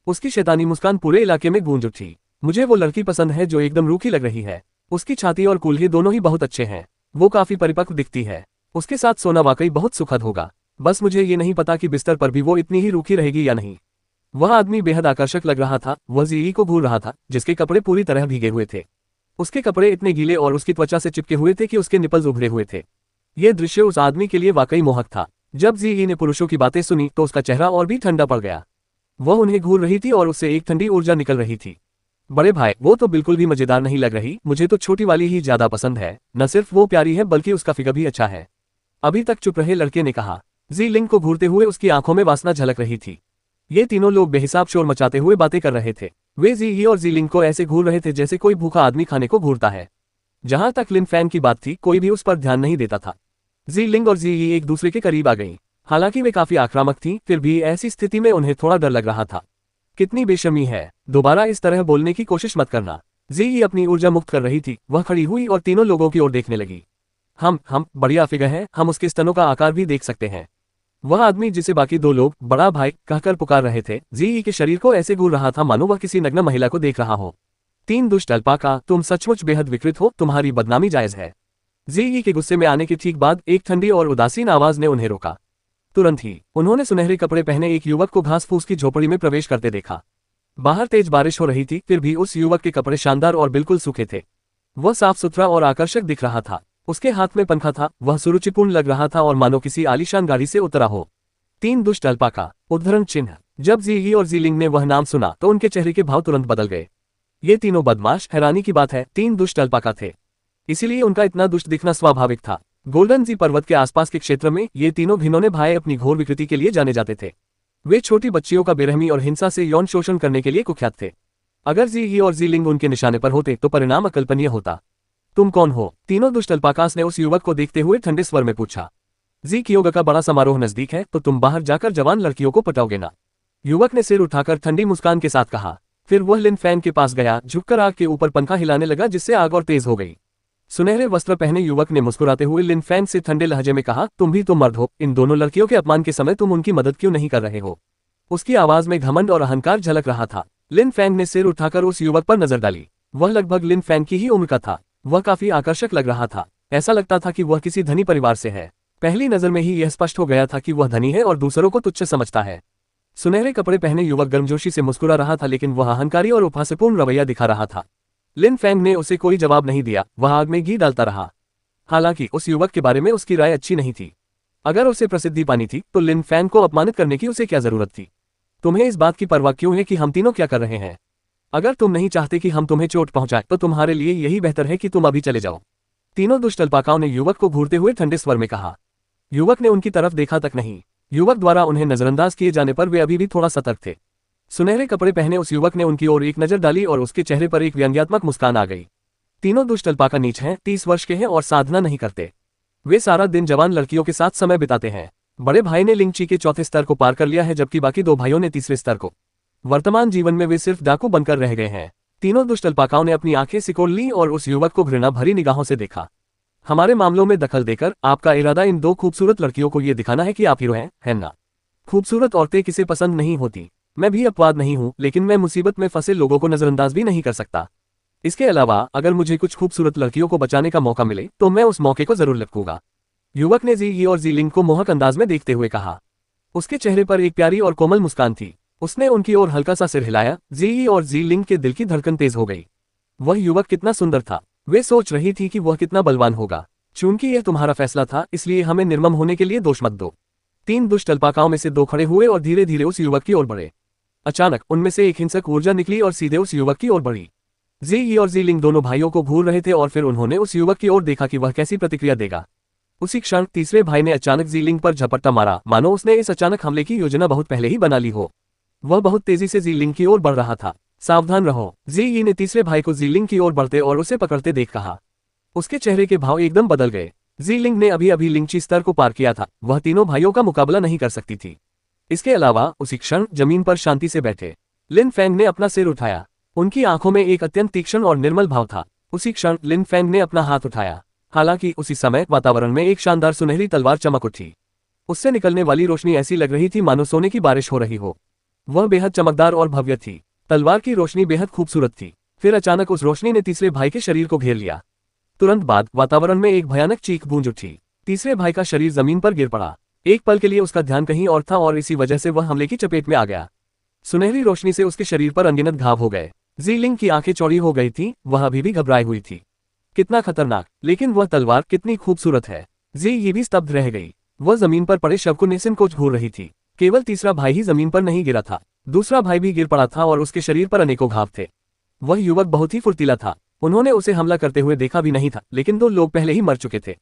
उसकी शैतानी मुस्कान पूरे इलाके में गूंज उठी। मुझे वो लड़की पसंद है जो एकदम रूखी लग रही है। उसकी छाती और कूल्हे दोनों ही बहुत अच्छे हैं। वो काफी परिपक्व दिखती है। उसके साथ सोना वाकई बहुत सुखद होगा। बस मुझे ये नहीं पता कि बिस्तर पर भी वो इतनी ही रूखी रहेगी या नहीं। वह आदमी बेहद आकर्षक लग रहा था। वह जी यी को घूर रहा था, जिसके कपड़े पूरी तरह भीगे हुए थे। उसके कपड़े इतने गीले और उसकी त्वचा से चिपके हुए थे कि उसके निपल्स उभरे हुए थे। यह दृश्य उस आदमी के लिए वाकई मोहक था। जब जी यी ने पुरुषों की बातें सुनी तो उसका चेहरा और भी ठंडा पड़ गया। वह उन्हें घूर रही थी और उससे एक ठंडी ऊर्जा निकल रही थी। बड़े भाई, वो तो बिल्कुल भी मजेदार नहीं लग रही। मुझे तो छोटी वाली ही ज्यादा पसंद है। न सिर्फ वो प्यारी है बल्कि उसका फिगर भी अच्छा है। अभी तक चुप रहे लड़के ने कहा। जी लिंग को घूरते हुए उसकी आंखों में वासना झलक रही थी। ये तीनों लोग बेहिसाब शोर मचाते हुए बातें कर रहे थे। वे जी यी और जी लिंग को ऐसे घूर रहे थे जैसे कोई भूखा आदमी खाने को घूरता है। जहां तक लिन फैंग की बात थी, कोई भी उस पर ध्यान नहीं देता था। जी लिंग और जी यी एक दूसरे के करीब आ गईं। हालांकि वे काफी आक्रामक थीं, फिर भी ऐसी स्थिति में उन्हें थोड़ा डर लग रहा था। कितनी बेशर्मी है, दोबारा इस तरह बोलने की कोशिश मत करना। जी यी अपनी ऊर्जा मुक्त कर रही थी। वह खड़ी हुई और तीनों लोगों की ओर देखने लगी। हम बढ़िया फिगर है। हम उसके स्तनों का आकार भी देख सकते हैं। वह आदमी जिसे बाकी दो लोग बड़ा भाई कहकर पुकार रहे थे, जी यी के शरीर को ऐसे घूर रहा था मानो वह किसी नग्न महिला को देख रहा हो। तीन दुष्ट अल्पाका, तुम सचमुच बेहद विकृत हो। तुम्हारी बदनामी जायज है। जी यी के गुस्से में आने के ठीक बाद एक ठंडी और उदासीन आवाज ने उन्हें रोका। तुरंत ही उन्होंने सुनहरे कपड़े पहने एक युवक को घास फूस की झोपड़ी में प्रवेश करते देखा। बाहर तेज बारिश हो रही थी, फिर भी उस युवक के कपड़े शानदार और बिल्कुल सूखे थे। वह साफ सुथरा और आकर्षक दिख रहा था। उसके हाथ में पंखा था। वह सुरुचिपूर्ण लग रहा था और मानो किसी आलीशान गाड़ी से उतरा हो। तीन दुष्ट अल्पाका उद्धरण चिन्ह। जब जी यी और जी लिंग ने वह नाम सुना तो उनके चेहरे के भाव तुरंत बदल गए। ये तीनों बदमाश, हैरानी की बात है, तीन दुष्ट अल्पाका थे। इसीलिए उनका इतना दुष्ट दिखना स्वाभाविक था। गोल्डन जी पर्वत के आसपास के क्षेत्र में ये तीनों घिनौने भाई अपनी घोर विकृति के लिए जाने जाते थे। वे छोटी बच्चियों का बेरहमी और हिंसा से यौन शोषण करने के लिए कुख्यात थे। अगर जी यी और जी लिंग उनके निशाने पर होते तो परिणाम अकल्पनीय होता। तुम कौन हो? तीनों दुष्ट अल्पाकास ने उस युवक को देखते हुए ठंडे स्वर में पूछा। जी कियोगा का बड़ा समारोह नजदीक है, तो तुम बाहर जाकर जवान लड़कियों को पटाओगे ना? युवक ने सिर उठाकर ठंडी मुस्कान के साथ कहा। फिर वह लिन फैंग के पास गया, झुककर आग के ऊपर पंखा हिलाने लगा जिससे आग और तेज हो गई। सुनहरे वस्त्र पहने युवक ने मुस्कुराते हुए लिन फैंग से ठंडे लहजे में कहा, तुम भी तो मर्द हो। इन दोनों लड़कियों के अपमान के समय तुम उनकी मदद क्यों नहीं कर रहे हो? उसकी आवाज में घमंड और अहंकार झलक रहा था। लिन फैंग ने सिर उठाकर उस युवक पर नजर डाली। वह लगभग लिन फैंग की ही उम्र का था। वह काफी आकर्षक लग रहा था। ऐसा लगता था कि वह किसी धनी परिवार से है। पहली नजर में ही यह स्पष्ट हो गया था कि वह धनी है और दूसरों को तुच्छ समझता है। सुनहरे कपड़े पहने युवक गर्मजोशी से मुस्कुरा रहा था, लेकिन वह अहंकारी और उपहासपूर्ण रवैया दिखा रहा था। लिन फैंग ने उसे कोई जवाब नहीं दिया। वह आग में घी डालता रहा। हालांकि उस युवक के बारे में उसकी राय अच्छी नहीं थी। अगर उसे प्रसिद्धि पानी थी तो लिन फैंग को अपमानित करने की उसे क्या जरूरत थी? तुम्हें इस बात की परवाह क्यों है कि हम तीनों क्या कर रहे हैं? अगर तुम नहीं चाहते कि हम तुम्हें चोट पहुंचाएं तो तुम्हारे लिए यही बेहतर है कि तुम अभी चले जाओ। तीनों दुष्ट अल्पाकाओं ने युवक को घूरते हुए ठंडे स्वर में कहा। युवक ने उनकी तरफ देखा तक नहीं। युवक द्वारा उन्हें नजरअंदाज किए जाने पर वे अभी भी थोड़ा सतर्क थे। सुनहरे कपड़े पहने उस युवक ने उनकी ओर एक नजर डाली और उसके चेहरे पर एक व्यंग्यात्मक मुस्कान आ गई। तीनों दुष्ट अल्पाका नीच हैं, 30 वर्ष के हैं और साधना नहीं करते। वे सारा दिन जवान लड़कियों के साथ समय बिताते हैं। बड़े भाई ने लिंगची के चौथे स्तर को पार कर लिया है, जबकि बाकी दो भाइयों ने तीसरे स्तर को। वर्तमान जीवन में वे सिर्फ डाकू बनकर रह गए हैं। तीनों दुष्ट अल्पाकाओं ने अपनी आंखें सिकोड़ ली और उस युवक को घृणा भरी निगाहों से देखा। हमारे मामलों में दखल देकर आपका इरादा इन दो खूबसूरत लड़कियों को ये दिखाना है कि आप हीरो हैं, है ना? खूबसूरत औरतें किसे पसंद नहीं होती। मैं भी अपवाद नहीं हूं, लेकिन मैं मुसीबत में फंसे लोगों को नजरअंदाज भी नहीं कर सकता। इसके अलावा अगर मुझे कुछ खूबसूरत लड़कियों को बचाने का मौका मिले तो मैं उस मौके को जरूर लपकूंगा। युवक ने जी और जी लिंग को मोहक अंदाज में देखते हुए कहा। उसके चेहरे पर एक प्यारी और कोमल मुस्कान थी। उसने उनकी ओर हल्का सा सिर हिलाया। जी और जी लिंग के दिल की धड़कन तेज हो गई। वह युवक कितना सुंदर था। वे सोच रही थी कि वह कितना बलवान होगा। चूंकि यह तुम्हारा फैसला था, इसलिए हमें निर्मम होने के लिए दोष मत दो। 3 दुष्ट अल्पाकाओं में से 2 खड़े हुए और धीरे धीरे उस युवक की ओर बढ़े। अचानक उनमें से एक हिंसक ऊर्जा निकली और सीधे उस युवक की ओर बढ़ी। जी और जी लिंग दोनों भाइयों को घूर रहे थे और फिर उन्होंने उस युवक की ओर देखा कि वह कैसी प्रतिक्रिया देगा। उसी क्षण तीसरे भाई ने अचानक जी लिंग पर झपट्टा मारा, मानो उसने इस अचानक हमले की योजना बहुत पहले ही बना ली हो। वह बहुत तेजी से जी लिंग की ओर बढ़ रहा था। सावधान रहो, जी ने तीसरे भाई को जी लिंग की ओर बढ़ते और उसे पकड़ते देख कहा। उसके चेहरे के भाव एकदम बदल गए। जी लिंग ने अभी अभी लिंची स्तर को पार किया था। वह तीनों भाइयों का मुकाबला नहीं कर सकती थी। इसके अलावा उसी क्षण जमीन पर शांति से बैठे लिन फेंग ने अपना सिर उठाया। उनकी आंखों में एक अत्यंत तीक्ष्ण और निर्मल भाव था। उसी क्षण लिन फेंग ने अपना हाथ उठाया। हालांकि उसी समय वातावरण में एक शानदार सुनहरी तलवार चमक उठी। उससे निकलने वाली रोशनी ऐसी लग रही थी मानो सोने की बारिश हो रही हो। वह बेहद चमकदार और भव्य थी। तलवार की रोशनी बेहद खूबसूरत थी। फिर अचानक उस रोशनी ने तीसरे भाई के शरीर को घेर लिया। तुरंत बाद वातावरण में एक भयानक चीख गूंज उठी। तीसरे भाई का शरीर जमीन पर गिर पड़ा। एक पल के लिए उसका ध्यान कहीं और था और इसी वजह से वह हमले की चपेट में आ गया। सुनहरी रोशनी से उसके शरीर पर अनगिनत घाव हो गए। जी लिंग की आंखें चौड़ी हो गई थी। वह अभी भी घबराई हुई थी। कितना खतरनाक, लेकिन वह तलवार कितनी खूबसूरत है। जी ये भी स्तब्ध रह गई। वह जमीन पर पड़े शव को निस्संकोच घूर रही थी। केवल तीसरा भाई ही जमीन पर नहीं गिरा था। दूसरा भाई भी गिर पड़ा था और उसके शरीर पर अनेकों घाव थे। वह युवक बहुत ही फुर्तीला था। उन्होंने उसे हमला करते हुए देखा भी नहीं था, लेकिन 2 लोग पहले ही मर चुके थे।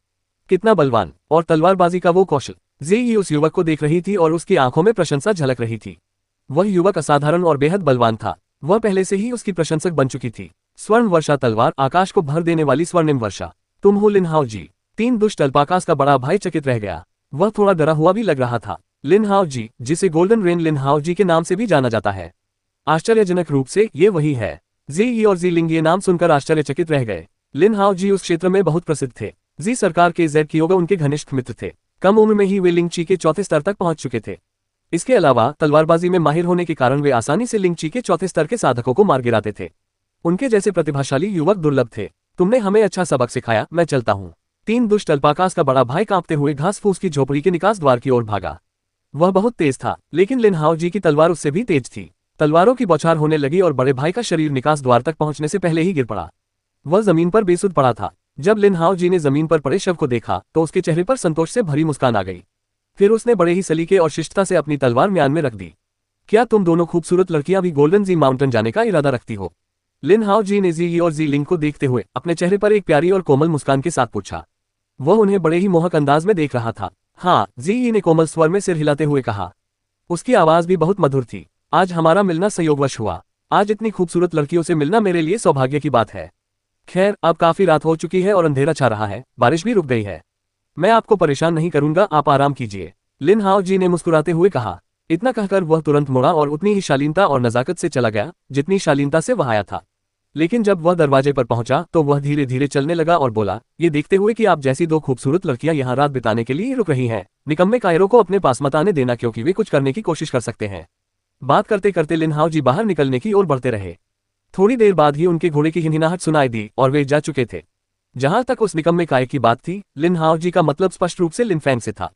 कितना बलवान और तलवारबाजी का वो कौशल। जी उस युवक को देख रही थी और उसकी आंखों में प्रशंसा झलक रही थी। वह युवक असाधारण और बेहद बलवान था। वह पहले से ही उसकी प्रशंसक बन चुकी थी। स्वर्ण वर्षा तलवार, आकाश को भर देने वाली स्वर्णिम वर्षा। तुम हो लिन हाओ जी। 3 दुष्ट अल्पाकास का बड़ा भाई चकित रह गया। वह थोड़ा डरा हुआ भी लग रहा था। लिन हाओ जी, जिसे गोल्डन रेन लिन हाओ जी के नाम से भी जाना जाता है। आश्चर्यजनक रूप से ये वही है। जी और जी लिंग ये नाम सुनकर आश्चर्यचकित रह गए। लिन हाओ जी उस क्षेत्र में बहुत प्रसिद्ध थे। जी सरकार के जेड कियोगा उनके घनिष्ठ मित्र थे। कम उम्र में ही वे लिंगची के 4थे स्तर तक पहुंच चुके थे। इसके अलावा तलवारबाजी में माहिर होने के कारण वे आसानी से लिंगची के 4थे स्तर के साधकों को मार गिराते थे। उनके जैसे प्रतिभाशाली युवक दुर्लभ थे। तुमने हमें अच्छा सबक सिखाया, मैं चलता हूँ। 3 दुष्ट अल्पाकास का बड़ा भाई कांपते हुए घास फूस की झोपड़ी के निकास द्वार की ओर भागा। वह बहुत तेज था, लेकिन लिन हाओ जी की तलवार उससे भी तेज थी। तलवारों की बौछार होने लगी और बड़े भाई का शरीर निकास द्वार तक पहुंचने से पहले ही गिर पड़ा। वह जमीन पर बेसुध पड़ा था। जब लिन हाओ जी ने जमीन पर पड़े शव को देखा तो उसके चेहरे पर संतोष से भरी मुस्कान आ गई। फिर उसने बड़े ही सलीके और शिष्टता से अपनी तलवार म्यान में रख दी। क्या तुम दोनों खूबसूरत लड़कियां भी गोल्डन जी माउंटेन जाने का इरादा रखती हो? लिन हाओ जी ने जी और जी लिंग को देखते हुए अपने चेहरे पर एक प्यारी और कोमल मुस्कान के साथ पूछा। वह उन्हें बड़े ही मोहक अंदाज में देख रहा था। हाँ, जी ने कोमल स्वर में सिर हिलाते हुए कहा। उसकी आवाज भी बहुत मधुर थी। आज हमारा मिलना संयोगवश हुआ। आज इतनी खूबसूरत लड़कियों से मिलना मेरे लिए सौभाग्य की बात है। खैर, अब काफी रात हो चुकी है और अंधेरा छा रहा है। बारिश भी रुक गई है। मैं आपको परेशान नहीं करूंगा, आप आराम कीजिए, लिन हाओ जी ने मुस्कुराते हुए कहा। इतना कहकर वह तुरंत मुड़ा और उतनी ही शालीनता और नजाकत से चला गया जितनी शालीनता से वह आया था। लेकिन जब वह दरवाजे पर पहुंचा तो वह धीरे धीरे चलने लगा और बोला, ये देखते हुए कि आप जैसी 2 खूबसूरत लड़कियां यहाँ रात बिताने के लिए रुक रही हैं, निकम्मे कायरों को अपने पास मत आने देना, क्योंकि वे कुछ करने की कोशिश कर सकते हैं। बात करते करते लिन हाओ जी बाहर निकलने की ओर बढ़ते रहे। थोड़ी देर बाद ही उनके घोड़े की हिनहिनाहट सुनाई दी और वे जा चुके थे। जहां तक उस निकम्मे काय की बात थी, लिन हाओ जी का मतलब स्पष्ट रूप से लिन फैंग से था।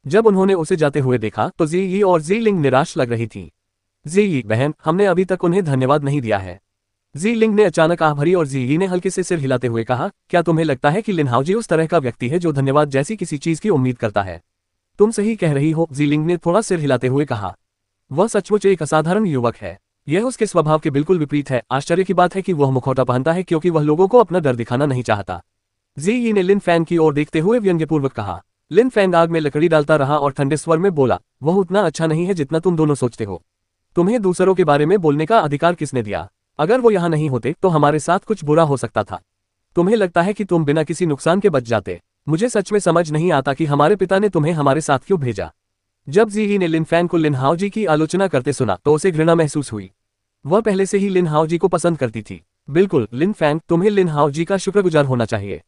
जब उन्होंने उसे जाते हुए देखा तो जी यी और जी लिंग निराश लग रही थी। जी यी, बहन, हमने अभी तक उन्हें धन्यवाद नहीं दिया है। जी लिंग ने अचानक आह भरी और जी यी ने हल्के से सिर हिलाते हुए कहा, क्या तुम्हें लगता है कि लिन हाओ जी उस तरह का व्यक्ति है जो धन्यवाद जैसी किसी चीज की उम्मीद करता है? तुम सही कह रही हो, जी लिंग ने थोड़ा सिर हिलाते हुए कहा। वह सचमुच एक असाधारण युवक है। यह उसके स्वभाव के बिल्कुल विपरीत है। आश्चर्य की बात है कि वह मुखौटा पहनता है क्योंकि वह लोगों को अपना डर दिखाना नहीं चाहता। जी यी ने लिन फैंग की ओर देखते हुए व्यंग्यपूर्वक कहा। लिन फैंग आग में लकड़ी डालता रहा और ठंडे स्वर में बोला, वह उतना अच्छा नहीं है जितना तुम दोनों सोचते हो। तुम्हें दूसरों के बारे में बोलने का अधिकार किसने दिया? अगर वो यहाँ नहीं होते तो हमारे साथ कुछ बुरा हो सकता था। तुम्हें लगता है कि तुम बिना किसी नुकसान के बच जाते। मुझे सच में समझ नहीं आता कि हमारे पिता ने तुम्हें हमारे साथ क्यों भेजा। जब जी यी ने लिन फैंग को लिन हाओ जी की आलोचना करते सुना तो उसे घृणा महसूस हुई। वह पहले से ही लिन हाओ जी को पसंद करती थी। बिल्कुल लिन फैंग, तुम्हें लिन हाओ जी का शुक्रगुजार होना चाहिए,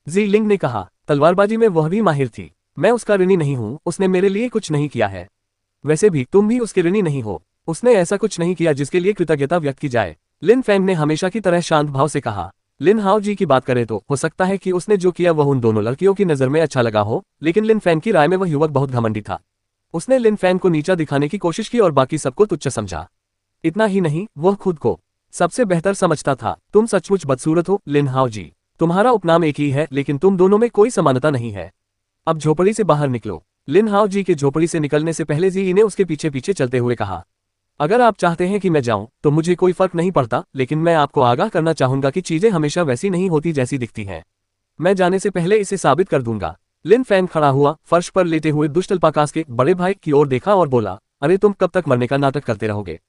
जी लिंग ने कहा। तलवारबाजी में वह भी माहिर थी। मैं उसका ऋणी नहीं हूँ, उसने मेरे लिए कुछ नहीं किया है। वैसे भी तुम भी उसके ऋणी नहीं हो। उसने ऐसा कुछ नहीं किया जिसके लिए कृतज्ञता व्यक्त की जाए। लिन फैंग ने हमेशा की तरह शांत भाव से कहा। लिन हाओ जी की बात करें तो हो सकता है कि उसने जो किया वह उन दोनों लड़कियों की नज़र में अच्छा लगा हो, लेकिन लिन फैंग की राय में वह युवक बहुत घमंडी था। उसने लिन फैंग को नीचा दिखाने की कोशिश की और बाकी सबको तुच्छ समझा। इतना ही नहीं, वह खुद को सबसे बेहतर समझता था। तुम सचमुच बदसूरत हो लिन हाओ जी। तुम्हारा उपनाम एक ही है, लेकिन तुम दोनों में कोई समानता नहीं है। अब झोपड़ी से बाहर निकलो। लिन हाओ जी के झोपड़ी से निकलने से पहले जी ने उसके पीछे पीछे चलते हुए कहा, अगर आप चाहते हैं कि मैं जाऊं तो मुझे कोई फर्क नहीं पड़ता, लेकिन मैं आपको आगाह करना चाहूंगा कि चीजें हमेशा वैसी नहीं होती जैसी दिखती हैं। मैं जाने से पहले इसे साबित कर दूंगा। लिन फैंग खड़ा हुआ, फर्श पर लेटे हुए दुष्ट अल्पाकास के बड़े भाई की ओर देखा और बोला, अरे तुम कब तक मरने का नाटक करते रहोगे?